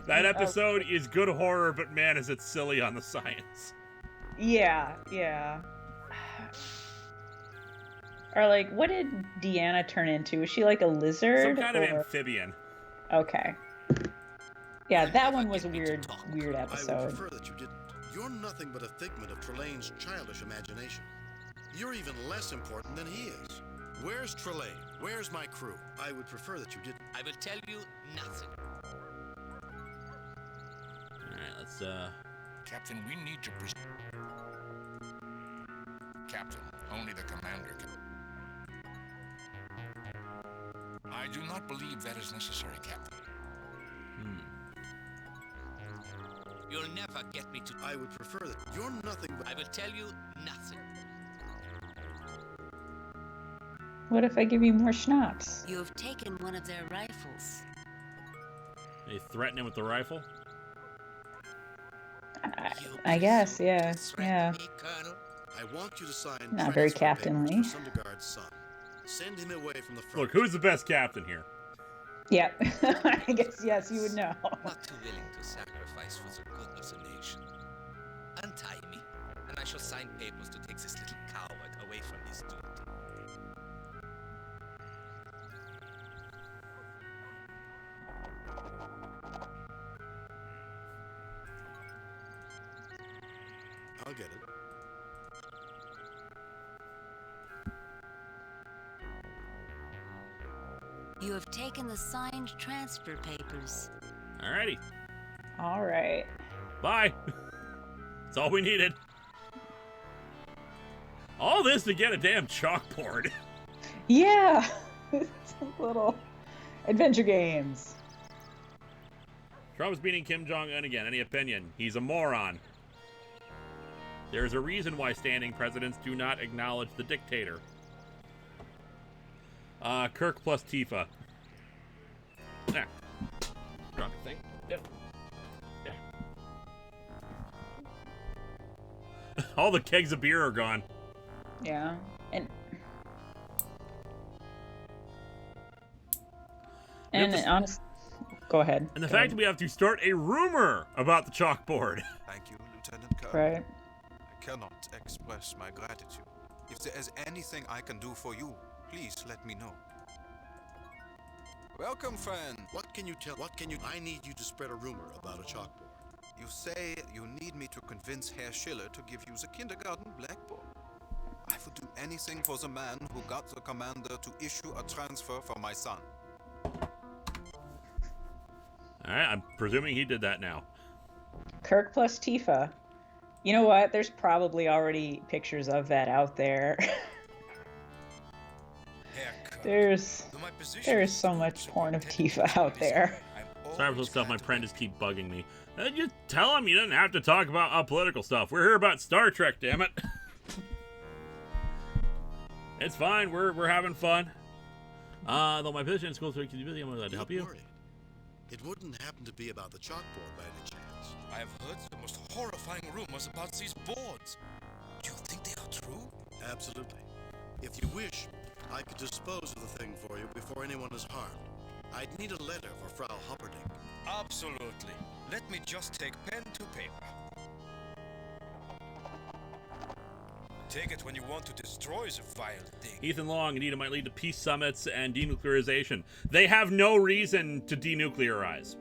[SPEAKER 2] That episode is good horror, but man, is it silly on the science.
[SPEAKER 3] Yeah, yeah. Or like, what did Deanna turn into? Was she like a lizard?
[SPEAKER 2] Some kind of
[SPEAKER 3] or-
[SPEAKER 2] amphibian.
[SPEAKER 3] Okay. Yeah, that one was a weird
[SPEAKER 7] I would
[SPEAKER 3] episode.
[SPEAKER 7] prefer that you didn't. You're nothing but a figment of Trillian's childish imagination. You're even less important than he is. Where's Trillian? Where's my crew? I would prefer that you didn't.
[SPEAKER 17] I will tell you nothing.
[SPEAKER 2] Alright, let's
[SPEAKER 8] Captain, we need to Captain, only the commander can. I do not believe that is necessary, Captain.
[SPEAKER 17] You'll never get me to.
[SPEAKER 7] I would prefer that. You're nothing but.
[SPEAKER 17] I will tell you nothing.
[SPEAKER 3] What if I give you more schnapps?
[SPEAKER 4] You have taken one of their rifles.
[SPEAKER 2] They threaten him with the rifle.
[SPEAKER 3] I guess, yeah, yeah.
[SPEAKER 7] I want you to sign.
[SPEAKER 3] Not very
[SPEAKER 7] transfer papers
[SPEAKER 3] captainly.
[SPEAKER 7] for Sundergaard's son. Send him away from the front.
[SPEAKER 2] Look, who's the best captain here?
[SPEAKER 3] Yep. I guess, yes, you would know.
[SPEAKER 17] Not too willing to sacrifice for the good of the nation. Untie me, and I shall sign papers to take this little coward away from his duty.
[SPEAKER 7] I'll get it.
[SPEAKER 4] You have taken the signed transfer papers.
[SPEAKER 2] Alrighty.
[SPEAKER 3] All right.
[SPEAKER 2] Bye. That's all we needed. All this to get a damn chalkboard.
[SPEAKER 3] Yeah. It's a little adventure games.
[SPEAKER 2] Trump's beating Kim Jong-un again. Any opinion? He's a moron. There's a reason why standing presidents do not acknowledge the dictator. Kirk plus Tifa. Yeah. Drunk thing. Yep. All the kegs of beer are gone.
[SPEAKER 3] Yeah. And honest, go ahead.
[SPEAKER 2] And the fact that we have to start a rumor about the chalkboard.
[SPEAKER 10] Thank you, Lieutenant Colonel.
[SPEAKER 3] Right.
[SPEAKER 10] I cannot express my gratitude. If there is anything I can do for you, please let me know. Welcome, friend.
[SPEAKER 7] What can you tell? I need you to spread a rumor about a chalkboard.
[SPEAKER 10] You say you need me to convince Herr Schiller to give you the kindergarten blackboard. I would do anything for the man who got the commander to issue a transfer for my son.
[SPEAKER 2] Alright, I'm presuming he did that now.
[SPEAKER 3] Kirk plus Tifa. You know what? There's probably already pictures of that out there. There is so much porn of Tifa out there.
[SPEAKER 2] Sorry for the stuff, my friend just keep bugging me. Just tell him you didn't have to talk about political stuff. We're here about Star Trek, damn it. It's fine, we're having fun. Though my position in school is really busy, I'm glad to help you.
[SPEAKER 7] It wouldn't happen to be about the chalkboard by any chance.
[SPEAKER 5] I have heard the most horrifying rumors about these boards. Do you think they are true?
[SPEAKER 7] Absolutely. If you wish, I could dispose of the thing for you before anyone is harmed. I'd need a letter for Frau Humperdinck.
[SPEAKER 5] Absolutely. Let me just take pen to paper. Take it when you want to destroy the vile thing.
[SPEAKER 2] Ethan Long, Anita might lead to peace summits and denuclearization. They have no reason to denuclearize.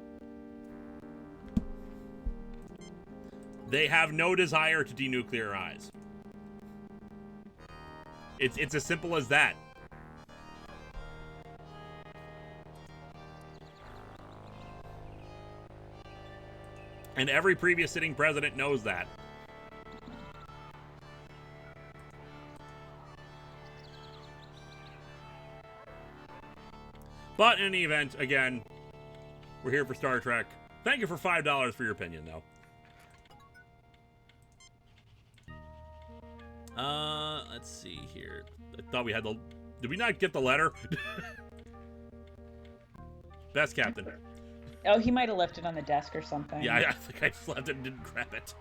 [SPEAKER 2] They have no desire to denuclearize. It's as simple as that. And every previous sitting president knows that. But in any event, again, we're here for Star Trek. Thank you for $5 for your opinion, though. Let's see here. I thought we had the... Did we not get the letter? Best Captain.
[SPEAKER 3] Oh, he might have left it on the desk or something.
[SPEAKER 2] Yeah, I think I just left it and didn't grab it.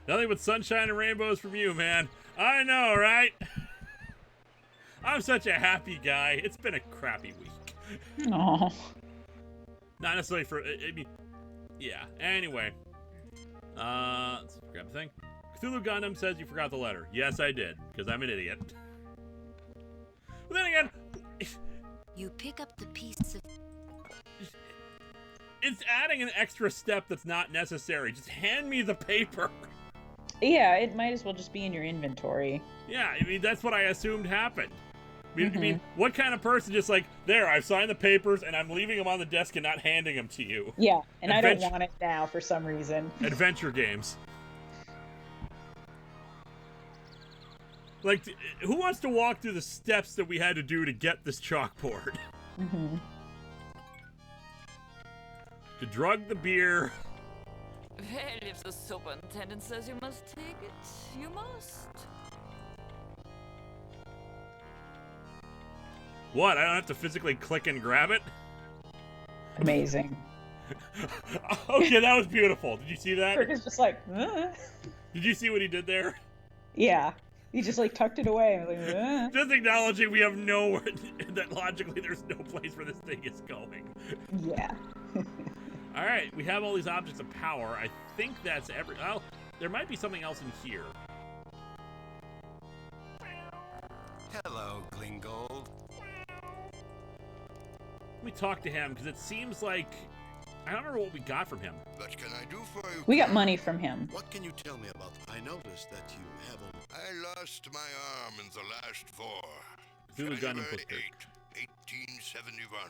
[SPEAKER 2] Nothing but sunshine and rainbows from you, man. I know, right? I'm such a happy guy. It's been a crappy week.
[SPEAKER 3] Aww.
[SPEAKER 2] Not necessarily for... I mean, yeah. Anyway. Let's grab the thing. Cthulhu Gundam says you forgot the letter. Yes, I did, because I'm an idiot. But then again...
[SPEAKER 4] You pick up the piece of...
[SPEAKER 2] It's adding an extra step that's not necessary. Just hand me the paper.
[SPEAKER 3] Yeah, it might as well just be in your inventory.
[SPEAKER 2] Yeah, I mean, that's what I assumed happened. I mean, what kind of person just like, there, I've signed the papers, and I'm leaving them on the desk and not handing them to you?
[SPEAKER 3] Yeah, and I don't want it now for some reason.
[SPEAKER 2] Adventure games. Like, who wants to walk through the steps that we had to do to get this chalkboard? To drug the beer.
[SPEAKER 18] Well, if the superintendent says you must take it, you must.
[SPEAKER 2] What? I don't have to physically click and grab it?
[SPEAKER 3] Amazing.
[SPEAKER 2] Okay, that was beautiful. Did you see that?
[SPEAKER 3] Kirk is just like,
[SPEAKER 2] Did you see what he did there?
[SPEAKER 3] Yeah. He just like tucked it away. Like,
[SPEAKER 2] Just acknowledging we have nowhere, that logically there's no place where this thing is going.
[SPEAKER 3] Yeah.
[SPEAKER 2] Alright, we have all these objects of power. I think that's every... Well, there might be something else in here.
[SPEAKER 10] Hello, Glingold.
[SPEAKER 2] Let me talk to him, because it seems like... I don't remember what we got from him.
[SPEAKER 7] What can I do for you?
[SPEAKER 3] We got money from him.
[SPEAKER 7] What can you tell me about them? I noticed that you have a...
[SPEAKER 9] I lost my arm in the last war.
[SPEAKER 2] Cthulhu Gundam
[SPEAKER 9] January 8,
[SPEAKER 2] Poster.
[SPEAKER 9] 1871.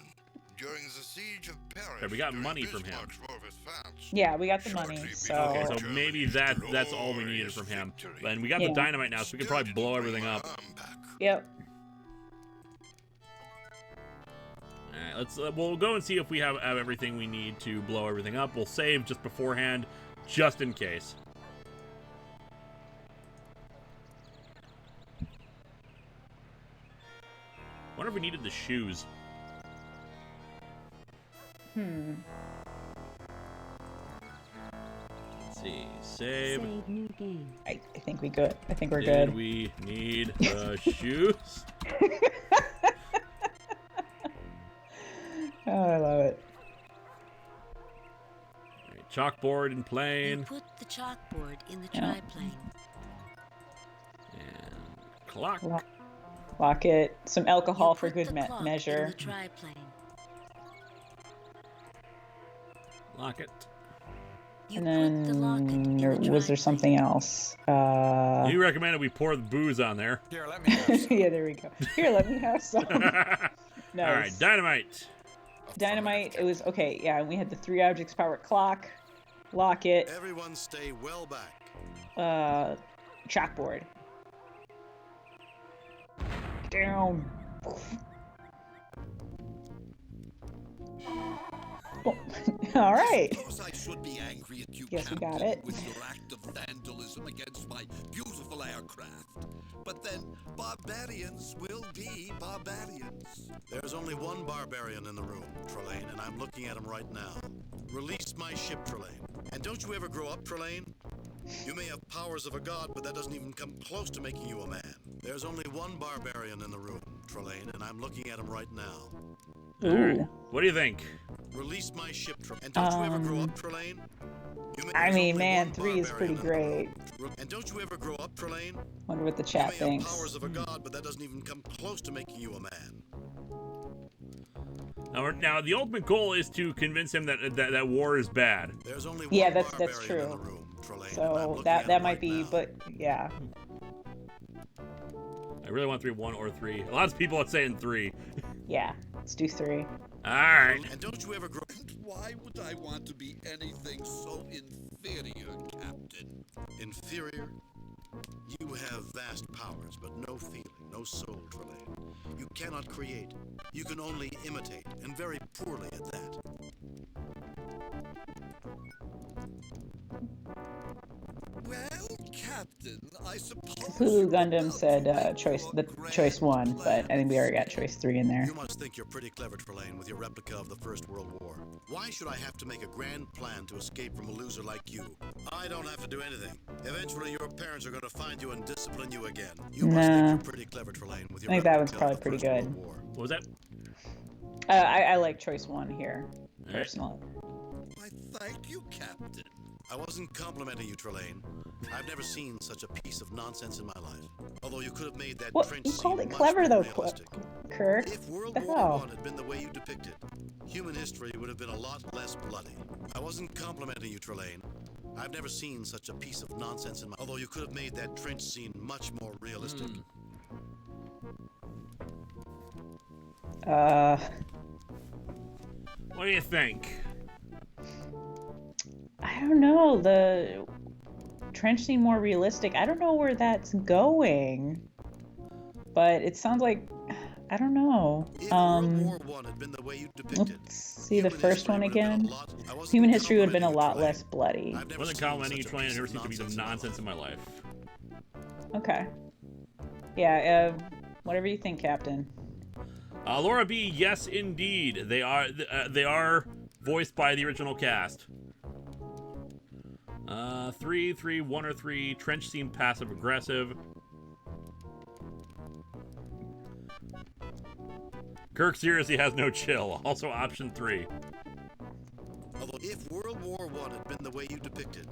[SPEAKER 9] During the siege of Paris.
[SPEAKER 2] Okay, we got money from him.
[SPEAKER 3] Yeah, we got the money, so...
[SPEAKER 2] Okay, so maybe that's all we needed from him. And we got the dynamite now, so we can probably blow everything up.
[SPEAKER 3] Yep.
[SPEAKER 2] Alright, let's we'll go and see if we have everything we need to blow everything up. We'll save just beforehand, just in case. Wonder if we needed the shoes. see. Save.
[SPEAKER 12] Save new game.
[SPEAKER 3] I think we good. I think we're
[SPEAKER 2] Did
[SPEAKER 3] good.
[SPEAKER 2] we need the shoes?
[SPEAKER 3] Oh, I love it.
[SPEAKER 2] Right, chalkboard and
[SPEAKER 4] You
[SPEAKER 2] plane.
[SPEAKER 4] put the chalkboard in the
[SPEAKER 3] Yeah.
[SPEAKER 4] triplane.
[SPEAKER 2] And clock.
[SPEAKER 3] Lock it. Some alcohol for
[SPEAKER 4] Put
[SPEAKER 3] good
[SPEAKER 4] the clock in
[SPEAKER 3] measure.
[SPEAKER 4] the triplane.
[SPEAKER 2] Lock it.
[SPEAKER 3] And then was there something else?
[SPEAKER 2] You recommended we pour the booze on there.
[SPEAKER 11] Here, let me have
[SPEAKER 3] Yeah, there we go. Here, let me have some. Nice.
[SPEAKER 2] All right, dynamite.
[SPEAKER 3] Dynamite. It was okay. Yeah, and we had the 3 objects power clock. Lock it.
[SPEAKER 7] Everyone stay well back.
[SPEAKER 3] Chalkboard. Down. Oh, all right.
[SPEAKER 9] Of course I should be angry at you,
[SPEAKER 3] Yes, we got
[SPEAKER 9] Captain,
[SPEAKER 3] it.
[SPEAKER 9] with your act of vandalism against my beautiful aircraft. But then, barbarians will be barbarians.
[SPEAKER 7] There's only one barbarian in the room, Trillian, and I'm looking at him right now. Release my ship, Trillian. And don't you ever grow up, Trillian? You may have powers of a god, but that doesn't even come close to making you a man. There's only one barbarian in the room, Trillian, and I'm looking at him right now.
[SPEAKER 2] All right. What do you think?
[SPEAKER 7] Release my ship, Trillian. And don't you ever grow up, Trillian?
[SPEAKER 3] I mean, man, 3 is pretty great.
[SPEAKER 7] And don't you ever grow up, Trillian?
[SPEAKER 3] Wonder what the chat
[SPEAKER 7] You may have
[SPEAKER 3] thinks.
[SPEAKER 7] powers of a god, but that doesn't even come close to making you a man.
[SPEAKER 2] Now, the ultimate goal is to convince him that war is bad.
[SPEAKER 7] There's only
[SPEAKER 3] Yeah,
[SPEAKER 7] one
[SPEAKER 3] that's
[SPEAKER 7] barbarian in the
[SPEAKER 3] true.
[SPEAKER 7] room, Trillian, and I'm
[SPEAKER 3] So
[SPEAKER 7] looking
[SPEAKER 3] that
[SPEAKER 7] at
[SPEAKER 3] that
[SPEAKER 7] him
[SPEAKER 3] might
[SPEAKER 7] right
[SPEAKER 3] be,
[SPEAKER 7] now.
[SPEAKER 3] but yeah.
[SPEAKER 2] I really want 3, 1 or 3. A lot of people are saying 3.
[SPEAKER 3] Yeah, let's do 3.
[SPEAKER 2] All right.
[SPEAKER 7] And don't you ever grow?
[SPEAKER 9] Why would I want to be anything so inferior, Captain?
[SPEAKER 7] Inferior? You have vast powers, but no feeling, no soul, Trillian. You cannot create. You can only imitate, and very poorly at that.
[SPEAKER 9] Well, Captain, I suppose.
[SPEAKER 3] Hulu Gundam said choice 1, but I think we already got choice 3 in there.
[SPEAKER 7] You must think you're pretty clever, Trillian, with your replica of the First World War. Why should I have to make a grand plan to escape from a loser like you? I don't have to do anything. Eventually, your parents are going to find you and discipline you again. You must think you're pretty clever, Trillian, with your
[SPEAKER 3] I think that one's
[SPEAKER 7] replica
[SPEAKER 3] probably
[SPEAKER 7] of the
[SPEAKER 3] pretty
[SPEAKER 7] First
[SPEAKER 3] good.
[SPEAKER 7] World War.
[SPEAKER 2] What was that?
[SPEAKER 3] I like choice 1 here, personally.
[SPEAKER 9] Why, thank you, Captain.
[SPEAKER 7] I wasn't complimenting you, Trillian. I've never seen such a piece of nonsense in my life. Although you could have made that
[SPEAKER 3] Well,
[SPEAKER 7] trench
[SPEAKER 3] you called
[SPEAKER 7] scene
[SPEAKER 3] it
[SPEAKER 7] much
[SPEAKER 3] clever
[SPEAKER 7] more
[SPEAKER 3] though,
[SPEAKER 7] realistic.
[SPEAKER 3] Kirk.
[SPEAKER 7] If World
[SPEAKER 3] The
[SPEAKER 7] War
[SPEAKER 3] hell?
[SPEAKER 7] I had been the way you depicted, human history would have been a lot less bloody. I wasn't complimenting you, Trillian. I've never seen such a piece of nonsense in my. Although you could have made that trench scene much more realistic.
[SPEAKER 2] What do you think?
[SPEAKER 3] I don't know. The trench scene more realistic. I don't know where that's going, but it sounds like I don't know. Let's see the first one again. Human history would have been a lot less bloody.
[SPEAKER 2] I wasn't complimenting you, Trillian. I've never seen a piece of nonsense in my life.
[SPEAKER 3] Okay. Yeah. Whatever you think, Captain.
[SPEAKER 2] Laura B, yes, indeed. They are voiced by the original cast. 3, 3, 1 or 3. Trench scene passive aggressive. Kirk seriously has no chill. Also option 3.
[SPEAKER 7] Although if World War I had been the way you depicted,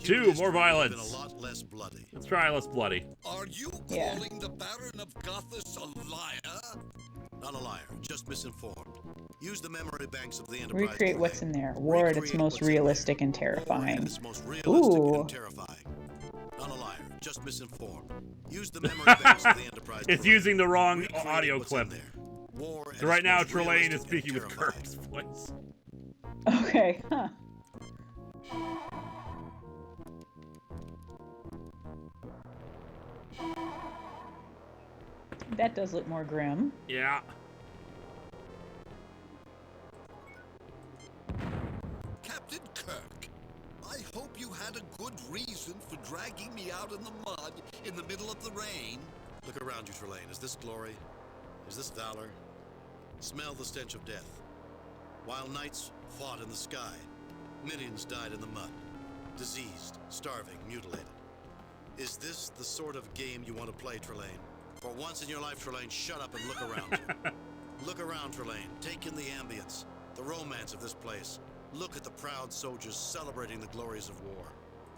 [SPEAKER 2] 2, more violence.
[SPEAKER 7] been a lot less bloody.
[SPEAKER 2] Let's try less bloody.
[SPEAKER 9] Are you
[SPEAKER 3] Yeah.
[SPEAKER 9] calling the Baron of Gothis a liar?
[SPEAKER 7] Not a liar, just misinformed. Use the memory banks of the Enterprise.
[SPEAKER 3] Recreate what's in there. War at its most realistic and terrifying.
[SPEAKER 7] It's most realistic
[SPEAKER 3] Ooh.
[SPEAKER 7] and terrifying. Not a liar, just misinformed. Use the memory banks of the Enterprise.
[SPEAKER 2] It's using the wrong
[SPEAKER 7] Recreate
[SPEAKER 2] audio
[SPEAKER 7] what's in
[SPEAKER 2] clip.
[SPEAKER 7] there. War at
[SPEAKER 2] So right
[SPEAKER 7] its
[SPEAKER 2] now,
[SPEAKER 7] most
[SPEAKER 2] Trillian
[SPEAKER 7] realistic
[SPEAKER 2] is
[SPEAKER 7] and
[SPEAKER 2] speaking with
[SPEAKER 7] terrifying.
[SPEAKER 2] Kirk's voice.
[SPEAKER 3] Okay. Huh. That does look more grim.
[SPEAKER 2] Yeah.
[SPEAKER 9] Captain Kirk, I hope you had a good reason for dragging me out in the mud in the middle of the rain.
[SPEAKER 7] Look around you, Trillian. Is this glory? Is this valor? Smell the stench of death. While knights fought in the sky, millions died in the mud. diseased, starving, mutilated. Is this the sort of game you want to play, Trillian? For once in your life, Trillian, shut up and look around you. Look around, Trillian. Take in the ambience, the romance of this place. Look at the proud soldiers celebrating the glories of war.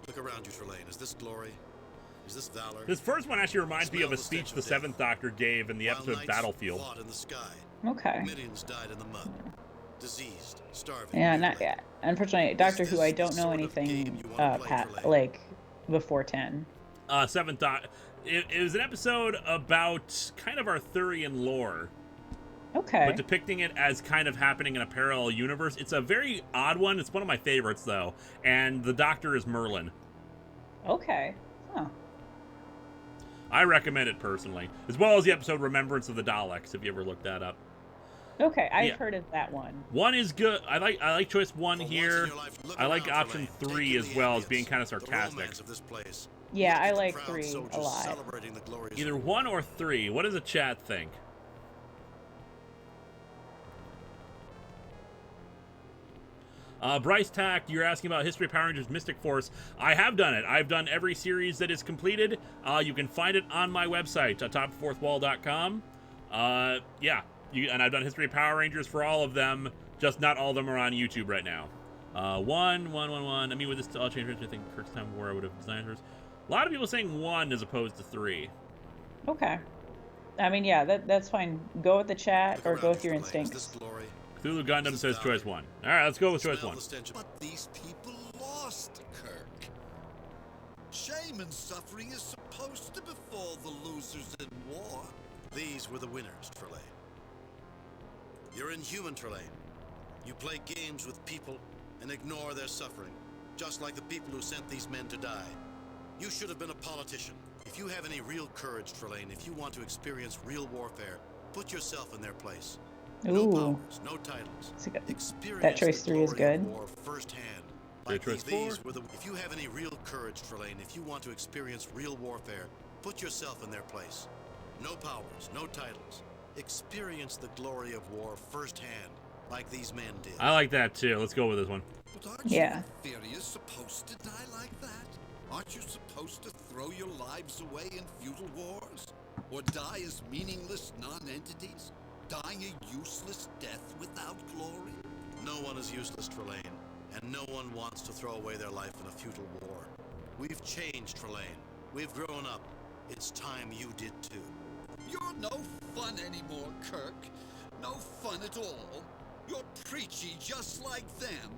[SPEAKER 7] Look around you, Trillian. Is this glory? Is this valor?
[SPEAKER 2] This first one actually reminds me of a speech the Seventh Doctor gave in the episode Battlefield.
[SPEAKER 7] Fought in the sky.
[SPEAKER 3] Okay.
[SPEAKER 7] Millions died in the mud. Diseased, starving.
[SPEAKER 3] Yeah, not yet. Unfortunately, Doctor Who, I don't know anything like before 10.
[SPEAKER 2] Seventh Doctor. It was an episode about kind of Arthurian lore.
[SPEAKER 3] Okay.
[SPEAKER 2] But depicting it as kind of happening in a parallel universe. It's a very odd one. It's one of my favorites, though. And the Doctor is Merlin.
[SPEAKER 3] Okay. Huh.
[SPEAKER 2] I recommend it personally. As well as the episode Remembrance of the Daleks, if you ever looked that up.
[SPEAKER 3] Okay, I've heard of that one.
[SPEAKER 2] One is good. I like choice 1 here. I like option 3 as well as being kind of sarcastic.
[SPEAKER 3] Yeah, I like 3 a lot.
[SPEAKER 2] Either 1 or 3. What does the chat think? Bryce Tack, you're asking about History of Power Rangers Mystic Force. I have done it. I've done every series that is completed. You can find it on my website, atopthefourthwall.com. Yeah, and I've done History of Power Rangers for all of them, just not all of them are on YouTube right now. 1. I mean, with this all change, I think Kirk's time where I would have designed hers. A lot of people saying 1 as opposed to 3.
[SPEAKER 3] Okay. I mean, yeah, that's fine. Go with the chat or go with your instincts.
[SPEAKER 2] Cthulhu Gundam says choice 1. All right, let's go with choice 1.
[SPEAKER 9] But these people lost, Kirk. Shame and suffering is supposed to befall the losers in war.
[SPEAKER 7] These were the winners, Trillian. You're inhuman, Trillian. You play games with people and ignore their suffering, just like the people who sent these men to die. You should have been a politician. If you have any real courage, Trillian, if you want to experience real warfare, put yourself in their place. No powers, no titles.
[SPEAKER 3] That choice 3 is good.
[SPEAKER 7] War firsthand. Like these were the. If you have any real courage, Trillian, if you want to experience real warfare, put yourself in their place. No powers, no titles. Experience the glory of war firsthand, like these men did.
[SPEAKER 2] I like that too. Let's go with this one.
[SPEAKER 9] But aren't you inferiors supposed to die like that? Aren't you supposed to throw your lives away in futile wars? Or die as meaningless non-entities? Dying a useless death without glory?
[SPEAKER 7] No one is useless, Trillian, and no one wants to throw away their life in a futile war. We've changed, Trillian. We've grown up. It's time you did too.
[SPEAKER 9] You're no fun anymore, Kirk. No fun at all. You're preachy just like them.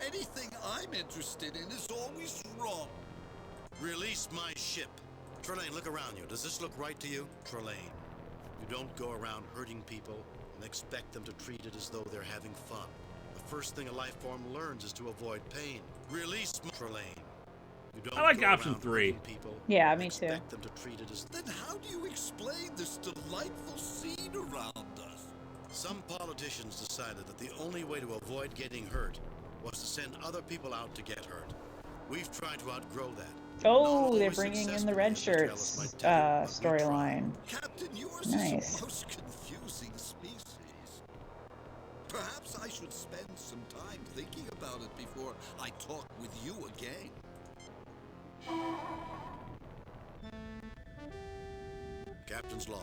[SPEAKER 9] Anything I'm interested in is always wrong.
[SPEAKER 7] Release my ship. Trillian, look around you. Does this look right to you? Trillian, you don't go around hurting people and expect them to treat it as though they're having fun. The first thing a life form learns is to avoid pain. Release my Trillian. You don't
[SPEAKER 2] I like
[SPEAKER 7] go
[SPEAKER 2] option
[SPEAKER 7] around
[SPEAKER 2] 3.
[SPEAKER 7] hurting people
[SPEAKER 3] Yeah,
[SPEAKER 7] and
[SPEAKER 3] me too.
[SPEAKER 7] expect them to treat it as.
[SPEAKER 9] Then how do you explain this delightful scene around us?
[SPEAKER 7] Some politicians decided that the only way to avoid getting hurt was to send other people out to get hurt. We've tried to outgrow that.
[SPEAKER 3] Oh, they're bringing in the red shirts storyline.
[SPEAKER 9] Captain, yours
[SPEAKER 3] Nice.
[SPEAKER 9] is the most confusing species. Perhaps I should spend some time thinking about it before I talk with you again.
[SPEAKER 7] Captain's log.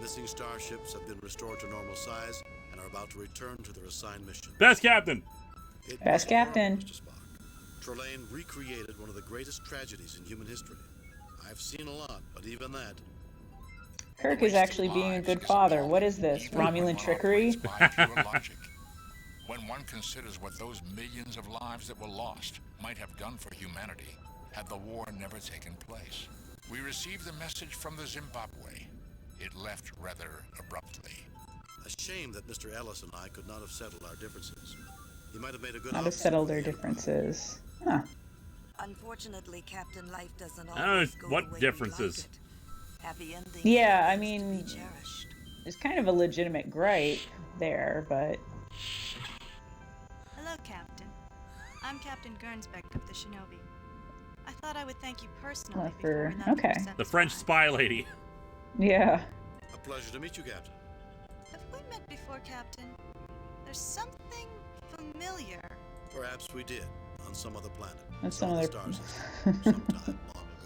[SPEAKER 7] Missing starships have been restored to normal size and are about to return to their assigned mission.
[SPEAKER 2] Best captain.
[SPEAKER 3] Best captain.
[SPEAKER 7] Trillian recreated one of the greatest tragedies in human history. I've seen a lot, but even that.
[SPEAKER 3] Kirk is actually being a good father. What is this? Romulan trickery?
[SPEAKER 8] By pure logic. When one considers what those millions of lives that were lost might have done for humanity had the war never taken place. We received the message from the Zimbabwe. It left rather abruptly.
[SPEAKER 7] A shame that Mr. Ellis and I could not have settled our differences. He might have made a good
[SPEAKER 3] Not to settle their differences. Huh.
[SPEAKER 6] Unfortunately, Captain Life doesn't
[SPEAKER 2] I don't know
[SPEAKER 6] always go the
[SPEAKER 2] what
[SPEAKER 6] way
[SPEAKER 2] differences.
[SPEAKER 6] we'd like it. Happy endings
[SPEAKER 3] Yeah, I
[SPEAKER 6] are to
[SPEAKER 3] mean,
[SPEAKER 6] be cherished.
[SPEAKER 3] there's kind of a legitimate gripe there, but
[SPEAKER 13] Hello, Captain. I'm Captain Gernsbeck of the Shinobi. I thought I would thank you personally before we left
[SPEAKER 3] okay.
[SPEAKER 13] for Seventh
[SPEAKER 2] The French spy lady.
[SPEAKER 3] Yeah.
[SPEAKER 7] A pleasure to meet you, Captain.
[SPEAKER 13] Have we met before, Captain? There's something familiar.
[SPEAKER 7] Perhaps we did. on some other planet.
[SPEAKER 3] That's
[SPEAKER 7] some
[SPEAKER 3] some
[SPEAKER 7] other
[SPEAKER 3] other-
[SPEAKER 7] star system. Sometime long ago.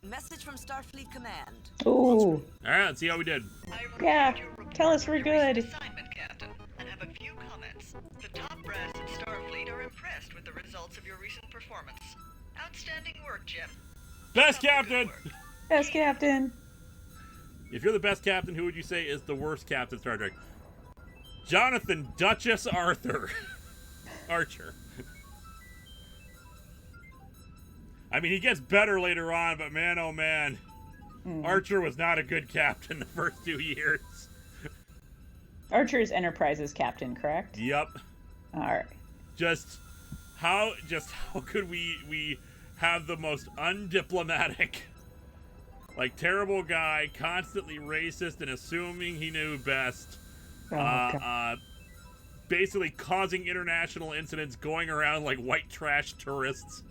[SPEAKER 6] Message from Starfleet Command.
[SPEAKER 3] Ooh.
[SPEAKER 2] All right, let's see how we did.
[SPEAKER 3] Yeah. Tell us we're good.
[SPEAKER 21] Assignment, Captain, and have a few comments. The top brass at Starfleet are impressed with the results of your recent performance. Outstanding work, Jim.
[SPEAKER 2] Best captain.
[SPEAKER 3] Best captain.
[SPEAKER 2] If you're the best captain, who would you say is the worst captain Star Trek? Jonathan Duchess Arthur. Archer. I mean, he gets better later on, but man, oh man. Archer was not a good captain the first 2 years.
[SPEAKER 3] Archer's Enterprise's captain, correct?
[SPEAKER 2] Yep.
[SPEAKER 3] All right.
[SPEAKER 2] Just how could we have the most undiplomatic, like, terrible guy, constantly racist and assuming he knew best, basically causing international incidents, going around like white trash tourists.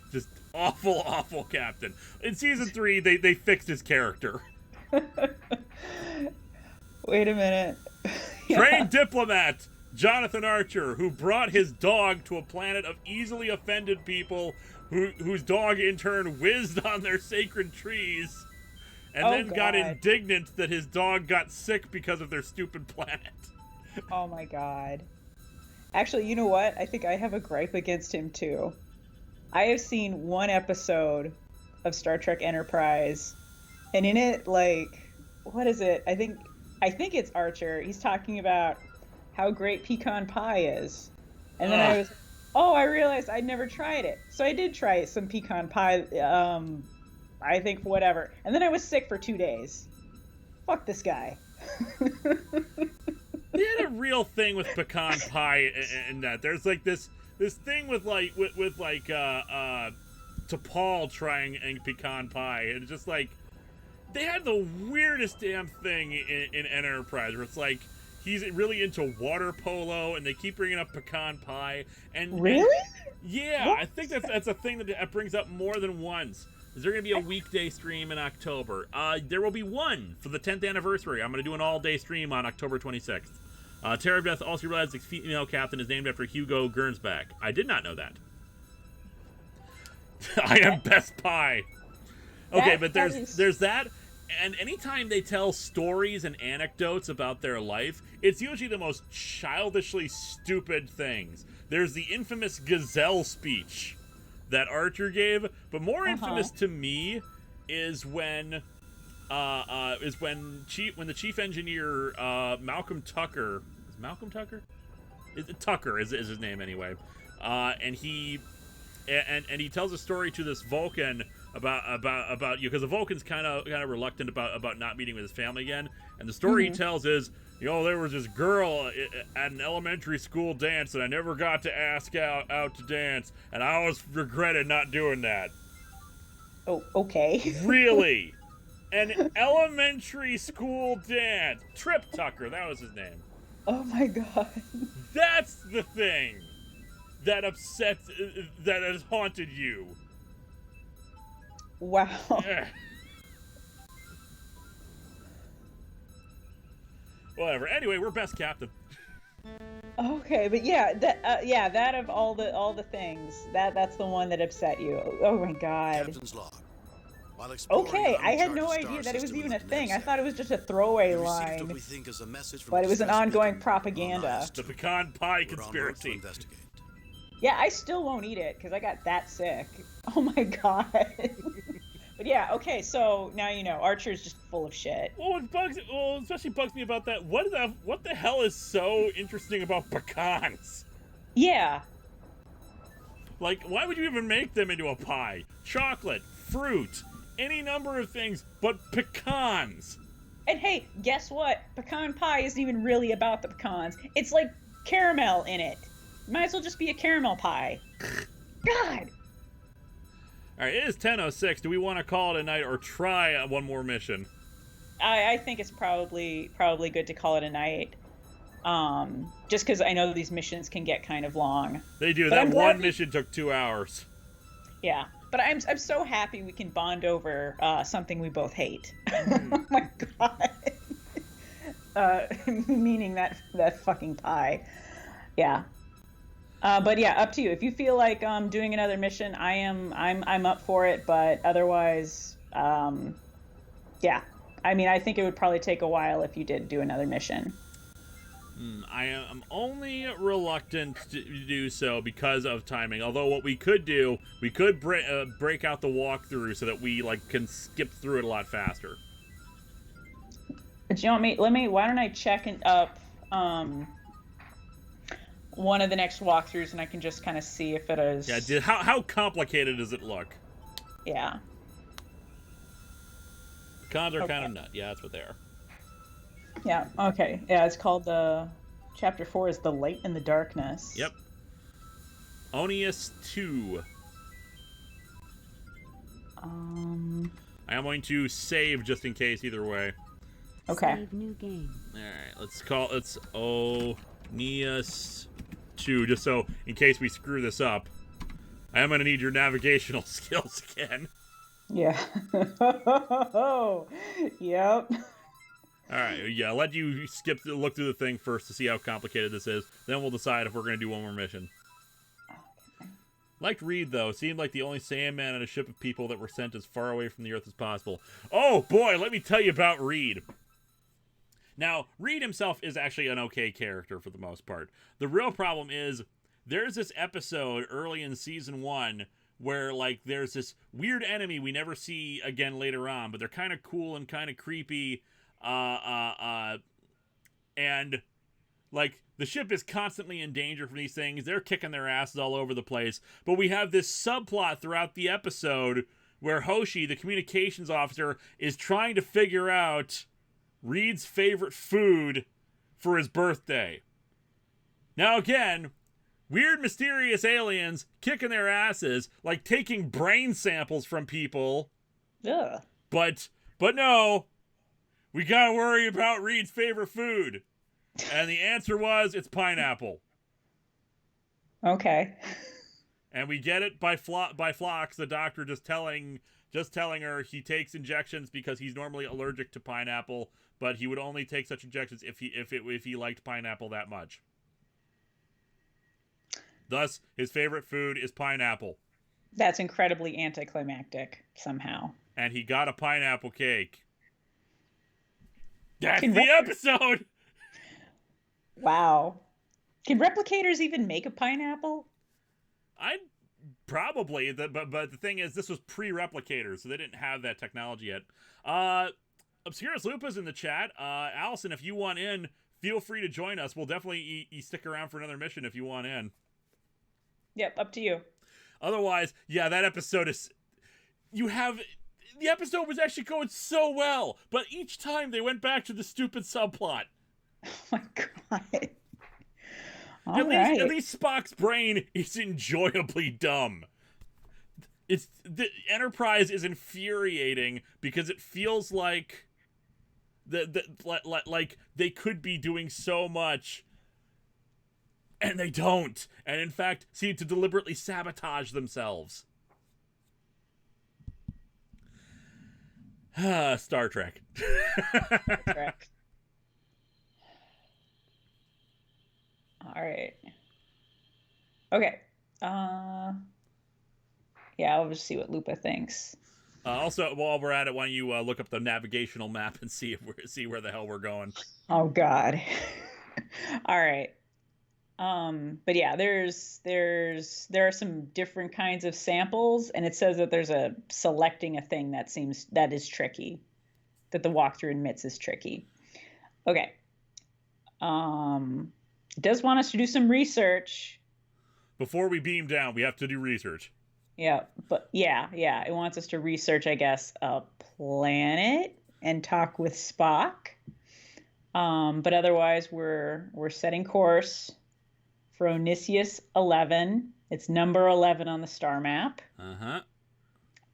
[SPEAKER 2] Just awful, awful captain. In season 3, they fixed his character.
[SPEAKER 3] Wait a minute.
[SPEAKER 2] Trained diplomat Jonathan Archer, who brought his dog to a planet of easily offended people, whose dog in turn whizzed on their sacred trees, and then got indignant that his dog got sick because of their stupid planet.
[SPEAKER 3] Oh my god. Actually, you know what? I think I have a gripe against him too. I have seen one episode of Star Trek Enterprise, and in it, like, what is it? I think it's Archer. He's talking about how great pecan pie is. And then I realized I'd never tried it. So I did try some pecan pie, I think, whatever. And then I was sick for 2 days. Fuck this guy.
[SPEAKER 2] They had a real thing with pecan pie in that. There's like this thing with T'Pol trying pecan pie, and it's just like they had the weirdest damn thing in Enterprise, where it's like he's really into water polo, and they keep bringing up pecan pie. And
[SPEAKER 3] really?
[SPEAKER 2] Yeah, what? I think that's a thing that brings up more than once. Is there going to be a weekday stream in October? There will be one for the 10th anniversary. I'm going to do an all-day stream on October 26th. Terror of Death also realized the female captain is named after Hugo Gernsback. I did not know that. I am best pie. Okay, but there's that, and anytime they tell stories and anecdotes about their life, it's usually the most childishly stupid things. There's the infamous gazelle speech that Archer gave, but more infamous to me is when the chief engineer Malcolm Tucker is his name anyway, and he tells a story to this Vulcan about you, because the Vulcan's kind of reluctant about not meeting with his family again, and the story he tells is, there was this girl at an elementary school dance that I never got to ask out to dance, and I always regretted not doing that.
[SPEAKER 3] Oh, okay.
[SPEAKER 2] Really? An elementary school dance. Trip Tucker, that was his name.
[SPEAKER 3] Oh my god.
[SPEAKER 2] That's the thing that that has haunted you.
[SPEAKER 3] Wow.
[SPEAKER 2] Whatever. Anyway, we're best captain.
[SPEAKER 3] Okay, but yeah, that of all the things, that's the one that upset you. Oh my god.
[SPEAKER 7] Captain's log.
[SPEAKER 3] Okay, I had no idea that it was even a thing. I thought it was just a throwaway line. But it was an ongoing propaganda.
[SPEAKER 2] The pecan pie conspiracy.
[SPEAKER 3] Yeah, I still won't eat it because I got that sick. Oh my god. But yeah, okay, so now you know, Archer's just full of shit.
[SPEAKER 2] Well, especially bugs me about that. What the hell is so interesting about pecans?
[SPEAKER 3] Yeah.
[SPEAKER 2] Like, why would you even make them into a pie? Chocolate, fruit, any number of things, but pecans.
[SPEAKER 3] And hey, guess what? Pecan pie isn't even really about the pecans. It's like caramel in it. Might as well just be a caramel pie. God.
[SPEAKER 2] All right, it is 10:06. Do we want to call it a night or try one more mission?
[SPEAKER 3] I think it's probably good to call it a night. Just because I know these missions can get kind of long.
[SPEAKER 2] They do. That one mission took 2 hours.
[SPEAKER 3] Yeah, but I'm so happy we can bond over something we both hate. Oh my god. Meaning that fucking pie. Yeah. But yeah, up to you. If you feel like doing another mission, I'm up for it. But otherwise, yeah. I mean, I think it would probably take a while if you did do another mission.
[SPEAKER 2] I am only reluctant to do so because of timing. Although what we could do, we could break out the walkthrough so that we like can skip through it a lot faster.
[SPEAKER 3] But you know what? Why don't I check up one of the next walkthroughs, and I can just kind of see if it is.
[SPEAKER 2] Yeah. How complicated does it look?
[SPEAKER 3] Yeah.
[SPEAKER 2] The cons are kind of nut. Yeah, that's what they are.
[SPEAKER 3] Yeah. Okay. Yeah, it's called Chapter 4 is The Light in the Darkness.
[SPEAKER 2] Yep. Onius 2. I am going to save just in case either way.
[SPEAKER 3] Okay.
[SPEAKER 12] Save new game.
[SPEAKER 2] Alright, let's call it's Onius 2, just so in case we screw this up. I am going to need your navigational skills again.
[SPEAKER 3] Yeah. Yep.
[SPEAKER 2] Alright, yeah, let you look through the thing first to see how complicated this is. Then we'll decide if we're going to do one more mission. Liked Reed, though. Seemed like the only Sandman on a ship of people that were sent as far away from the Earth as possible. Oh, boy, let me tell you about Reed. Now, Reed himself is actually an okay character for the most part. The real problem is, there's this episode early in Season 1 where, like, there's this weird enemy we never see again later on, but they're kind of cool and kind of creepy. And like the ship is constantly in danger from these things. They're kicking their asses all over the place. But we have this subplot throughout the episode where Hoshi, the communications officer, is trying to figure out Reed's favorite food for his birthday. Now again, weird mysterious aliens kicking their asses, like taking brain samples from people.
[SPEAKER 3] Yeah.
[SPEAKER 2] But no, we gotta worry about Reed's favorite food. And the answer was, it's pineapple.
[SPEAKER 3] Okay.
[SPEAKER 2] And we get it by Phlox, the doctor, just telling her he takes injections because he's normally allergic to pineapple, but he would only take such injections if he liked pineapple that much. Thus, his favorite food is pineapple.
[SPEAKER 3] That's incredibly anticlimactic somehow.
[SPEAKER 2] And he got a pineapple cake. That's the episode!
[SPEAKER 3] Wow. Can replicators even make a pineapple?
[SPEAKER 2] Probably, but the thing is, this was pre-replicators, so they didn't have that technology yet. Obscurus Lupa's in the chat. Allison, if you want in, feel free to join us. We'll definitely stick around for another mission if you want in.
[SPEAKER 3] Yep, up to you.
[SPEAKER 2] Otherwise, yeah, that episode is... The episode was actually going so well, but each time they went back to the stupid subplot.
[SPEAKER 3] Oh my god.
[SPEAKER 2] At least Spock's brain is enjoyably dumb. The Enterprise is infuriating because it feels like like they could be doing so much, and they don't, and in fact seem to deliberately sabotage themselves. Star Trek.
[SPEAKER 3] All right. Okay. Yeah, I'll just see what Lupa thinks.
[SPEAKER 2] Also, while we're at it, why don't you look up the navigational map and see where the hell we're going?
[SPEAKER 3] Oh God. All right. But yeah, there are some different kinds of samples, and it says that there's selecting a thing that is tricky, that the walkthrough admits is tricky. Okay. It does want us to do some research.
[SPEAKER 2] Before we beam down, we have to do research.
[SPEAKER 3] Yeah, but yeah, it wants us to research, I guess, a planet and talk with Spock. But otherwise, we're setting course for Onisius 11. It's number 11 on the star map.
[SPEAKER 2] Uh-huh.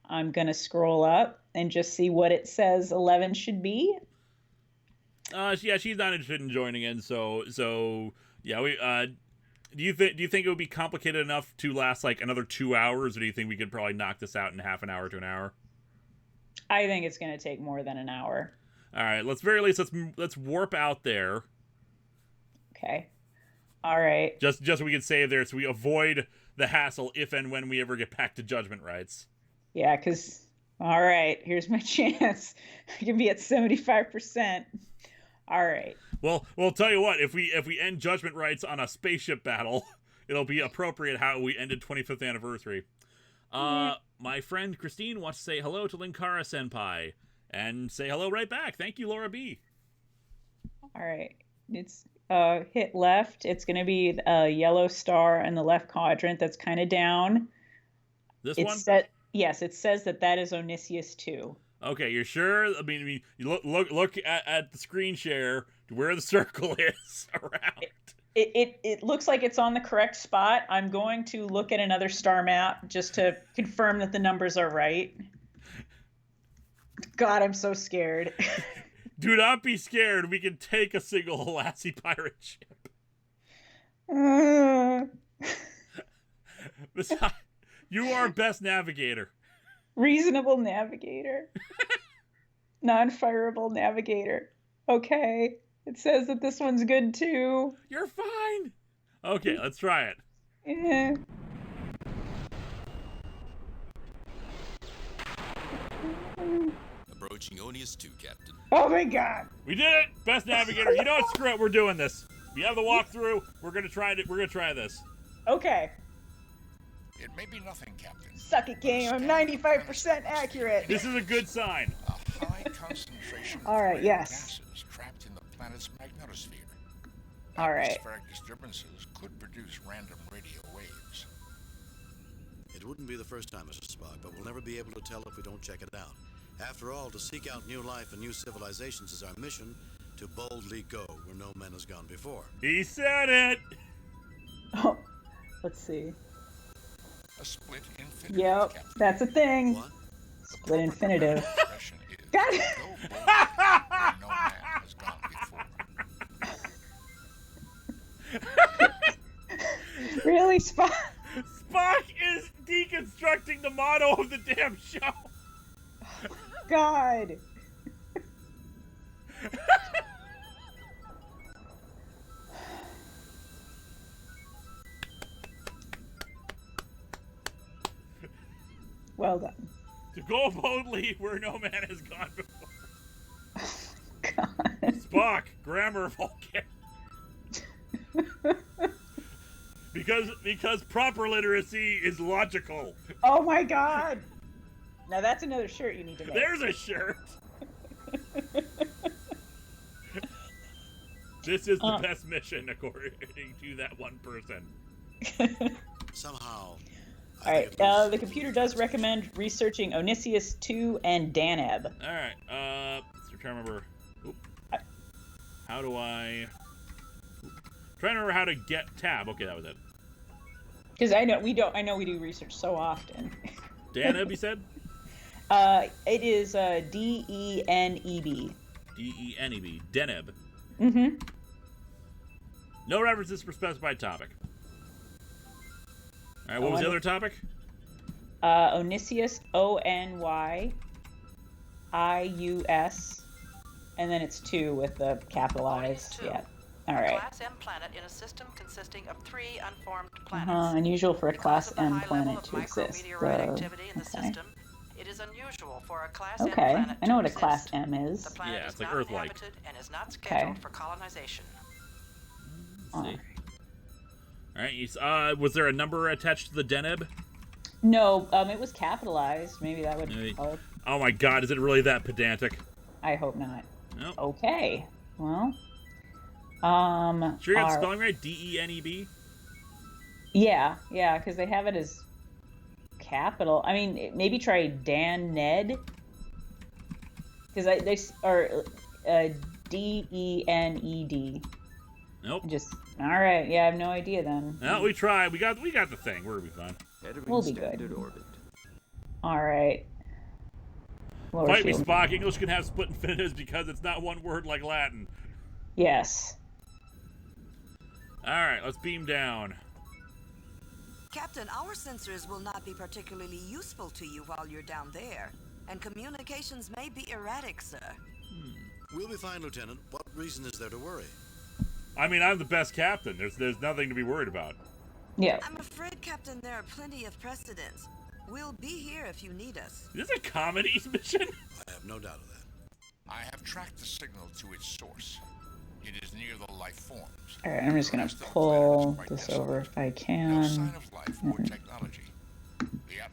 [SPEAKER 3] I'm going to scroll up and just see what it says 11 should be.
[SPEAKER 2] Yeah, she's not interested in joining in, so yeah, we do you think it would be complicated enough to last like another 2 hours, or do you think we could probably knock this out in half an hour to an hour?
[SPEAKER 3] I think it's going to take more than an hour.
[SPEAKER 2] All right, let's warp out there.
[SPEAKER 3] Okay. All right.
[SPEAKER 2] Just so we can save there, so we avoid the hassle if and when we ever get back to Judgment Rites.
[SPEAKER 3] Yeah, because, all right, here's my chance. I can be at 75%. All right.
[SPEAKER 2] Well, we'll tell you what, if we end Judgment Rites on a spaceship battle, it'll be appropriate how we ended 25th anniversary. My friend Christine wants to say hello to Linkara-senpai, and say hello right back. Thank you, Laura B.
[SPEAKER 3] All right. It's hit left. It's going to be a yellow star in the left quadrant that's kind of down.
[SPEAKER 2] This
[SPEAKER 3] It's
[SPEAKER 2] one?
[SPEAKER 3] Yes, it says that is Onisius 2.
[SPEAKER 2] Okay, you're sure? I mean, you look at the screen share to where the circle is around.
[SPEAKER 3] It looks like it's on the correct spot. I'm going to look at another star map just to confirm that the numbers are right. God, I'm so scared.
[SPEAKER 2] Do not be scared. We can take a single Halassi pirate ship. Besides, you are best navigator.
[SPEAKER 3] Reasonable navigator. Non-fireable navigator. Okay. It says that this one's good too.
[SPEAKER 2] You're fine. Okay, let's try it.
[SPEAKER 3] Yeah.
[SPEAKER 1] Approaching Onius 2, Captain.
[SPEAKER 3] Oh my god.
[SPEAKER 2] We did it! Best navigator. You know what? Screw it. We're doing this. We have the walkthrough. We're gonna try it. We're gonna try this.
[SPEAKER 3] Okay.
[SPEAKER 8] It may be nothing, Captain.
[SPEAKER 3] Suck it, game. I'm 95% accurate.
[SPEAKER 2] This is a good sign.
[SPEAKER 8] A high concentration of
[SPEAKER 3] All right,
[SPEAKER 8] red
[SPEAKER 3] yes.
[SPEAKER 8] gases trapped in the planet's magnetosphere.
[SPEAKER 3] All right.
[SPEAKER 8] Atmospheric disturbances could produce random radio waves.
[SPEAKER 7] It wouldn't be the first time, Mr. Spock, but we'll never be able to tell if we don't check it out. After all, to seek out new life and new civilizations is our mission, to boldly go where no man has gone before.
[SPEAKER 2] He said it!
[SPEAKER 3] Oh, let's see.
[SPEAKER 8] A split infinitive.
[SPEAKER 3] Yep,
[SPEAKER 8] Captain.
[SPEAKER 3] that's a thing.
[SPEAKER 7] What?
[SPEAKER 3] Split infinitive.
[SPEAKER 8] Expression is
[SPEAKER 3] Got it!
[SPEAKER 8] go boldly where no man has gone before.
[SPEAKER 3] Really, Spock?
[SPEAKER 2] Spock is deconstructing the motto of the damn show.
[SPEAKER 3] God. Well done.
[SPEAKER 2] To go boldly where no man has gone before.
[SPEAKER 3] God.
[SPEAKER 2] Spock, grammar Vulcan. because proper literacy is logical.
[SPEAKER 3] Oh my God. Now that's another shirt you need to make.
[SPEAKER 2] There's a shirt. This is the best mission according to that one person.
[SPEAKER 7] Somehow.
[SPEAKER 3] All right. The computer does recommend researching Onisius 2 and Daneb.
[SPEAKER 2] All right. Let's try to remember. Oop. How do I? Trying to remember how to get tab. Okay, that was it.
[SPEAKER 3] Because I know we do research so often.
[SPEAKER 2] Daneb, you said?
[SPEAKER 3] It is D-E-N-E-B.
[SPEAKER 2] D-E-N-E-B. Deneb.
[SPEAKER 3] Mm-hmm.
[SPEAKER 2] No references for specified topic. All right, what was the other topic?
[SPEAKER 3] Onisius, O-N-Y-I-U-S, and then it's 2 with the capitalized. Yeah. All right.
[SPEAKER 21] Class M planet in a system consisting of 3 unformed planets.
[SPEAKER 3] Unusual for a Class
[SPEAKER 21] Because of the
[SPEAKER 3] M
[SPEAKER 21] high
[SPEAKER 3] planet
[SPEAKER 21] level of
[SPEAKER 3] to exist.
[SPEAKER 21] micrometeorite activity in the system, it is unusual for a Class M
[SPEAKER 3] Okay,
[SPEAKER 21] planet
[SPEAKER 3] I know
[SPEAKER 21] to
[SPEAKER 3] what a
[SPEAKER 21] exist.
[SPEAKER 3] Class M is.
[SPEAKER 21] The planet
[SPEAKER 2] Yeah,
[SPEAKER 21] is
[SPEAKER 2] it's like
[SPEAKER 21] not
[SPEAKER 2] Earth-like.
[SPEAKER 21] inhabited and is not scheduled for colonization.
[SPEAKER 2] Let's see. All right. Was there a number attached to the Deneb?
[SPEAKER 3] No, it was capitalized. Maybe that would help.
[SPEAKER 2] Oh my God! Is it really that pedantic?
[SPEAKER 3] I hope not.
[SPEAKER 2] Nope.
[SPEAKER 3] Okay. Well.
[SPEAKER 2] Sure you got the spelling right? D-E-N-E-B?
[SPEAKER 3] Yeah, because they have it as capital. I mean, maybe try Dan Ned. Because they are D-E-N-E-D.
[SPEAKER 2] Nope.
[SPEAKER 3] All right. Yeah, I have no idea then.
[SPEAKER 2] No, we tried. We got the thing. We'll be fine.
[SPEAKER 3] We'll be good. All right.
[SPEAKER 2] Fight me, Spock. English can have split infinitives because it's not one word like Latin.
[SPEAKER 3] Yes.
[SPEAKER 2] All right, let's beam down.
[SPEAKER 6] Captain, our sensors will not be particularly useful to you while you're down there, and communications may be erratic, sir.
[SPEAKER 7] We'll be fine, Lieutenant. What reason is there to worry?
[SPEAKER 2] I mean, I'm the best captain. There's nothing to be worried about.
[SPEAKER 3] Yeah.
[SPEAKER 6] I'm afraid, Captain, there are plenty of precedents. We'll be here if you need us.
[SPEAKER 2] Is this a comedy mission?
[SPEAKER 7] I have no doubt of that.
[SPEAKER 8] I have tracked the signal to its source. It is near the life forms.
[SPEAKER 3] Alright, I'm just gonna pull this over if I
[SPEAKER 8] No
[SPEAKER 3] can.
[SPEAKER 8] sign of life or technology.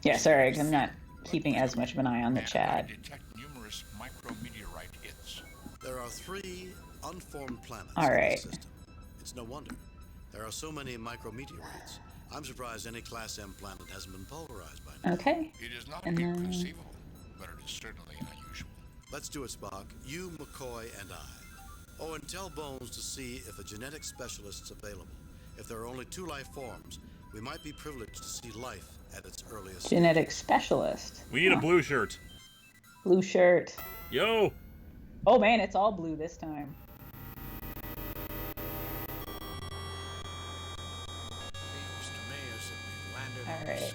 [SPEAKER 3] Yeah, sorry, I'm not keeping as much of an eye on the chat.
[SPEAKER 8] Detect numerous micrometeorite hits.
[SPEAKER 7] There are 3 unformed planets
[SPEAKER 3] All
[SPEAKER 7] in
[SPEAKER 3] right.
[SPEAKER 7] the system. It's no wonder. There are so many micrometeorites. I'm surprised any Class M planet hasn't been pulverized by now.
[SPEAKER 3] Okay.
[SPEAKER 8] It is not
[SPEAKER 3] And then-
[SPEAKER 8] inconceivable, but it is certainly unusual.
[SPEAKER 7] Let's do it, Spock. You, McCoy, and I. Oh, and tell Bones to see if a genetic specialist's available. If there are only 2 life forms, we might be privileged to see life at its earliest.
[SPEAKER 3] Genetic specialist.
[SPEAKER 2] We need a blue shirt.
[SPEAKER 3] Blue shirt.
[SPEAKER 2] Yo.
[SPEAKER 3] Oh man, it's all blue this time. Alright.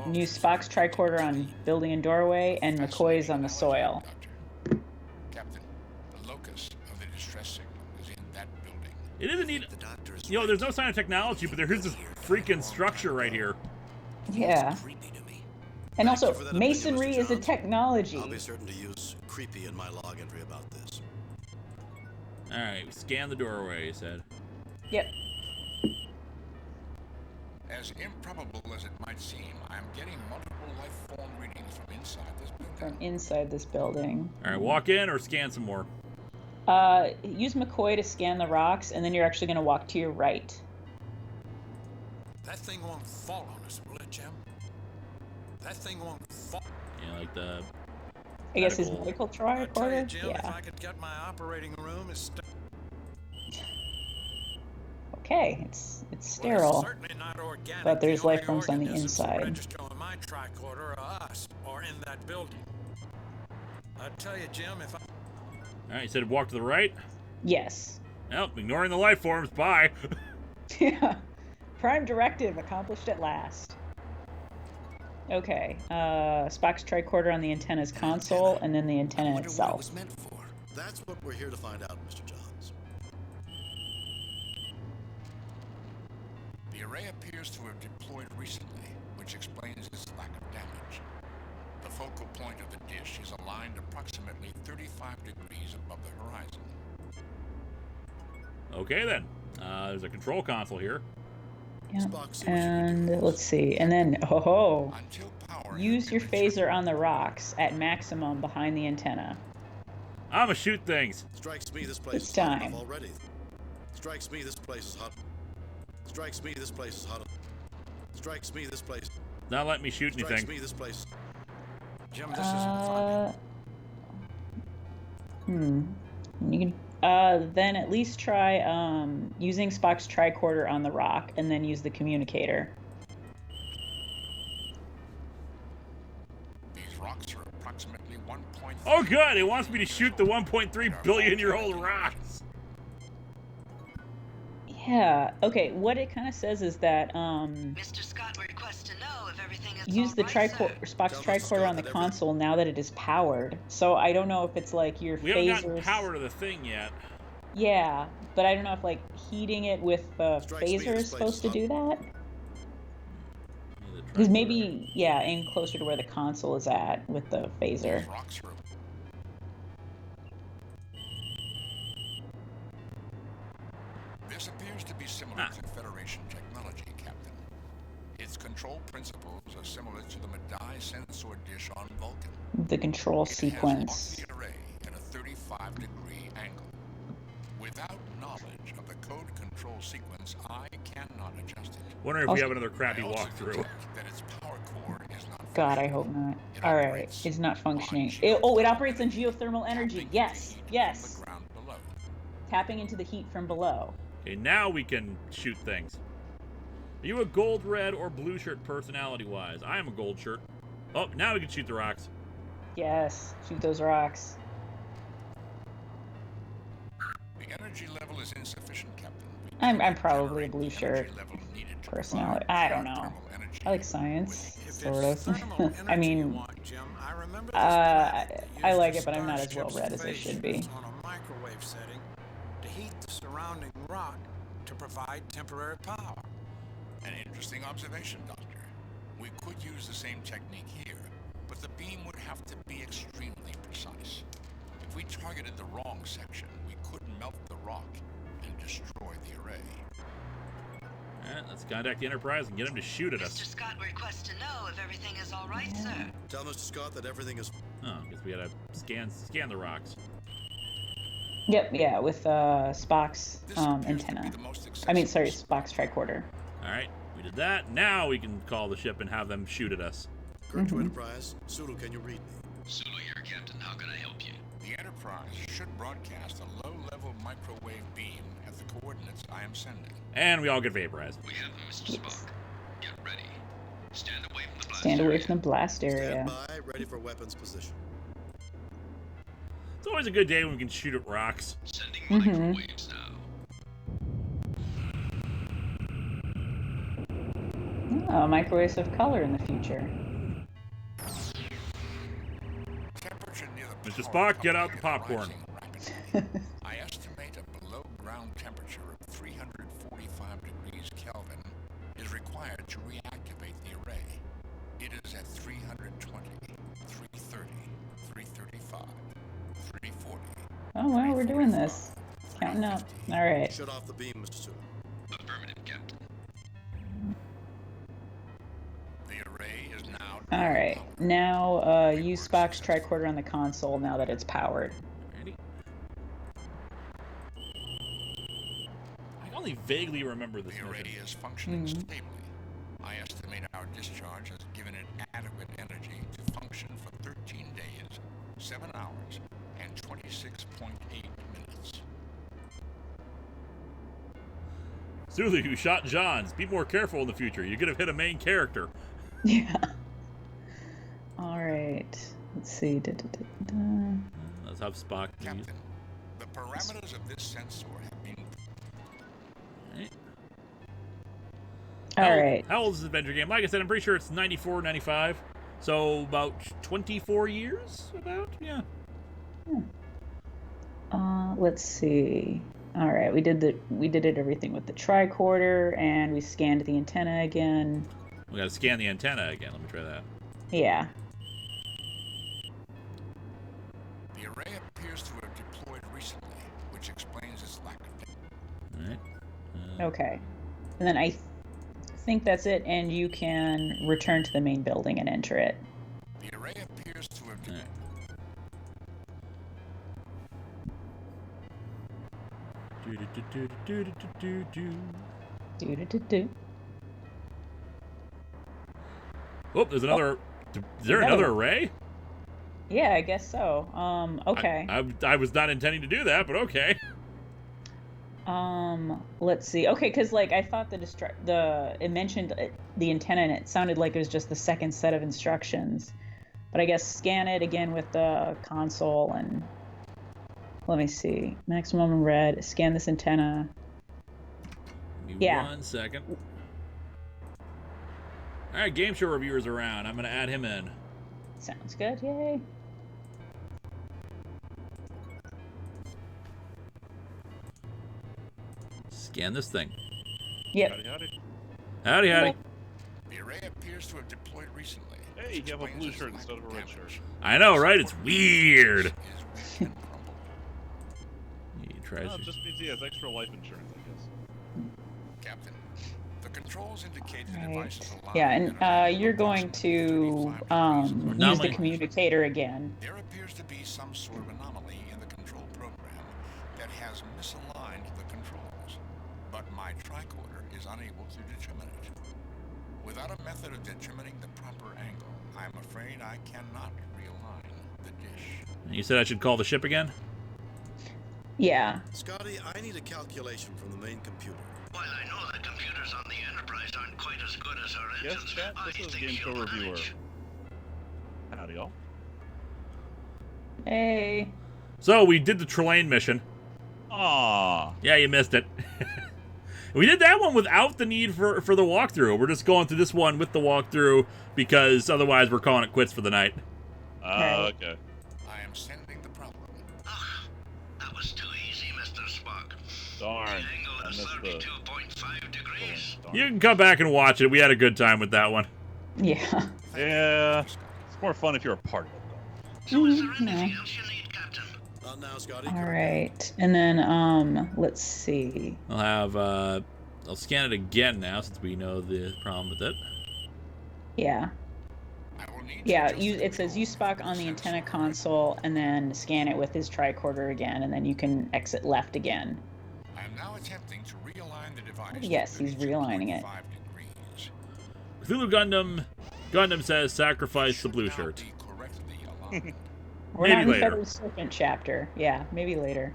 [SPEAKER 3] New Spock's tricorder on building and doorway, and McCoy's on the soil.
[SPEAKER 8] Captain, the locus of the distress signal is in that building.
[SPEAKER 2] It isn't neat. You know, there's no sign of technology, but there's this freaking structure right here.
[SPEAKER 3] Yeah. And also, masonry is a technology.
[SPEAKER 7] I'll be certain to use creepy in my log entry about this.
[SPEAKER 2] Alright, we scan the doorway, you said.
[SPEAKER 3] Yep.
[SPEAKER 8] As improbable as it might seem, I'm getting multiple life form readings from inside this building.
[SPEAKER 3] From inside this building.
[SPEAKER 2] Alright, walk in or scan some more.
[SPEAKER 3] Use McCoy to scan the rocks, and then you're actually going to walk to your right.
[SPEAKER 11] That thing won't fall on us, will it, Jim? That thing won't fall.
[SPEAKER 2] Yeah, like the...
[SPEAKER 3] I guess his medical
[SPEAKER 11] I tell you,
[SPEAKER 3] tricorder?
[SPEAKER 11] Jim, if
[SPEAKER 3] Yeah.
[SPEAKER 11] I could get my operating room
[SPEAKER 3] Okay, it's sterile.
[SPEAKER 11] certainly not organic.
[SPEAKER 3] But there's
[SPEAKER 11] The only
[SPEAKER 3] life forms on the
[SPEAKER 11] organisms
[SPEAKER 3] inside.
[SPEAKER 11] registered on my tricorder are us, or in that building. I tell you, Jim, if I...
[SPEAKER 2] Alright, you said walk to the right?
[SPEAKER 3] Yes.
[SPEAKER 2] Nope, ignoring the life forms, bye.
[SPEAKER 3] Yeah. Prime directive accomplished at last. Okay, Spock's tricorder on the antenna's console, and then the antenna itself.
[SPEAKER 7] That's what we're here to find out, Mr. Johns.
[SPEAKER 8] The array appears to have deployed recently, which explains its lack of damage. The focal point of the dish is aligned approximately 35 degrees above the horizon.
[SPEAKER 2] Okay then. There's a control console here.
[SPEAKER 3] Yeah. And let's see. And then, use your phaser on the rocks at maximum behind the antenna.
[SPEAKER 2] I'ma shoot things.
[SPEAKER 7] Strikes me this place
[SPEAKER 3] It's
[SPEAKER 7] is hot
[SPEAKER 3] time.
[SPEAKER 7] enough already. Strikes me this place is hot. Strikes me this place is hot. Strikes me this place.
[SPEAKER 2] Not letting me shoot
[SPEAKER 7] Strikes
[SPEAKER 2] anything.
[SPEAKER 7] me this place.
[SPEAKER 11] Jim, this isn't fun.
[SPEAKER 3] You can then at least try using Spock's tricorder on the rock, and then use the communicator.
[SPEAKER 8] These rocks are approximately 1.3.
[SPEAKER 2] Oh good, it wants me to shoot the 1.3 billion-year-old rocks.
[SPEAKER 3] Yeah. Okay. What it kind of says is that
[SPEAKER 6] Mr. Scott requests to know if everything is
[SPEAKER 3] use the
[SPEAKER 6] all right, sir.
[SPEAKER 3] Spock's tricorder on the console now that it is powered. So I don't know if it's like your
[SPEAKER 2] We haven't gotten
[SPEAKER 3] phasers.
[SPEAKER 2] power to the thing yet.
[SPEAKER 3] Yeah, but I don't know if like heating it with the phaser is supposed to do that. Because maybe, yeah, aim closer to where the console is at with the phaser.
[SPEAKER 8] This appears to be similar to Federation technology, Captain. Its control principles are similar to the Madai sensor dish on Vulcan.
[SPEAKER 3] The control
[SPEAKER 8] It has
[SPEAKER 3] sequence.
[SPEAKER 8] the array at a 35-degree angle. Without knowledge of the code control sequence, I cannot adjust it.
[SPEAKER 2] Wondering if we have another crappy
[SPEAKER 8] I also
[SPEAKER 2] walkthrough.
[SPEAKER 8] detect that its power core is not
[SPEAKER 3] God, I hope not. All right, it's not functioning. It operates on geothermal energy. Yes, yes. Tapping into the heat from below.
[SPEAKER 2] Okay, now we can shoot things. Are you a gold, red, or blue shirt personality-wise? I am a gold shirt. Oh, now we can shoot the rocks.
[SPEAKER 3] Yes, shoot those rocks.
[SPEAKER 8] The energy level is insufficient, Captain.
[SPEAKER 3] I'm probably a blue shirt personality. I don't know. I like science, sort of. I mean, I like it, but I'm not as well read as I should be.
[SPEAKER 11] On a microwave setting, to heat the surrounding rock to provide temporary power.
[SPEAKER 8] An interesting observation, Doctor. We could use the same technique here, but the beam would have to be extremely precise. If we targeted the wrong section, we could melt the rock and destroy the array.
[SPEAKER 2] Alright, let's contact the Enterprise and get him to shoot at us.
[SPEAKER 6] Mr. Scott requests to know if everything is all right, sir.
[SPEAKER 7] Tell Mr. Scott that everything is...
[SPEAKER 2] Oh, I guess we gotta scan the rocks.
[SPEAKER 3] Yep, yeah, with Spock's antenna. I mean, sorry, Spock's tricorder.
[SPEAKER 2] Alright, we did that. Now we can call the ship and have them shoot at us.
[SPEAKER 7] Kirk to Enterprise. Sulu, can you read me?
[SPEAKER 9] Sulu here, Captain. How can I help you?
[SPEAKER 8] The Enterprise should broadcast a low-level microwave beam at the coordinates I am sending.
[SPEAKER 2] And we all get vaporized.
[SPEAKER 9] We have Mr. Spock. Get ready. Stand away from the blast
[SPEAKER 3] Stand
[SPEAKER 9] area.
[SPEAKER 3] away from the blast area.
[SPEAKER 7] Stand by, ready for weapons position.
[SPEAKER 2] It's always a good day when we can shoot at rocks.
[SPEAKER 9] Sending microwaves now.
[SPEAKER 3] Oh, microwaves of color in the future.
[SPEAKER 2] Mr. Spock, get out the popcorn.
[SPEAKER 8] I estimate a below-ground temperature of 345 degrees Kelvin is required to reactivate the array. It is at 320, 330, 335, 340.
[SPEAKER 3] Oh, well, we're doing this. Counting up. All right.
[SPEAKER 7] Shut off the beam, Mr. Sulu.
[SPEAKER 9] Affirmative, Captain.
[SPEAKER 8] The array is now...
[SPEAKER 3] All right. Now, use Spock's tricorder on the console now that it's powered.
[SPEAKER 2] Ready? I can only vaguely remember this
[SPEAKER 8] The array
[SPEAKER 2] mission.
[SPEAKER 8] is functioning stably. I estimate our discharge has given it adequate energy to function for 13 days, 7 hours, and 26.8 minutes.
[SPEAKER 2] Sulu, you shot Johns. Be more careful in the future. You could have hit a main character.
[SPEAKER 3] Yeah. All right. Let's see.
[SPEAKER 2] Let's have Spock.
[SPEAKER 8] Captain, the parameters of this sensor have been...
[SPEAKER 3] All right.
[SPEAKER 2] How old is this adventure game? Like I said, I'm pretty sure it's 94, 95. So about 24 years? About? Yeah.
[SPEAKER 3] Let's see. All right. We did it everything with the tricorder, and we scanned the antenna again.
[SPEAKER 2] We gotta scan the antenna again. Let me try that.
[SPEAKER 3] Yeah.
[SPEAKER 8] The array appears to have deployed recently, which explains its lack of data.
[SPEAKER 2] All right.
[SPEAKER 3] Okay. And then I think that's it, and you can return to the main building and enter it.
[SPEAKER 8] The array appears to have deployed.
[SPEAKER 2] Oh, there's another. Is there another array?
[SPEAKER 3] Yeah, I guess so. Okay.
[SPEAKER 2] I was not intending to do that, but okay.
[SPEAKER 3] Let's see. Okay, because like I thought it mentioned the antenna, and it sounded like it was just the second set of instructions. But I guess scan it again with the console, and let me see. Maximum red. Scan this antenna.
[SPEAKER 2] Give me
[SPEAKER 3] Yeah.
[SPEAKER 2] 1 second. All right, game show reviewers around. I'm gonna add him in.
[SPEAKER 3] Sounds good. Yay.
[SPEAKER 2] Scan this thing.
[SPEAKER 3] Yep.
[SPEAKER 1] Howdy, howdy.
[SPEAKER 2] Howdy, howdy.
[SPEAKER 8] The array appears to have deployed recently.
[SPEAKER 1] Hey, you have a blue shirt instead of a red shirt.
[SPEAKER 2] I know, right? It's weird. He tries
[SPEAKER 1] No, it
[SPEAKER 2] to...
[SPEAKER 1] just means he has extra life insurance, I guess.
[SPEAKER 8] Captain, the controls indicate the device is alive.
[SPEAKER 3] Yeah, and you're going to use the communicator again.
[SPEAKER 8] There appears to be some sort of anomaly in the control program that has misaligned the controls, but my tricorder is unable to determine it. Without a method of determining the proper angle, I'm afraid I cannot realign the dish.
[SPEAKER 2] You said I should call the ship again?
[SPEAKER 3] Yeah.
[SPEAKER 7] Scotty, I need a calculation from the main computer.
[SPEAKER 9] While I know the computers on the Enterprise aren't quite as good as our
[SPEAKER 1] Yes,
[SPEAKER 9] engines,
[SPEAKER 1] chat,
[SPEAKER 9] I
[SPEAKER 1] this is
[SPEAKER 9] think
[SPEAKER 1] Game Show
[SPEAKER 9] you'll
[SPEAKER 1] Reviewer.
[SPEAKER 9] manage.
[SPEAKER 1] Howdy, y'all.
[SPEAKER 3] Hey.
[SPEAKER 2] So we did the Trillian mission.
[SPEAKER 1] Aww.
[SPEAKER 2] Yeah, you missed it. We did that one without the need for the walkthrough. We're just going through this one with the walkthrough because otherwise we're calling it quits for the night.
[SPEAKER 1] Okay.
[SPEAKER 8] I am sending the problem.
[SPEAKER 9] That was too easy, Mr. Spock.
[SPEAKER 1] Darn. I missed the...
[SPEAKER 2] You can come back and watch it. We had a good time with that one.
[SPEAKER 3] Yeah.
[SPEAKER 1] Yeah. It's more fun if you're a part of it,
[SPEAKER 3] All right, and then let's see.
[SPEAKER 2] I'll scan it again now since we know the problem with it.
[SPEAKER 3] Yeah. Yeah, it says use Spock on the antenna console and then scan it with his tricorder again, and then you can exit left again.
[SPEAKER 8] I am now attempting to realign the device.
[SPEAKER 3] Yes, he's realigning it.
[SPEAKER 2] Cthulhu Gundam says sacrifice the blue shirt.
[SPEAKER 3] We're
[SPEAKER 2] Maybe
[SPEAKER 3] not in
[SPEAKER 2] later.
[SPEAKER 3] Federal Serpent chapter. Yeah, maybe later.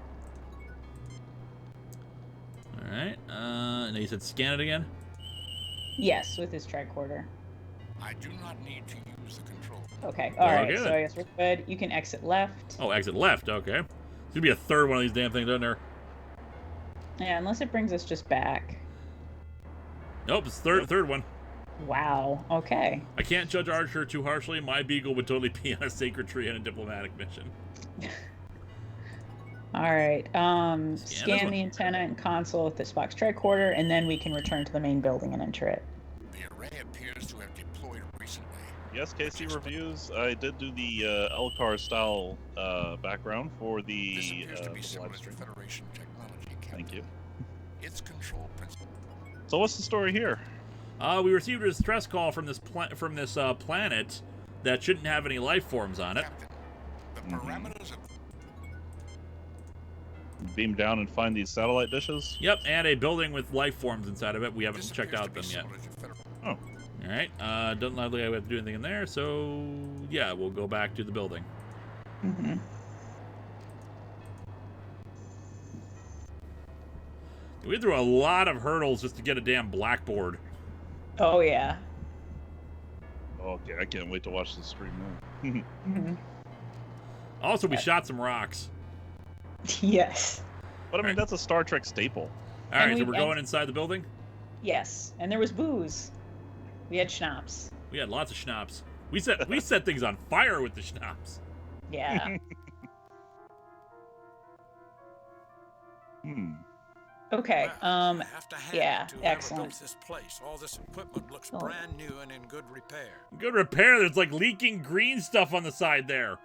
[SPEAKER 2] Alright, and you said scan it again?
[SPEAKER 3] Yes, with his tricorder.
[SPEAKER 8] I do not need to use the control.
[SPEAKER 3] Okay, alright,
[SPEAKER 2] Okay,
[SPEAKER 3] so I guess we're good. You can exit left.
[SPEAKER 2] Oh, exit left, okay. There's gonna be a third one of these damn things, isn't there?
[SPEAKER 3] Yeah, unless it brings us just back.
[SPEAKER 2] Nope, it's third one.
[SPEAKER 3] Wow, okay.
[SPEAKER 2] I can't judge Archer too harshly. My beagle would totally be on a sacred tree on a diplomatic mission.
[SPEAKER 3] Alright, scan the antenna and console with the Spock's tricorder, and then we can return to the main building and enter it.
[SPEAKER 8] The array appears to have deployed recently.
[SPEAKER 1] Yes, KC reviews. I did do the Elcar style background for the
[SPEAKER 8] This appears to be
[SPEAKER 1] live
[SPEAKER 8] similar to
[SPEAKER 1] stream.
[SPEAKER 8] Federation technology.
[SPEAKER 1] Thank you.
[SPEAKER 8] Its control principle.
[SPEAKER 1] So what's the story here?
[SPEAKER 2] We received a distress call from this planet that shouldn't have any life forms on it.
[SPEAKER 8] The parameters of
[SPEAKER 1] Beam down and find these satellite dishes?
[SPEAKER 2] Yep, and a building with life forms inside of it. We haven't checked out them yet.
[SPEAKER 1] Oh.
[SPEAKER 2] Alright, doesn't look like we have to do anything in there, so yeah, we'll go back to the building.
[SPEAKER 3] Mm-hmm.
[SPEAKER 2] We went through a lot of hurdles just to get a damn blackboard.
[SPEAKER 3] Oh, yeah.
[SPEAKER 1] Okay, I can't wait to watch the stream now.
[SPEAKER 3] Mm-hmm.
[SPEAKER 2] Also, we shot some rocks.
[SPEAKER 3] Yes.
[SPEAKER 1] But I mean, that's a Star Trek staple.
[SPEAKER 2] Alright, so we're going inside the building?
[SPEAKER 3] Yes, and there was booze. We had schnapps.
[SPEAKER 2] We had lots of schnapps. We set things on fire with the schnapps.
[SPEAKER 3] Yeah. Okay. Yeah. Excellent.
[SPEAKER 11] This place. All this equipment looks brand new and in good repair.
[SPEAKER 2] Good repair. There's like leaking green stuff on the side there.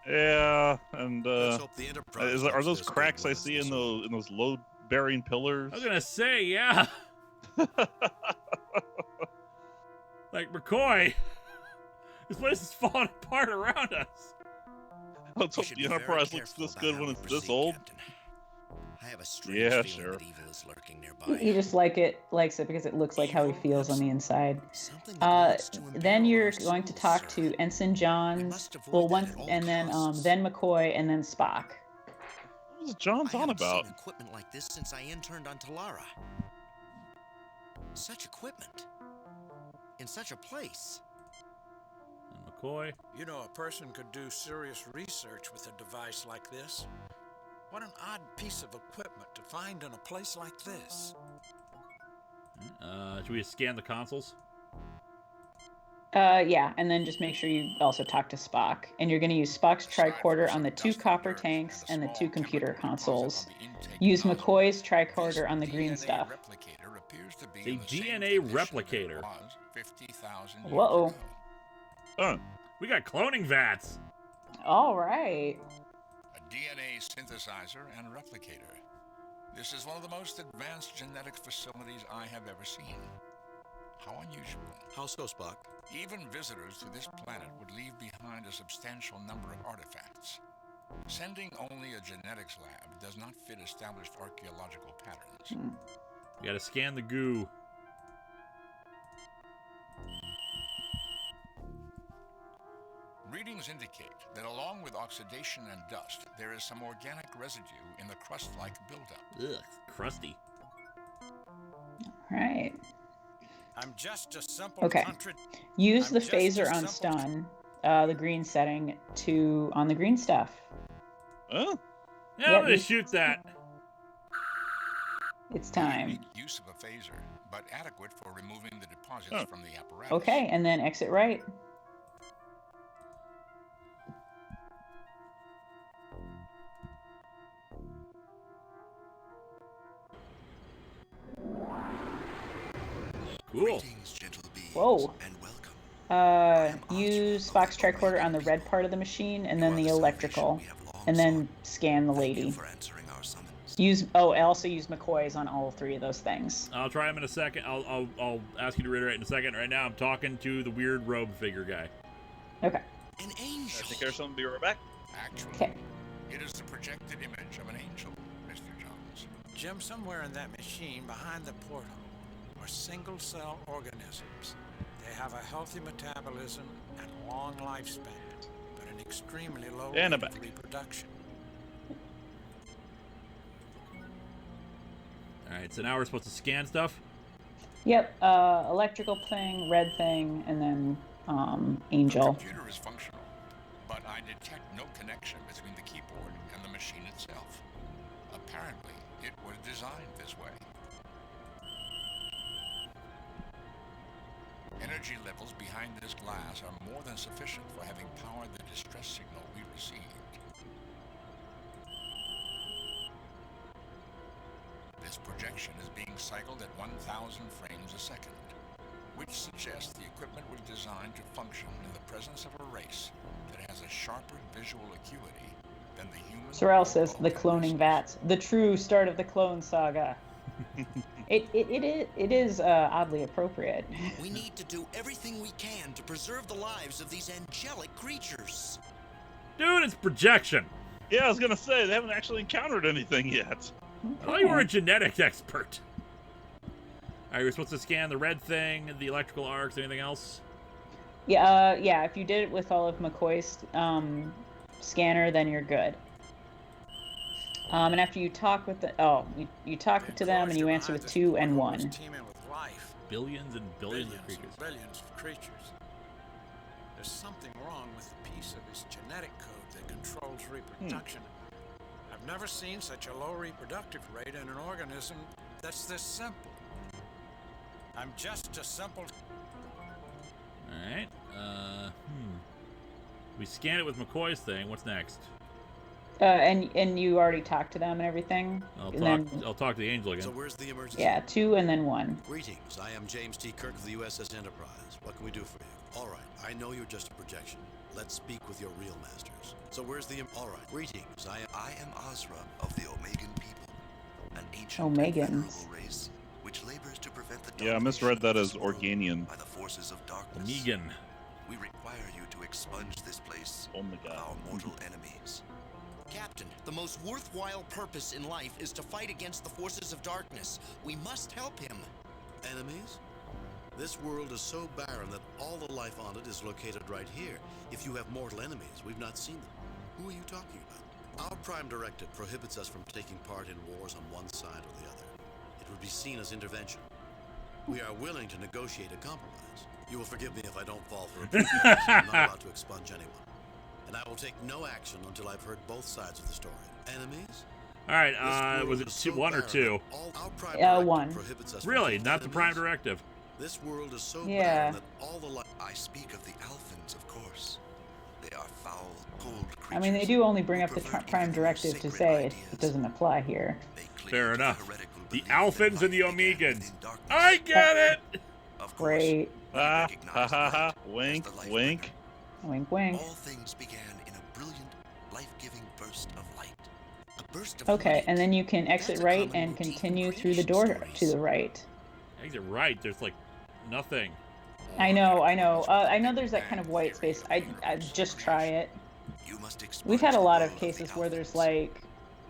[SPEAKER 1] Yeah, and
[SPEAKER 7] hope the Enterprise
[SPEAKER 1] are those cracks I see in those load-bearing pillars?
[SPEAKER 2] I was gonna say, yeah. Like McCoy, this place is falling apart around us.
[SPEAKER 1] Let's hope the Enterprise looks this good when it's this old.
[SPEAKER 17] I have a strange feeling that evil is lurking nearby.
[SPEAKER 3] He just likes it because it looks like how he feels on the inside. Then you're going to talk to Ensign John, and then McCoy, and then Spock.
[SPEAKER 1] What was John's on about?
[SPEAKER 17] Seen equipment like this since I interned on Talara. Such equipment in such a place.
[SPEAKER 2] And McCoy.
[SPEAKER 11] You know, a person could do serious research with a device like this. What an odd piece of equipment to find in a place like this.
[SPEAKER 2] Should we scan the consoles?
[SPEAKER 3] Yeah, and then just make sure you also talk to Spock. And you're going to use Spock's tricorder on the 2 copper tanks and the 2 computer consoles. Use McCoy's tricorder on the green stuff.
[SPEAKER 2] A DNA replicator.
[SPEAKER 3] Whoa.
[SPEAKER 2] We got cloning vats.
[SPEAKER 3] All right.
[SPEAKER 8] DNA synthesizer and replicator. This is one of the most advanced genetics facilities I have ever seen. How unusual.
[SPEAKER 7] How so, Spock?
[SPEAKER 8] Even visitors to this planet would leave behind a substantial number of artifacts. Sending only a genetics lab does not fit established archaeological patterns.
[SPEAKER 2] We gotta scan the goo.
[SPEAKER 8] Readings indicate that along with oxidation and dust, there is some organic residue in the crust-like buildup.
[SPEAKER 2] Ugh, crusty.
[SPEAKER 3] Right.
[SPEAKER 11] I'm just a simple
[SPEAKER 3] Okay. Use the phaser on stun, the green setting, on the green stuff.
[SPEAKER 1] Huh?
[SPEAKER 2] Yeah, I'm gonna shoot that.
[SPEAKER 3] It's time.
[SPEAKER 8] Unique use of a phaser, but adequate for removing the deposits from the apparatus.
[SPEAKER 3] Okay, and then exit right.
[SPEAKER 2] Cool.
[SPEAKER 3] Whoa. Use Fox tricorder on the red part of the machine, and then the electrical, and then scan the lady. Also use McCoy's on all three of those things.
[SPEAKER 2] I'll try them in a second. I'll ask you to reiterate in a second. Right now, I'm talking to the weird robe figure guy.
[SPEAKER 3] Okay.
[SPEAKER 1] I think there's something. Be right back.
[SPEAKER 2] Actually,
[SPEAKER 8] it is the projected image of an angel, Mr. Jones.
[SPEAKER 11] Jim, somewhere in that machine behind the portal are single-cell organisms. They have a healthy metabolism and long lifespan, but an extremely low rate of reproduction.
[SPEAKER 2] Alright, so now we're supposed to scan stuff?
[SPEAKER 3] Yep, electrical thing, red thing, and then angel.
[SPEAKER 8] The computer is functional, but I detect no connection between the keyboard and the machine itself. Apparently, it was designed this way. Energy levels behind this glass are more than sufficient for having powered the distress signal we received. This projection is being cycled at 1,000 frames a second, which suggests the equipment was designed to function in the presence of a race that has a sharper visual acuity than the human.
[SPEAKER 3] Sorrel says the cloning vats, the true start of the clone saga. It is oddly appropriate.
[SPEAKER 16] We need to do everything we can to preserve the lives of these angelic creatures.
[SPEAKER 2] Dude, it's projection.
[SPEAKER 1] Yeah, I was gonna say they haven't actually encountered anything yet.
[SPEAKER 2] I thought you were a genetics expert. Alright, we're supposed to scan the red thing, the electrical arcs, anything else?
[SPEAKER 3] Yeah, if you did it with all of McCoy's scanner, then you're good. And after you talk with you talk to them and you answer with 2 and 1.
[SPEAKER 2] Billions and billions of creatures.
[SPEAKER 11] Billions of creatures. There's something wrong with the piece of his genetic code that controls reproduction. I've never seen such a low reproductive rate in an organism that's this simple. I'm just a simple...
[SPEAKER 2] Alright, we scan it with McCoy's thing. What's next?
[SPEAKER 3] And you already talked to them and everything?
[SPEAKER 2] I'll talk to the angel again.
[SPEAKER 7] So where's the emergency?
[SPEAKER 3] Yeah, 2 and then 1.
[SPEAKER 7] Greetings, I am James T. Kirk of the USS Enterprise. What can we do for you? All right, I know you're just a projection. Let's speak with your real masters. So where's the... All right, greetings, I am Azra of the Omegan people. An ancient
[SPEAKER 3] Omegans.
[SPEAKER 7] race which labors to prevent the...
[SPEAKER 1] Yeah, I misread that as Organian.
[SPEAKER 7] ...by the forces of darkness.
[SPEAKER 2] Omegan.
[SPEAKER 7] We require you to expunge this place of our mortal enemies.
[SPEAKER 16] Captain, the most worthwhile purpose in life is to fight against the forces of darkness. We must help him.
[SPEAKER 7] Enemies? This world is so barren that all the life on it is located right here. If you have mortal enemies, we've not seen them. Who are you talking about? Our Prime Directive prohibits us from taking part in wars on one side or the other. It would be seen as intervention. We are willing to negotiate a compromise. You will forgive me if I don't fall for it. I'm not allowed to expunge anyone. And I will take no action until I've heard both sides of the story. Enemies?
[SPEAKER 2] Alright, was it 1 or 2?
[SPEAKER 3] 1.
[SPEAKER 2] Really? Not the Prime Directive?
[SPEAKER 7] This world is so barren that all the life... I speak of the Alphans, of course. They are foul, cold creatures.
[SPEAKER 3] I mean, they do only bring up the Prime Directive to say it doesn't apply here.
[SPEAKER 2] Fair enough. The Alphans and the Omegans. I get it!
[SPEAKER 3] Great.
[SPEAKER 1] Ha ha ha. Wink, wink.
[SPEAKER 3] Wink, wink.
[SPEAKER 7] All things began in a brilliant, life-giving burst of light. A burst of
[SPEAKER 3] Okay,
[SPEAKER 7] light.
[SPEAKER 3] and then you can exit right and continue through the door to the right.
[SPEAKER 2] Exit right? There's like nothing.
[SPEAKER 3] I know. I know there's that kind of white space. I just try it. We've had a lot of cases where there's like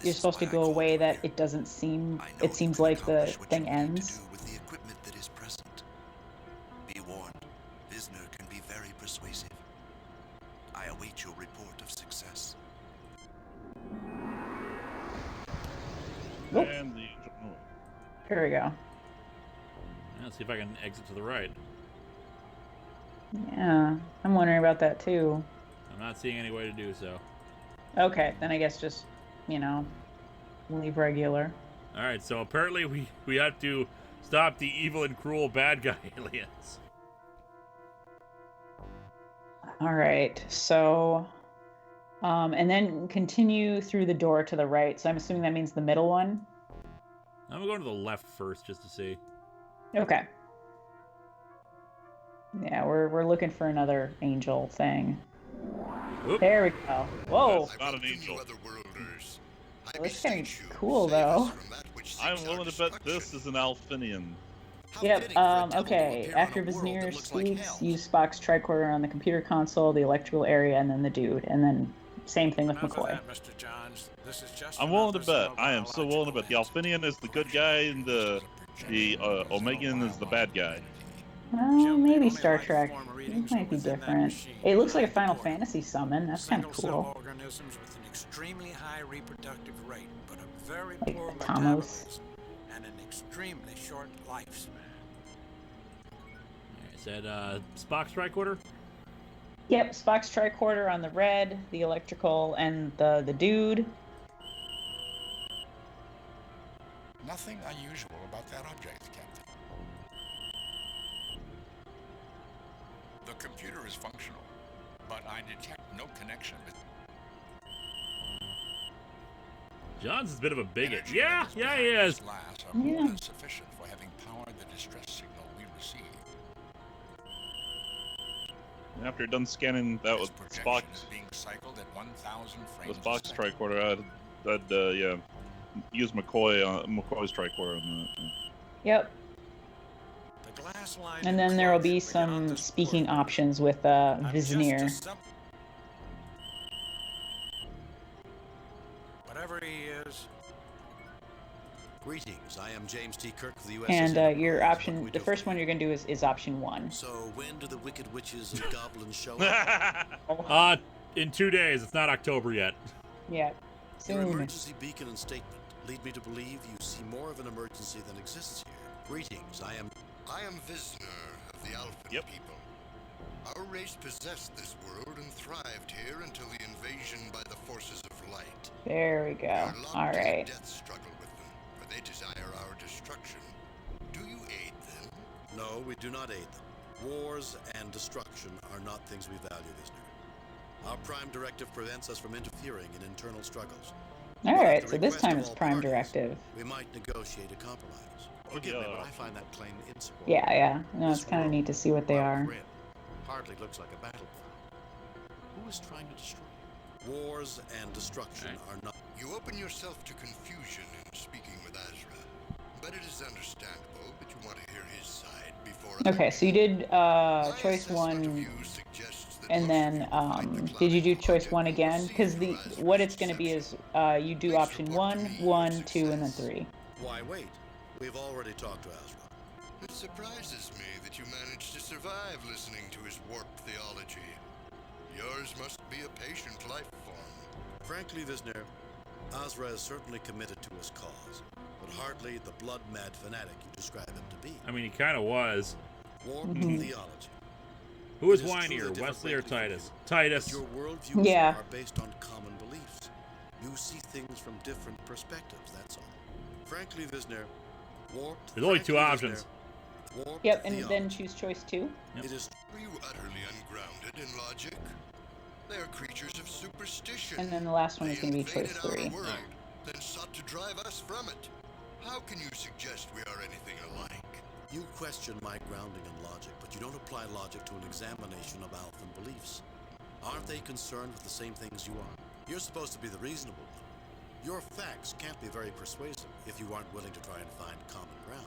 [SPEAKER 3] you're supposed to go away that it doesn't seem. It seems like the thing ends.
[SPEAKER 7] With the equipment that is present. Be warned, Visner can be very persuasive. I await your report of success.
[SPEAKER 3] Whoop.
[SPEAKER 1] And the...
[SPEAKER 3] Here we go.
[SPEAKER 2] Let's see if I can exit to the right.
[SPEAKER 3] Yeah, I'm wondering about that too.
[SPEAKER 2] I'm not seeing any way to do so.
[SPEAKER 3] Okay, then I guess just, leave regular.
[SPEAKER 2] Alright, so apparently we have to stop the evil and cruel bad guy aliens.
[SPEAKER 3] Alright, so... and then continue through the door to the right. So I'm assuming that means the middle one?
[SPEAKER 2] I'm going to the left first just to see.
[SPEAKER 3] Okay. Yeah, we're looking for another angel thing.
[SPEAKER 2] Oop.
[SPEAKER 3] There we go. Whoa.
[SPEAKER 1] That's not an angel.
[SPEAKER 3] Looks kind of cool though.
[SPEAKER 1] I'm willing to bet this is an Alfinian.
[SPEAKER 3] Yep. Okay. After Vizier speaks, use Spock's tricorder on the computer console, the electrical area, and then the dude, and then same thing with
[SPEAKER 11] Enough of
[SPEAKER 3] McCoy.
[SPEAKER 11] that, Mr. Johns. This is just
[SPEAKER 1] I'm willing to
[SPEAKER 11] another
[SPEAKER 1] bet. I am so willing to bet. The Alfinian is the good guy, and the Omegan is the bad guy.
[SPEAKER 3] Well, maybe Star Trek. It might be different. It looks like a Final Fantasy summon. That's kind of
[SPEAKER 11] single-cell
[SPEAKER 3] cool.
[SPEAKER 11] organisms with an extremely high reproductive rate, but a very
[SPEAKER 3] Like
[SPEAKER 11] poor
[SPEAKER 3] Atomos.
[SPEAKER 11] metabolism and an extremely short lifespan.
[SPEAKER 2] Is that Spock's tricorder?
[SPEAKER 3] Yep, Spock's tricorder on the red, the electrical, and the dude.
[SPEAKER 8] Nothing unusual about that object, Captain. The computer is functional, but I detect no connection between.
[SPEAKER 2] John's a bit of a bigot. Yeah, he is.
[SPEAKER 8] Glass are more than sufficient for having powered the distress signal we received.
[SPEAKER 1] After done scanning that with Spock's,
[SPEAKER 8] Being cycled at 1,000 frames
[SPEAKER 1] with Spock's tricorder, I'd use McCoy's tricorder on that.
[SPEAKER 3] Yep.
[SPEAKER 11] The glass line
[SPEAKER 3] And then there will be some speaking options with Vizier.
[SPEAKER 11] Whatever he is.
[SPEAKER 7] Greetings, I am James T. Kirk of the U.S.
[SPEAKER 3] And your option, the first one you're going to do is option 1.
[SPEAKER 7] So when do the wicked witches and goblins show up?
[SPEAKER 2] In 2 days. It's not October yet.
[SPEAKER 3] Yeah.
[SPEAKER 7] Your
[SPEAKER 3] Soon.
[SPEAKER 7] emergency beacon and statement lead me to believe you see more of an emergency than exists here. Greetings, I am
[SPEAKER 9] Vizsner of the Alphan people. Our race possessed this world and thrived here until the invasion by the forces of light.
[SPEAKER 3] There we go. All right.
[SPEAKER 9] Death struggle with them, for they desire our destruction. Do you aid them?
[SPEAKER 7] No, we do not aid them. Wars and destruction are not things we value, Vizsner. Our prime directive prevents us from interfering in internal struggles.
[SPEAKER 3] All right, so this time it's Prime Directive.
[SPEAKER 7] We might negotiate a compromise. Forgive me, but I find that claim insupportable.
[SPEAKER 3] Yeah. No, it's kind of neat to see what they are.
[SPEAKER 7] Hardly looks like a battleground. Who is trying to destroy it? Wars and destruction are not.
[SPEAKER 9] You open yourself to confusion in speaking with Azra, but it is understandable that you want to hear his side before.
[SPEAKER 3] Okay, so you did choice 1, and then did you do choice 1 again? Because what it's going to be is you do option 1, 1, 2, and then 3.
[SPEAKER 7] Why wait? We've already talked to Azra.
[SPEAKER 9] It surprises me that you managed to survive listening to his warped theology. Yours must be a patient life form.
[SPEAKER 7] Frankly, Vizsner, Azra is certainly committed to his cause, but hardly the blood-mad fanatic you describe him to be.
[SPEAKER 2] I mean, he kind of was.
[SPEAKER 7] Warped theology.
[SPEAKER 2] Who is
[SPEAKER 7] It is
[SPEAKER 2] whinier,
[SPEAKER 7] truly
[SPEAKER 2] Wesley or
[SPEAKER 7] different
[SPEAKER 2] Titus? Titus.
[SPEAKER 7] Your worldviews
[SPEAKER 3] Yeah.
[SPEAKER 7] are based on common beliefs. You see things from different perspectives, that's all. Frankly, Vizsner, warped.
[SPEAKER 2] There's only 2 options.
[SPEAKER 3] Yep, and then choose choice 2.
[SPEAKER 7] It is.
[SPEAKER 9] Are you utterly ungrounded in logic? They are creatures of superstition.
[SPEAKER 3] And then the last one is going to be choice 3.
[SPEAKER 9] World, then sought to drive us from it. How can you suggest we are anything alike?
[SPEAKER 7] You question my grounding in logic, but you don't apply logic to an examination of Alphan beliefs. Aren't they concerned with the same things you are? You're supposed to be the reasonable one. Your facts can't be very persuasive if you aren't willing to try and find common ground.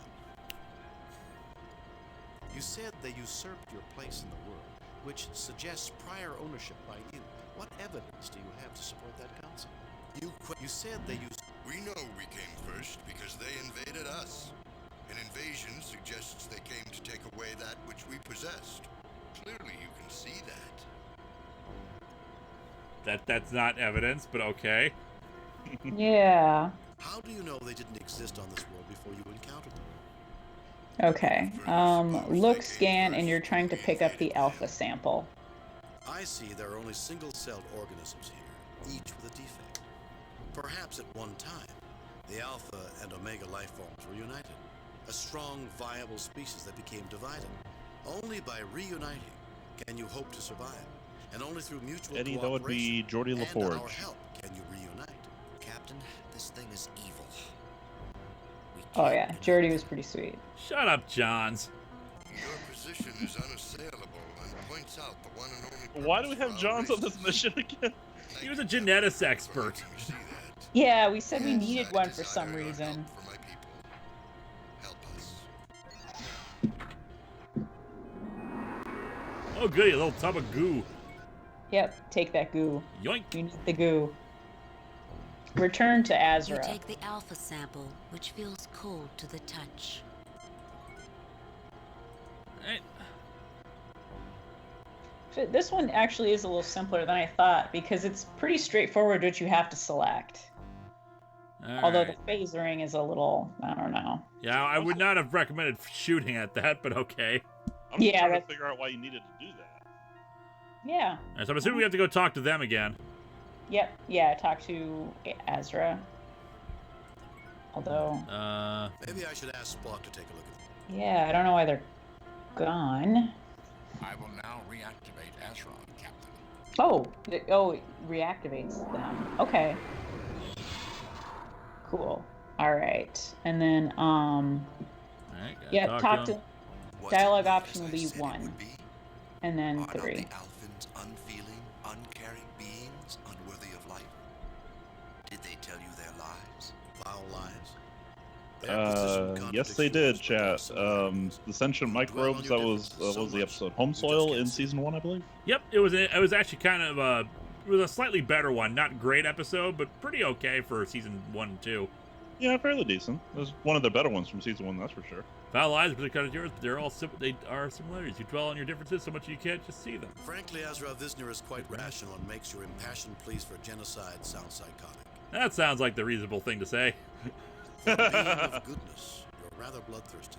[SPEAKER 7] You said they usurped your place in the world, which suggests prior ownership by you. What evidence do you have to support that concept? You said they used.
[SPEAKER 9] We know we came first because they invaded us. An invasion suggests they came to take away that which we possessed. Clearly you can see that.
[SPEAKER 2] That's not evidence, but okay.
[SPEAKER 3] Yeah.
[SPEAKER 7] How do you know they didn't exist on this world before you encountered them?
[SPEAKER 3] Okay. Look, scan, and you're trying to pick up the alpha sample.
[SPEAKER 7] I see there are only single-celled organisms here, each with a defect. Perhaps at one time, the alpha and omega life forms were united. A strong, viable species that became divided. Only by reuniting can you hope to survive. And only through mutual
[SPEAKER 1] Eddie,
[SPEAKER 7] cooperation
[SPEAKER 1] that would be Geordie
[SPEAKER 7] and
[SPEAKER 1] LaForge.
[SPEAKER 7] our help can you reunite.
[SPEAKER 16] Captain, this thing is evil.
[SPEAKER 3] Oh yeah, Jordy was pretty sweet.
[SPEAKER 2] Shut up, Johns.
[SPEAKER 9] Your
[SPEAKER 7] position is unassailable and points out the one and only.
[SPEAKER 1] Why do we have Johns on this mission again?
[SPEAKER 2] He was a genetics expert.
[SPEAKER 3] Yeah, we said we needed one for some reason.
[SPEAKER 2] Oh, goody, a little tub of goo.
[SPEAKER 3] Yep, take that goo.
[SPEAKER 2] Yoink.
[SPEAKER 3] You need the goo. Return to
[SPEAKER 4] You
[SPEAKER 3] Azra.
[SPEAKER 4] take the alpha sample, which feels cold to the touch.
[SPEAKER 3] This one actually is a little simpler than I thought because it's pretty straightforward what you have to select. Although the phasering is a little, I don't know.
[SPEAKER 2] Yeah, I would not have recommended shooting at that, but okay.
[SPEAKER 1] I'm just trying to figure out why you needed to do that.
[SPEAKER 3] Yeah.
[SPEAKER 2] So I'm assuming we have to go talk to them again.
[SPEAKER 3] Yep. Yeah, talk to Azra. Although.
[SPEAKER 7] Maybe I should ask Spock to take a look at them.
[SPEAKER 3] Yeah, I don't know why they're gone.
[SPEAKER 8] I will now reactivate Ezra, Captain.
[SPEAKER 3] Oh, it reactivates them. Okay. Cool. All right, and then yeah, talk to. Dialogue option will be 1, and then 3.
[SPEAKER 10] Are not the Alphans unfeeling, uncaring beings, unworthy of life? Did they tell you their lies?
[SPEAKER 7] Foul lies?
[SPEAKER 1] Yes, they did, chat. The sentient microbes, that was the episode Home Soil in season 1, I believe.
[SPEAKER 2] Yep, it was actually kind of it was a slightly better one. Not great episode, but pretty okay for season 1 and 2.
[SPEAKER 1] Yeah, fairly decent. It was one of the better ones from season 1, that's for sure.
[SPEAKER 2] Foul lies, but because yours, they're all they are similarities. You dwell on your differences so much you can't just see them.
[SPEAKER 7] Frankly, Azra Visner is quite rational and makes your impassioned pleas for genocide sound psychotic.
[SPEAKER 2] That sounds like the reasonable thing to say.
[SPEAKER 7] For a being of goodness, you're rather bloodthirsty.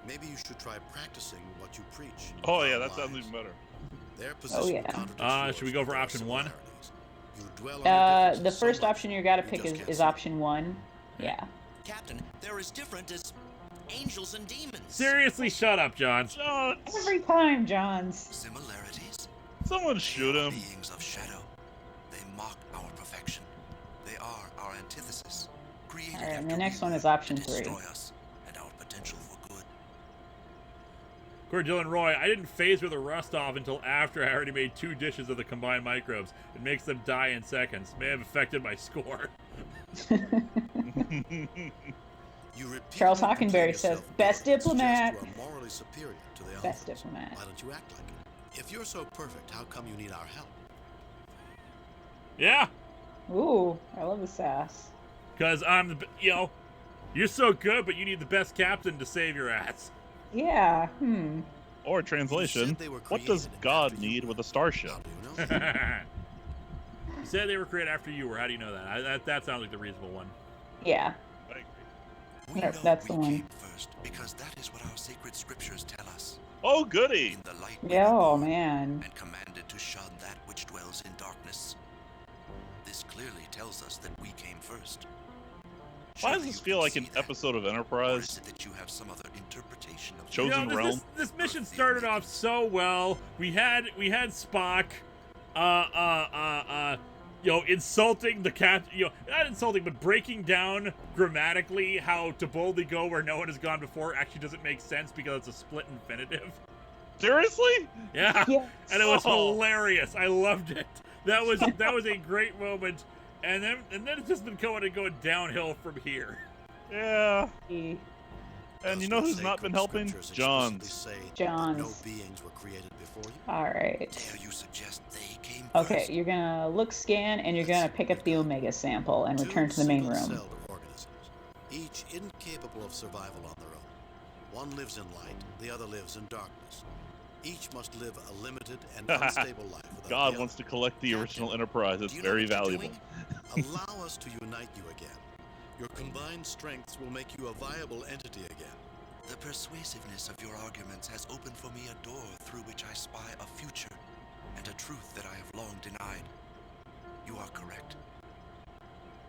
[SPEAKER 7] Maybe you should try practicing what you preach.
[SPEAKER 1] Oh yeah, that sounds even better.
[SPEAKER 7] Their position
[SPEAKER 2] Should we go for option 1?
[SPEAKER 3] The first option you gotta pick is option 1. Yeah.
[SPEAKER 16] Captain, they're as different as angels and demons.
[SPEAKER 2] Seriously, shut up, Johns.
[SPEAKER 3] Every time, Johns.
[SPEAKER 10] Similarities.
[SPEAKER 1] Someone shoot him.
[SPEAKER 10] Beings of shadow. They mock our perfection. They are our antithesis. Created
[SPEAKER 3] All right, and the next one is option 3.
[SPEAKER 10] destroy us and our potential for good.
[SPEAKER 2] Cordial and Roy, I didn't phase with the rust off until after I already made 2 dishes of the combined microbes. It makes them die in seconds. May have affected my score.
[SPEAKER 3] Charles Hockenberry says, "Best diplomat."
[SPEAKER 7] You are morally superior to the
[SPEAKER 3] Best
[SPEAKER 7] Alphans.
[SPEAKER 3] diplomat.
[SPEAKER 7] Why don't you act like it? If you're so perfect, how come you need our help?
[SPEAKER 2] Yeah.
[SPEAKER 3] Ooh, I love the sass.
[SPEAKER 2] Because I'm you're so good, but you need the best captain to save your ass.
[SPEAKER 3] Yeah.
[SPEAKER 1] Or translation, what does God need with a starship?
[SPEAKER 2] You said they were created after you were. How do you know that? That sounds like the reasonable one.
[SPEAKER 3] Yeah.
[SPEAKER 10] We know
[SPEAKER 3] That's the
[SPEAKER 10] we
[SPEAKER 3] one.
[SPEAKER 10] came first because that is what our sacred scriptures tell us.
[SPEAKER 1] Oh, goody!
[SPEAKER 10] In the light
[SPEAKER 3] Yeah, oh man.
[SPEAKER 10] and commanded to shun that which dwells in darkness. This clearly tells us that we came first.
[SPEAKER 1] Why does this feel like an episode of Enterprise?
[SPEAKER 10] That you have some other interpretation of
[SPEAKER 1] Chosen Realm?
[SPEAKER 2] This mission started off so well. We had Spock, insulting the cat, not insulting, but breaking down grammatically how to boldly go where no one has gone before actually doesn't make sense because it's a split infinitive.
[SPEAKER 1] Seriously?
[SPEAKER 2] Yeah.
[SPEAKER 3] Yes.
[SPEAKER 2] And it was hilarious. I loved it. That was a great moment. And then it's just been going downhill from here.
[SPEAKER 1] Yeah. And you know who's not been helping? Johns.
[SPEAKER 3] Johns.
[SPEAKER 7] No beings were created before you.
[SPEAKER 3] All right.
[SPEAKER 10] Dare you suggest they came
[SPEAKER 3] Okay,
[SPEAKER 10] first?
[SPEAKER 3] you're gonna look scan and you're gonna pick up the Omega sample and return to the main room.
[SPEAKER 7] Single-celled organisms, each incapable of survival on their own. One lives in light, the other lives in darkness. Each must live a limited and unstable life.
[SPEAKER 1] God wants to collect the original Enterprise. It's very valuable.
[SPEAKER 7] Allow us to unite you again. Your combined strengths will make you a viable entity again.
[SPEAKER 10] The persuasiveness of your arguments has opened for me a door through which I spy a future and a truth that I have long denied. You are correct.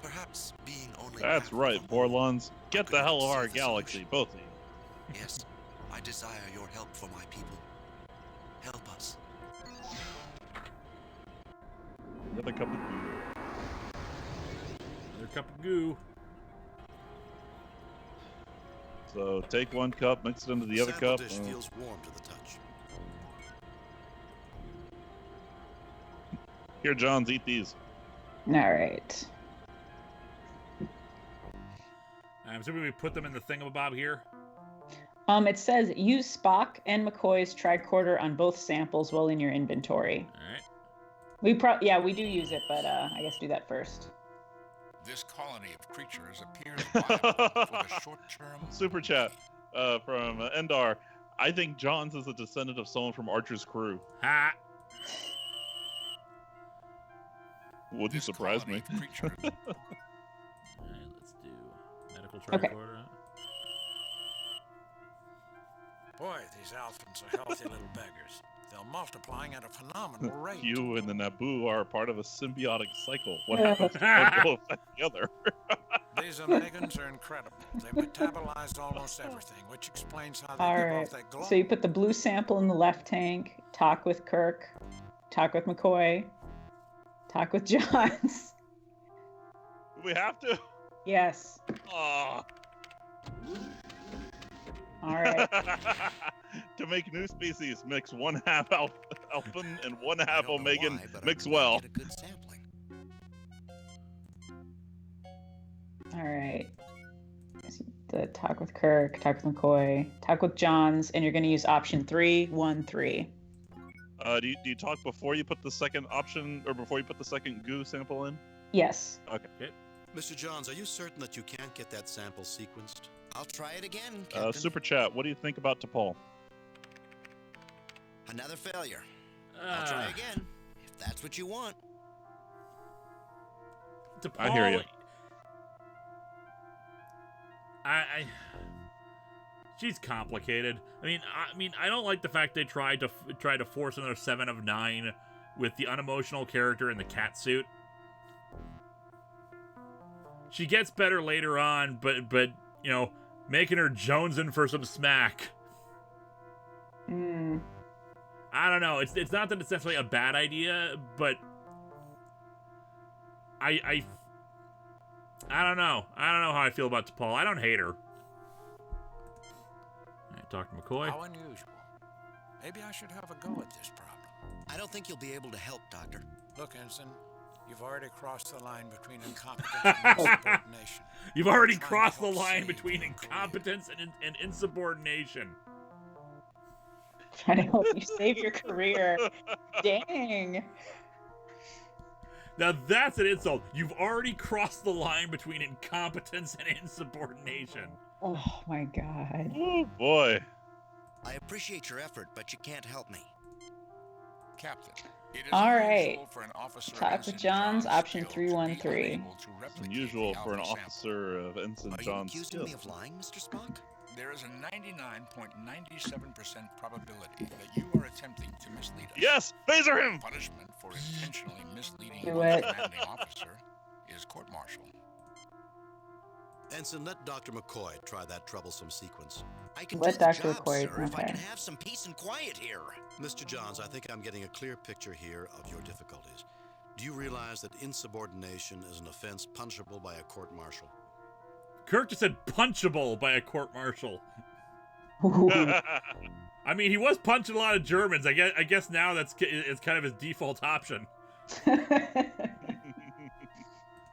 [SPEAKER 10] Perhaps being only
[SPEAKER 1] That's right, Borlons. Get the hell of our galaxy, both of you.
[SPEAKER 10] Yes, I desire your help for my people. Help us.
[SPEAKER 1] Another cup of goo.
[SPEAKER 2] Another cup of goo.
[SPEAKER 1] So take 1 cup, mix it into the other
[SPEAKER 7] sample
[SPEAKER 1] cup.
[SPEAKER 7] dish feels warm to the touch.
[SPEAKER 1] Here, Johns, eat these.
[SPEAKER 3] All right.
[SPEAKER 2] I'm assuming we put them in the thingamabob here.
[SPEAKER 3] It says use Spock and McCoy's tricorder on both samples while in your inventory.
[SPEAKER 2] All right.
[SPEAKER 3] We do use it, but I guess do that first.
[SPEAKER 8] This colony of creatures appears viable for the short-term.
[SPEAKER 1] Super chat from Endar. I think Johns is a descendant of someone from Archer's crew.
[SPEAKER 2] Ha!
[SPEAKER 1] Wouldn't surprise me.
[SPEAKER 2] All right, let's do medical tricorder.
[SPEAKER 11] Boy, these Alphans are healthy little beggars. They're multiplying at a phenomenal rate.
[SPEAKER 1] You and the Naboo are part of a symbiotic cycle. What happens to one will affect the other.
[SPEAKER 11] These Omegans are incredible. They metabolize almost everything, which explains how they
[SPEAKER 3] All
[SPEAKER 11] give
[SPEAKER 3] right.
[SPEAKER 11] off that glow.
[SPEAKER 3] So you put the blue sample in the left tank. Talk with Kirk. Talk with McCoy. Talk with Johns.
[SPEAKER 1] We have to.
[SPEAKER 3] Yes.
[SPEAKER 1] Aw.
[SPEAKER 3] All right.
[SPEAKER 1] To make new species, mix 1/2 Alphan and 1/2 Omegan. Mix well.
[SPEAKER 16] Get a good sampling.
[SPEAKER 3] All right. The talk with Kirk, talk with McCoy, talk with Johns, and you're going to use option 313.
[SPEAKER 1] Do you talk before you put the second option, or before you put the second goo sample in?
[SPEAKER 3] Yes.
[SPEAKER 1] Okay.
[SPEAKER 7] Mr. Johns, are you certain that you can't get that sample sequenced?
[SPEAKER 16] I'll try it again, Captain.
[SPEAKER 1] Super chat. What do you think about T'Pol?
[SPEAKER 16] Another failure. I'll try again, if that's what you want.
[SPEAKER 2] T'Pol,
[SPEAKER 1] I hear you.
[SPEAKER 2] She's complicated. I mean, I don't like the fact they tried to force another 7 of 9 with the unemotional character in the cat suit. She gets better later on, but you know, making her jonesing for some smack. I don't know. It's not that it's necessarily a bad idea, but I don't know. I don't know how I feel about T'Pol. I don't hate her. All right, talk to McCoy.
[SPEAKER 11] How unusual. Maybe I should have a go at this problem.
[SPEAKER 16] I don't think you'll be able to help, Doctor.
[SPEAKER 11] Look, Ensign, you've already crossed the line between incompetence and insubordination.
[SPEAKER 2] You've already crossed the line between incompetence and insubordination.
[SPEAKER 3] Trying to help you save your career. Dang.
[SPEAKER 2] Now that's an insult. You've already crossed the line between incompetence and insubordination.
[SPEAKER 3] Oh my god.
[SPEAKER 1] Oh boy.
[SPEAKER 16] I appreciate your effort, but you can't help me.
[SPEAKER 8] Captain, it is
[SPEAKER 3] All
[SPEAKER 8] unusual
[SPEAKER 3] right.
[SPEAKER 8] for an officer of
[SPEAKER 3] Talk with
[SPEAKER 8] Ensign
[SPEAKER 3] Johns,
[SPEAKER 8] John's
[SPEAKER 3] option
[SPEAKER 8] skill to be
[SPEAKER 3] 313.
[SPEAKER 8] unable to
[SPEAKER 1] It's
[SPEAKER 8] replicate
[SPEAKER 1] unusual
[SPEAKER 8] the
[SPEAKER 1] for an
[SPEAKER 8] Alpha sample.
[SPEAKER 1] officer of Ensign
[SPEAKER 16] Are you
[SPEAKER 1] John's
[SPEAKER 16] accusing
[SPEAKER 1] skill.
[SPEAKER 16] me of lying, Mr. Spock?
[SPEAKER 8] There is a 99.97% probability that you are attempting to mislead us.
[SPEAKER 1] Yes! Phaser him!
[SPEAKER 8] Punishment for intentionally misleading
[SPEAKER 3] Do
[SPEAKER 8] a
[SPEAKER 3] it.
[SPEAKER 8] commanding officer is court-martial.
[SPEAKER 7] Ensign, let Dr. McCoy try that troublesome sequence.
[SPEAKER 16] I can
[SPEAKER 3] Let
[SPEAKER 16] do the
[SPEAKER 3] Dr.
[SPEAKER 16] job,
[SPEAKER 3] McCoy-
[SPEAKER 16] sir, if I
[SPEAKER 3] okay.
[SPEAKER 16] can have some peace and quiet here.
[SPEAKER 7] Mr. Johns, I think I'm getting a clear picture here of your difficulties. Do you realize that insubordination is an offense punishable by a court-martial?
[SPEAKER 2] Kirk just said punchable by a court-martial.
[SPEAKER 3] Ooh.
[SPEAKER 2] I mean, he was punching a lot of Germans. I guess now it's kind of his default option.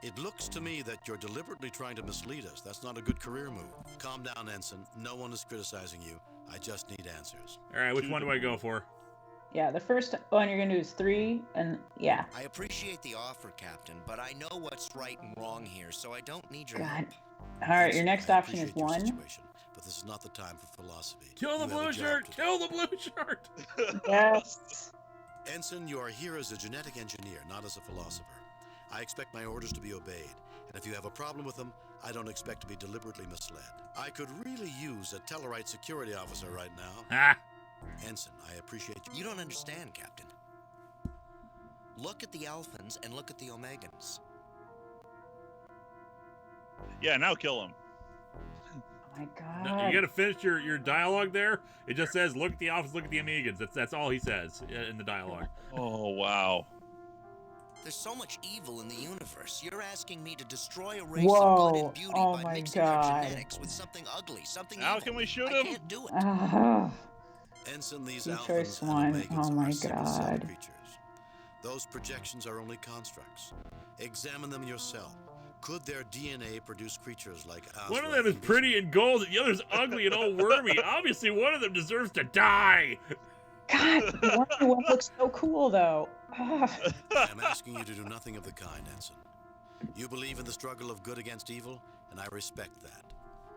[SPEAKER 7] It looks to me that you're deliberately trying to mislead us. That's not a good career move. Calm down, Ensign. No one is criticizing you. I just need answers.
[SPEAKER 2] All right, which one do I go for?
[SPEAKER 3] Yeah, the first one you're gonna do is 3, and yeah.
[SPEAKER 16] I appreciate the offer, Captain, but I know what's right and wrong here, so I don't need your
[SPEAKER 3] God.
[SPEAKER 16] help.
[SPEAKER 3] All right, your
[SPEAKER 7] Ensign,
[SPEAKER 3] next
[SPEAKER 7] I
[SPEAKER 3] option is
[SPEAKER 7] appreciate your
[SPEAKER 3] 1.
[SPEAKER 7] situation, but this is not the time for philosophy.
[SPEAKER 2] Kill the
[SPEAKER 7] You have a
[SPEAKER 2] blue
[SPEAKER 7] job
[SPEAKER 2] shirt!
[SPEAKER 7] to do.
[SPEAKER 2] Kill the blue shirt!
[SPEAKER 3] Yes.
[SPEAKER 7] Ensign, you are here as a genetic engineer, not as a philosopher. I expect my orders to be obeyed, and if you have a problem with them, I don't expect to be deliberately misled. I could really use a Tellarite security officer right now.
[SPEAKER 2] Ah!
[SPEAKER 7] Ensign, I appreciate you.
[SPEAKER 16] You don't understand, Captain. Look at the Alphans and look at the Omegans.
[SPEAKER 1] Yeah, now kill him.
[SPEAKER 3] Oh my god.
[SPEAKER 2] No, you gotta finish your dialogue there. It just says, look at the office, look at the Amigans. That's all he says in the dialogue.
[SPEAKER 1] Oh, wow.
[SPEAKER 16] There's so much evil in the universe. You're asking me to destroy a race of good
[SPEAKER 3] Whoa.
[SPEAKER 16] and beauty
[SPEAKER 3] Oh
[SPEAKER 16] by
[SPEAKER 3] my
[SPEAKER 16] mixing our
[SPEAKER 3] god.
[SPEAKER 16] genetics with something ugly, something
[SPEAKER 1] How
[SPEAKER 16] evil.
[SPEAKER 1] can we shoot
[SPEAKER 16] I
[SPEAKER 1] him?
[SPEAKER 16] can't do it.
[SPEAKER 7] Ensign, these
[SPEAKER 3] See
[SPEAKER 7] Alphans
[SPEAKER 3] choice
[SPEAKER 7] and
[SPEAKER 3] one.
[SPEAKER 7] Omegans
[SPEAKER 3] Oh my
[SPEAKER 7] are single-celled
[SPEAKER 3] god.
[SPEAKER 7] creatures. Those projections are only constructs. Examine them yourself. Could their DNA produce creatures like Azra?
[SPEAKER 2] One of them is pretty and gold, and the other's ugly and all wormy. Obviously, one of them deserves to die.
[SPEAKER 3] God, the wormy one looks so cool, though. Ah.
[SPEAKER 7] I'm asking you to do nothing of the kind, Ensign. You believe in the struggle of good against evil, and I respect that.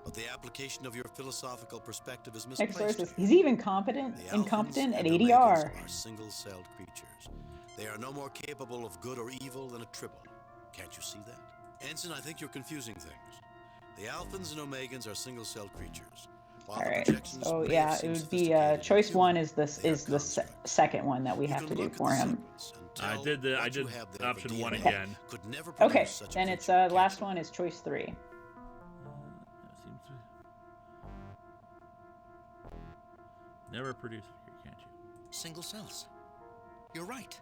[SPEAKER 7] But the application of your philosophical perspective is misplaced.
[SPEAKER 3] Exorcist. He's even incompetent at ADR.
[SPEAKER 7] Are single-celled creatures. They are no more capable of good or evil than a tribble. Can't you see that? Ensign, I think you're confusing things. The Alphans and Omegans are single-celled creatures.
[SPEAKER 3] All right. So yeah, it would be choice one is the second one that we have to do for him.
[SPEAKER 2] I did option one again.
[SPEAKER 3] Okay, then it's last one is choice 3.
[SPEAKER 2] Never produce it here, can't you?
[SPEAKER 16] Single cells. You're right.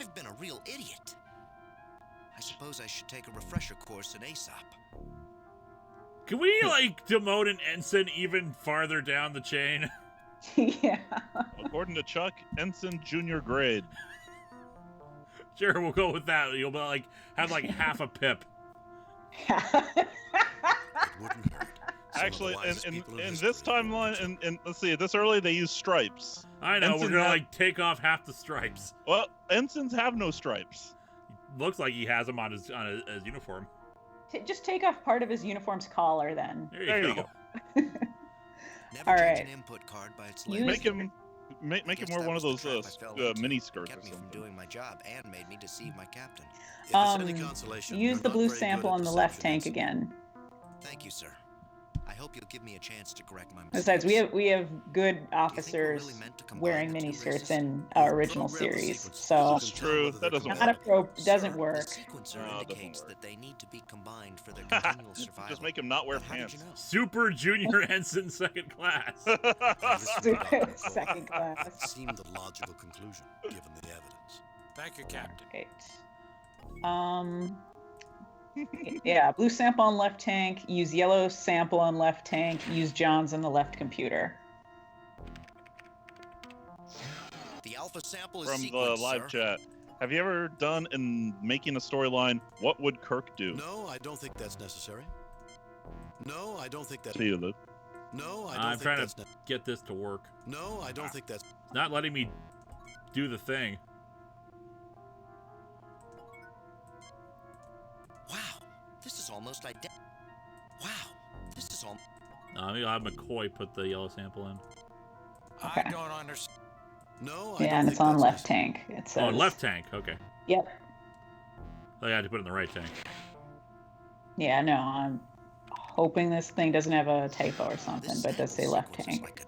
[SPEAKER 16] I've been a real idiot. I suppose I should take a refresher course in Aesop.
[SPEAKER 2] Can we, like, demote an ensign even farther down the chain?
[SPEAKER 3] Yeah.
[SPEAKER 1] According to Chuck, ensign junior grade.
[SPEAKER 2] Sure, we'll go with that. You'll be like have like half a pip.
[SPEAKER 1] Actually, in this timeline, and let's see, this early they use stripes.
[SPEAKER 2] I know, we're gonna like take off half the stripes.
[SPEAKER 1] Well, ensigns have no stripes.
[SPEAKER 2] Looks like he has them on his uniform.
[SPEAKER 3] Just take off part of his uniform's collar, then.
[SPEAKER 2] There you go.
[SPEAKER 16] Never
[SPEAKER 3] All
[SPEAKER 16] change
[SPEAKER 3] right.
[SPEAKER 16] an input card by its
[SPEAKER 1] Make him wear one of those mini skirts or
[SPEAKER 16] kept me
[SPEAKER 1] something.
[SPEAKER 16] from doing my job and made me deceive my captain.
[SPEAKER 3] Use the blue sample on the left tank again.
[SPEAKER 16] Thank you, sir. I hope you'll give me a chance to correct my
[SPEAKER 3] Besides,
[SPEAKER 16] mistakes.
[SPEAKER 3] we have good officers wearing miniskirts in our original series, so
[SPEAKER 1] That's true. That doesn't
[SPEAKER 3] not doesn't work.
[SPEAKER 16] The sequencer indicates that they need to be combined for their continual survival.
[SPEAKER 1] Just make him not wear pants.
[SPEAKER 2] Super Junior Ensign second class.
[SPEAKER 3] Second class.
[SPEAKER 7] Seemed the logical conclusion, given the evidence.
[SPEAKER 11] Thank you, Captain.
[SPEAKER 3] Right. Yeah, blue sample on left tank, use yellow sample on left tank, use John's on the left computer.
[SPEAKER 16] The alpha sample is
[SPEAKER 1] From the
[SPEAKER 16] sequenced,
[SPEAKER 1] live
[SPEAKER 16] sir.
[SPEAKER 1] chat. Have you ever done in making a storyline, what would Kirk do?
[SPEAKER 7] No, I don't think that's necessary. No, I don't think that.
[SPEAKER 1] See you, Luke.
[SPEAKER 7] No, I don't
[SPEAKER 2] I'm
[SPEAKER 7] think
[SPEAKER 2] trying
[SPEAKER 7] that's
[SPEAKER 2] to get this to work.
[SPEAKER 7] No, I don't think that's.
[SPEAKER 2] It's not letting me do the thing.
[SPEAKER 16] Wow, this is almost identical. Wow, this is all.
[SPEAKER 2] I'm gonna have McCoy put the yellow sample in.
[SPEAKER 3] Okay.
[SPEAKER 11] I don't understand.
[SPEAKER 7] No, I
[SPEAKER 3] Yeah,
[SPEAKER 7] don't
[SPEAKER 3] and it's
[SPEAKER 7] think
[SPEAKER 3] on
[SPEAKER 7] that's
[SPEAKER 3] left tank. It says.
[SPEAKER 2] Oh, left tank. Okay.
[SPEAKER 3] Yep.
[SPEAKER 2] I had to put it in the right tank.
[SPEAKER 3] Yeah, no, I'm hoping this thing doesn't have a typo or something, but it does say left tank.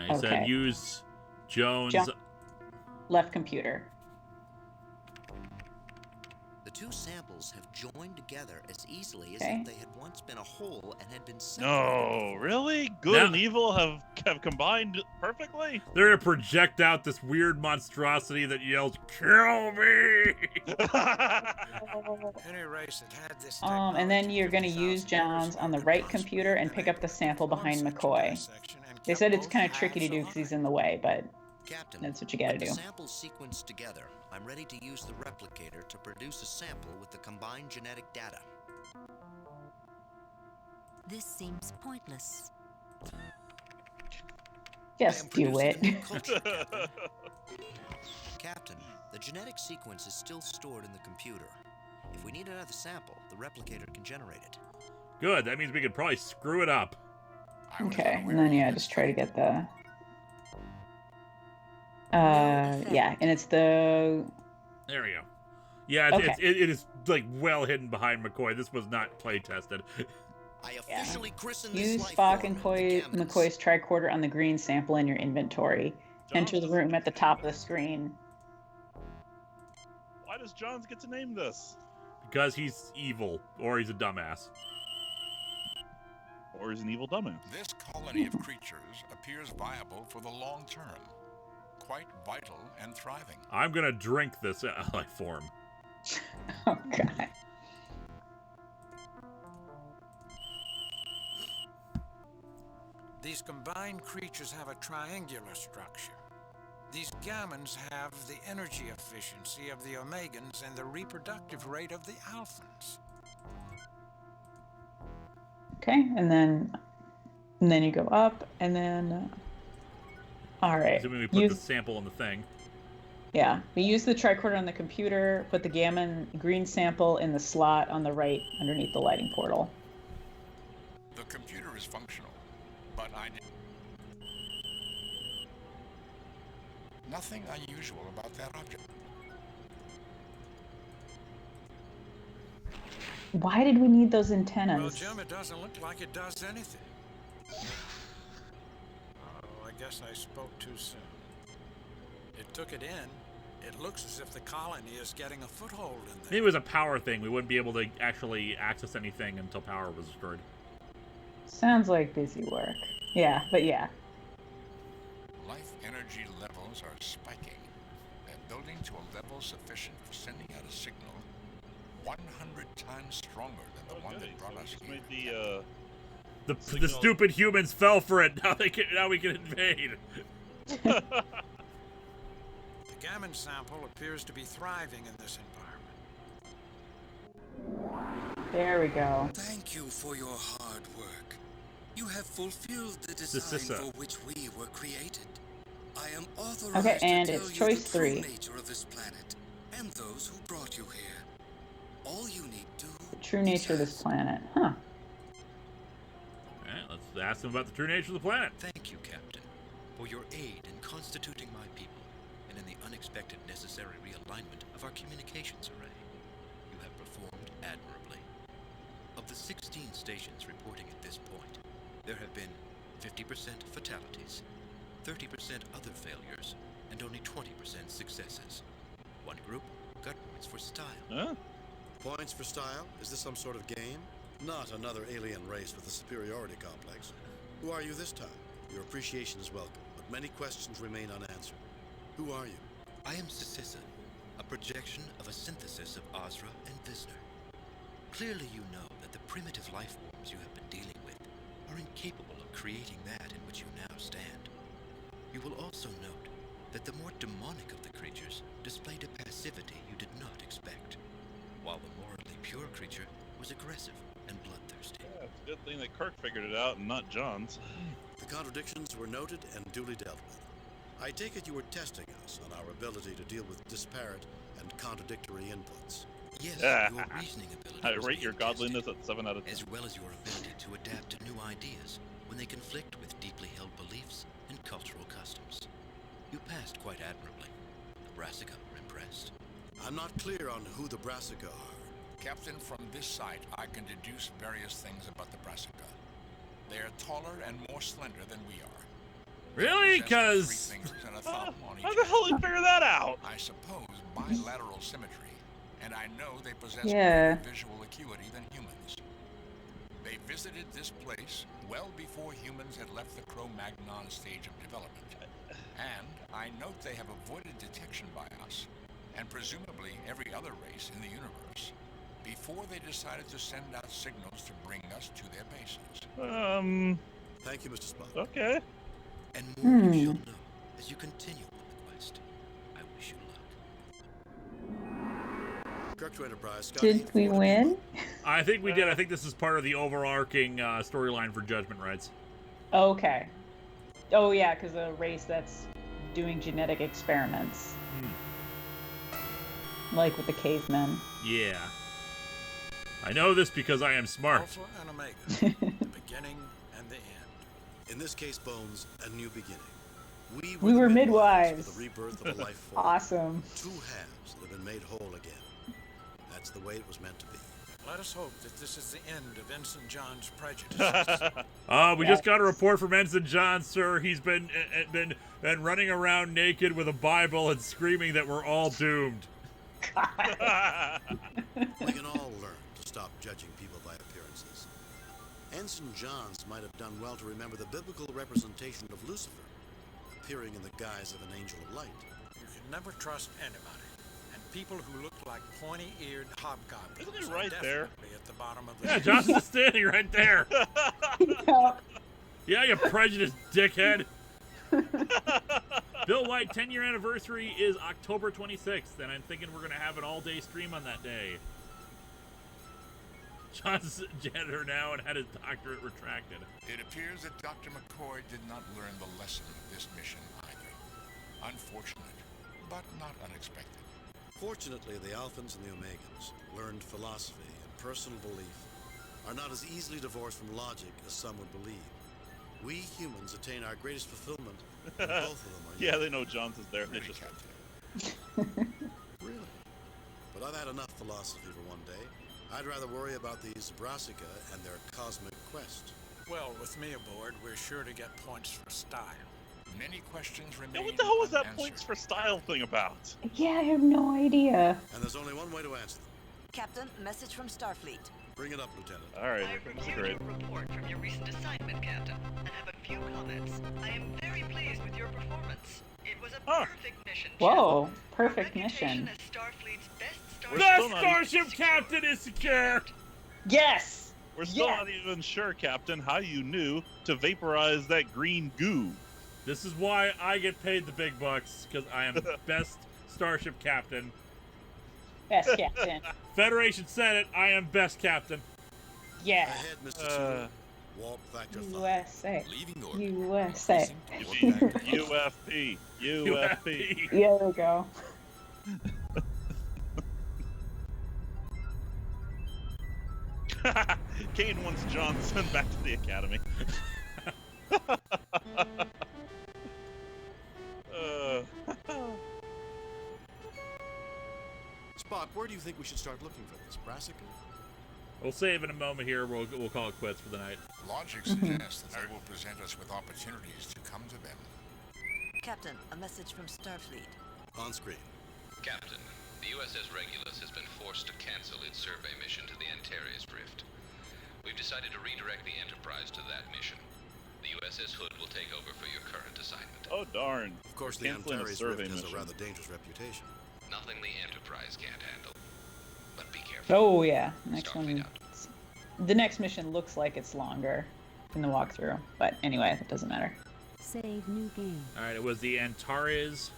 [SPEAKER 2] He said
[SPEAKER 3] Okay.
[SPEAKER 2] use Jones.
[SPEAKER 3] Left computer.
[SPEAKER 16] The two samples have joined together as easily as
[SPEAKER 3] Okay.
[SPEAKER 16] if they had once been a whole and had been
[SPEAKER 1] No, really? Good
[SPEAKER 2] Now-
[SPEAKER 1] and evil have combined perfectly?
[SPEAKER 2] They're gonna project out this weird monstrosity that yells, "Kill me!"
[SPEAKER 11] Any race that had this
[SPEAKER 3] And then you're going to use John's on the right computer and pick up the sample behind McCoy. They said it's kind of tricky to do because he's in the way, but
[SPEAKER 16] Captain,
[SPEAKER 3] that's what you got to
[SPEAKER 16] with
[SPEAKER 3] do.
[SPEAKER 16] the samples sequenced together, I'm ready to use the replicator to produce a sample with the combined genetic data.
[SPEAKER 4] This seems pointless.
[SPEAKER 3] Just do it.
[SPEAKER 16] Captain, the genetic sequence is still stored in the computer. If we need another sample, the replicator can generate it.
[SPEAKER 2] Good. That means we could probably screw it up.
[SPEAKER 3] Okay, and then yeah, just try to get the. Yeah, and it's the.
[SPEAKER 2] There we go. Yeah, it is like well hidden behind McCoy. This was not play tested.
[SPEAKER 16] I officially christened
[SPEAKER 3] Use
[SPEAKER 16] this life
[SPEAKER 3] Spock
[SPEAKER 16] form
[SPEAKER 3] and McCoy's tricorder on the green sample in your inventory. Enter the room at the top of the screen.
[SPEAKER 1] Why does Johns get to name this?
[SPEAKER 2] Because he's evil, or he's a dumbass.
[SPEAKER 1] Or he's an evil dumbass.
[SPEAKER 8] This colony of creatures appears viable for the long term. quite vital and thriving.
[SPEAKER 2] I'm gonna drink this life form.
[SPEAKER 3] Oh, God.
[SPEAKER 11] These combined creatures have a triangular structure. These gammons have the energy efficiency of the omegans and the reproductive rate of the alphans.
[SPEAKER 3] Okay, and then you go up, and then all right.
[SPEAKER 2] Assuming we put the sample in the thing.
[SPEAKER 3] Yeah, we use the tricorder on the computer. Put the gammon green sample in the slot on the right underneath the lighting portal.
[SPEAKER 8] The computer is functional, but I did nothing unusual about that object.
[SPEAKER 3] Why did we need those
[SPEAKER 11] Well,
[SPEAKER 3] antennas?
[SPEAKER 11] Jim, it doesn't look like it does anything. Oh, I guess I spoke too soon. It took it in. It looks as if the colony is getting a foothold in there.
[SPEAKER 2] Maybe it was a power thing. We wouldn't be able to actually access anything until power was restored.
[SPEAKER 3] Sounds like busy work. Yeah, but yeah.
[SPEAKER 8] Life energy levels are spiking. They're building to a level sufficient for sending out a signal 100 times stronger than the one that brought us here.
[SPEAKER 2] The stupid humans fell for it. Now we can invade.
[SPEAKER 11] The gammon sample appears to be thriving in this environment.
[SPEAKER 3] There we go.
[SPEAKER 19] Thank you for your hard work. You have fulfilled the design for which we were created. I am authorized
[SPEAKER 3] Okay, and
[SPEAKER 19] to tell
[SPEAKER 3] it's
[SPEAKER 19] you
[SPEAKER 3] choice
[SPEAKER 19] the true
[SPEAKER 3] 3.
[SPEAKER 19] nature of this planet and those who brought you here. All you need to
[SPEAKER 3] The true nature of this planet. Huh.
[SPEAKER 2] Alright, let's ask them about the true nature of the planet.
[SPEAKER 16] Thank you, Captain, for your aid in constituting my people and in the unexpected necessary realignment of our communications array. You have performed admirably. Of the 16 stations reporting at this point, there have been 50% fatalities, 30% other failures, and only 20% successes. One group got points for style.
[SPEAKER 7] Huh? Points for style? Is this some sort of game? Not another alien race with a superiority complex. Who are you this time? Your appreciation is welcome, but many questions remain unanswered. Who are you?
[SPEAKER 16] I am Sisissa, a projection of a synthesis of Azra and Visner. Clearly you know that the primitive life forms you have been dealing with are incapable of creating that in which you now stand. You will also note that the more demonic of the creatures displayed a passivity you did not expect, while the morally pure creature was aggressive and bloodthirsty.
[SPEAKER 1] Yeah, it's a good thing that Kirk figured it out and not Johns.
[SPEAKER 7] The contradictions were noted and duly dealt with. I take it you were testing us on our ability to deal with disparate and contradictory inputs.
[SPEAKER 16] Yes, your reasoning ability
[SPEAKER 1] I
[SPEAKER 16] was
[SPEAKER 1] rate your
[SPEAKER 16] being
[SPEAKER 1] godliness at 7 out of 10.
[SPEAKER 16] as well as your ability to adapt to new ideas when they conflict with deeply held beliefs and cultural customs. You passed quite admirably. The Brassica were impressed.
[SPEAKER 7] I'm not clear on who the Brassica are.
[SPEAKER 8] Captain, from this site, I can deduce various things about the Brassica. They are taller and more slender than we are.
[SPEAKER 2] Really? Because...
[SPEAKER 1] How the hell did you figure that out?
[SPEAKER 8] I suppose bilateral symmetry, and I know they possess
[SPEAKER 3] Yeah.
[SPEAKER 8] greater visual acuity than humans. They visited this place well before humans had left the Cro-Magnon stage of development. And I note they have avoided detection by us, and presumably every other race in the universe, before they decided to send out signals to bring us to their bases.
[SPEAKER 7] Thank you, Mr. Spock.
[SPEAKER 1] Okay.
[SPEAKER 16] And more you shall know as you continue on the quest. I wish you luck.
[SPEAKER 7] Kirk to Enterprise. Scott
[SPEAKER 3] Did we win?
[SPEAKER 2] I think we did. I think this is part of the overarching storyline for Judgment Rites.
[SPEAKER 3] Okay. Oh yeah, because a race that's doing genetic experiments. Like with the cavemen.
[SPEAKER 2] Yeah. I know this because I am smart.
[SPEAKER 11] Alpha and Omega, the beginning and the end.
[SPEAKER 7] In this case, Bones, a new beginning.
[SPEAKER 3] We were midwives.
[SPEAKER 7] For the rebirth of a life form.
[SPEAKER 3] Awesome.
[SPEAKER 7] Two halves that have been made whole again. That's the way it was meant to be.
[SPEAKER 11] Let us hope that this is the end of Ensign John's prejudice.
[SPEAKER 2] We just got a report from Ensign John, sir. He's been running around naked with a Bible and screaming that we're all doomed.
[SPEAKER 7] We can all learn to stop judging people by appearances. Ensign Johns might have done well to remember the biblical representation of Lucifer, a appearing in the guise of an angel of light.
[SPEAKER 11] You can never trust anybody. And people who look like pointy-eared hobgoblins
[SPEAKER 1] Isn't he right there?
[SPEAKER 11] definitely at the bottom of the
[SPEAKER 2] Yeah, Johnson's standing right there. Yeah, you prejudiced dickhead. Bill White 10-year anniversary is October 26th, and I'm thinking we're going to have an all-day stream on that day. Johnson's a janitor now and had his doctorate retracted.
[SPEAKER 8] It appears that Dr. McCoy did not learn the lesson of this mission either. Unfortunate, but not unexpected.
[SPEAKER 7] Fortunately, the Alphans and the Omegans learned philosophy and personal belief are not as easily divorced from logic as some would believe. We humans attain our greatest fulfillment when both of them are
[SPEAKER 1] Yeah, they know Johnson's there. They just
[SPEAKER 7] Really? But I've had enough philosophy for one day. I'd rather worry about these Brassica and their cosmic quest.
[SPEAKER 11] Well, with me aboard, we're sure to get points for style.
[SPEAKER 8] Many questions
[SPEAKER 1] Yeah,
[SPEAKER 8] remain
[SPEAKER 1] what the hell was that
[SPEAKER 8] unanswered.
[SPEAKER 1] points for style thing about?
[SPEAKER 3] Yeah, I have no idea.
[SPEAKER 7] And there's only one way to answer them.
[SPEAKER 6] Captain, message from Starfleet.
[SPEAKER 7] Bring it up, Lieutenant.
[SPEAKER 1] All right,
[SPEAKER 21] I've
[SPEAKER 1] that's
[SPEAKER 21] reviewed
[SPEAKER 1] great.
[SPEAKER 21] your report from your recent assignment, Captain, and have a few comments. I am very pleased with your performance. It was a perfect mission.
[SPEAKER 3] Whoa, perfect mission.
[SPEAKER 21] As Starfleet's best
[SPEAKER 2] The starship captain is secure.
[SPEAKER 3] Yes.
[SPEAKER 1] We're still not even sure, Captain, how you knew to vaporize that green goo.
[SPEAKER 2] This is why I get paid the big bucks, because I am best starship captain.
[SPEAKER 3] Best captain.
[SPEAKER 2] Federation said it. I am best captain.
[SPEAKER 3] Yeah.
[SPEAKER 7] Ahead, Mr. Sidor. Warp Factor 5.
[SPEAKER 3] USA.
[SPEAKER 10] Leaving order.
[SPEAKER 3] USA.
[SPEAKER 1] UFP. UFP.
[SPEAKER 3] Yeah, there we go.
[SPEAKER 1] Kane wants Johnson back to the Academy.
[SPEAKER 7] Spock, where do you think we should start looking for this? Brassica?
[SPEAKER 2] We'll save in a moment here. We'll call it quits for the night.
[SPEAKER 8] Logic suggests that they will present us with opportunities to come to them.
[SPEAKER 6] Captain, a message from Starfleet.
[SPEAKER 7] On screen.
[SPEAKER 14] Captain, the USS Regulus has been forced to cancel its survey mission to the Antares Rift. We've decided to redirect the Enterprise to that mission. The USS Hood will take over for your current assignment.
[SPEAKER 1] Oh, darn.
[SPEAKER 7] Of course, the
[SPEAKER 1] Canceling a
[SPEAKER 7] Antares
[SPEAKER 1] survey
[SPEAKER 7] Rift has
[SPEAKER 1] mission.
[SPEAKER 7] a rather dangerous reputation.
[SPEAKER 14] Nothing the Enterprise can't handle. But be careful.
[SPEAKER 3] Oh yeah, next one. The next mission looks like it's longer in the walkthrough, but anyway, it doesn't matter.
[SPEAKER 4] Save new game.
[SPEAKER 2] All right, it was the Antares.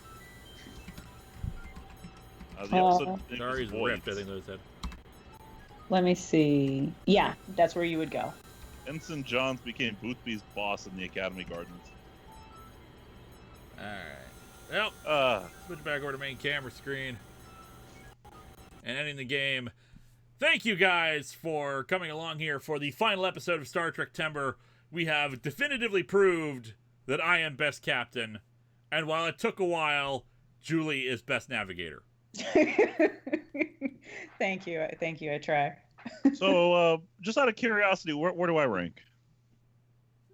[SPEAKER 2] Antares Rift, I think they said.
[SPEAKER 3] Let me see. Yeah, that's where you would go.
[SPEAKER 1] Ensign Johns became Boothby's boss in the Academy Gardens.
[SPEAKER 2] All right. Well, switch back over to main camera screen and ending the game. Thank you guys for coming along here for the final episode of Star Trektember. We have definitively proved that I am best captain, and while it took a while, Julie is best navigator.
[SPEAKER 3] Thank you. I try.
[SPEAKER 1] So, just out of curiosity, where do I rank?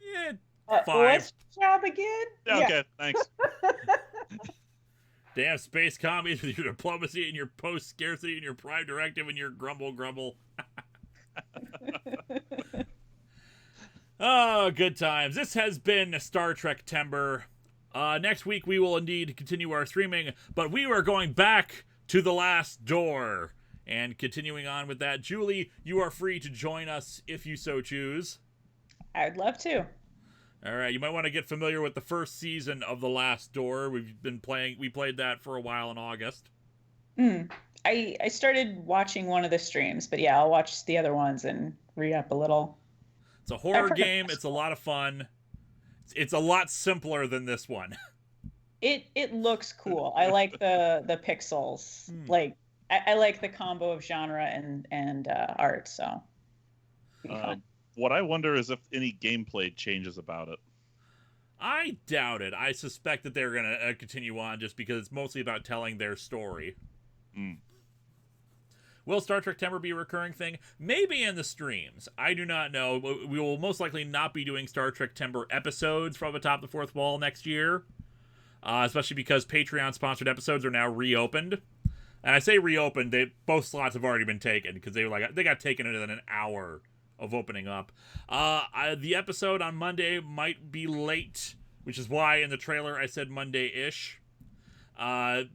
[SPEAKER 2] Yeah, 5.
[SPEAKER 3] What's your job again?
[SPEAKER 1] Yeah, okay, thanks.
[SPEAKER 2] Damn space commies with your diplomacy and your post-scarcity and your prime directive and your grumble. Oh, good times. This has been Star Trektember. Next week we will indeed continue our streaming, but we are going back to the last door. And continuing on with that, Julie, you are free to join us if you so choose.
[SPEAKER 3] I'd love to.
[SPEAKER 2] All right, you might want to get familiar with the first season of The Last Door. We played that for a while in August.
[SPEAKER 3] I started watching one of the streams, but yeah, I'll watch the other ones and read up a little.
[SPEAKER 2] It's a horror game. It's a lot of fun. It's a lot simpler than this one.
[SPEAKER 3] It looks cool. I like the pixels. Like I like the combo of genre and art. So.
[SPEAKER 1] What I wonder is if any gameplay changes about it.
[SPEAKER 2] I doubt it. I suspect that they're going to continue on just because it's mostly about telling their story. Will Star Trektember be a recurring thing? Maybe in the streams. I do not know. We will most likely not be doing Star Trektember episodes from Atop the Fourth Wall next year. Especially because Patreon-sponsored episodes are now reopened. And I say reopened, both slots have already been taken because they got taken within an hour of opening up. The episode on Monday might be late which is why in the trailer I said Monday-ish,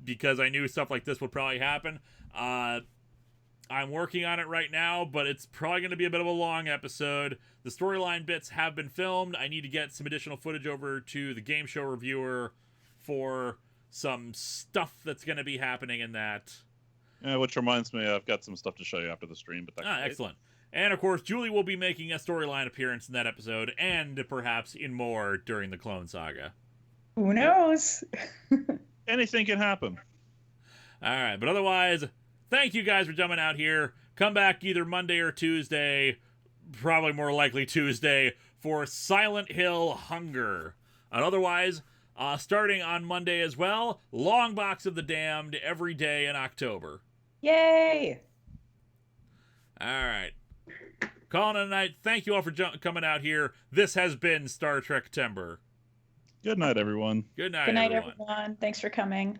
[SPEAKER 2] because I knew stuff like this would probably happen. I'm working on it right now, but it's probably going to be a bit of a long episode. The storyline bits have been filmed. I need to get some additional footage over to the game show reviewer for some stuff that's going to be happening in that.
[SPEAKER 1] Yeah, which reminds me, I've got some stuff to show you after the stream. But
[SPEAKER 2] excellent. And, of course, Julie will be making a storyline appearance in that episode, and perhaps in more during the Clone Saga.
[SPEAKER 3] Who knows?
[SPEAKER 1] Anything can happen.
[SPEAKER 2] All right, but otherwise, thank you guys for jumping out here. Come back either Monday or Tuesday, probably more likely Tuesday, for Silent Hill Hunger. And otherwise, starting on Monday as well, Long Box of the Damned every day in October.
[SPEAKER 3] Yay!
[SPEAKER 2] All right. Calling it a night. Thank you all for coming out here. This has been Star Trektember.
[SPEAKER 1] Good night, everyone.
[SPEAKER 2] Good night,
[SPEAKER 3] Good night,
[SPEAKER 2] everyone.
[SPEAKER 3] everyone. Thanks for coming.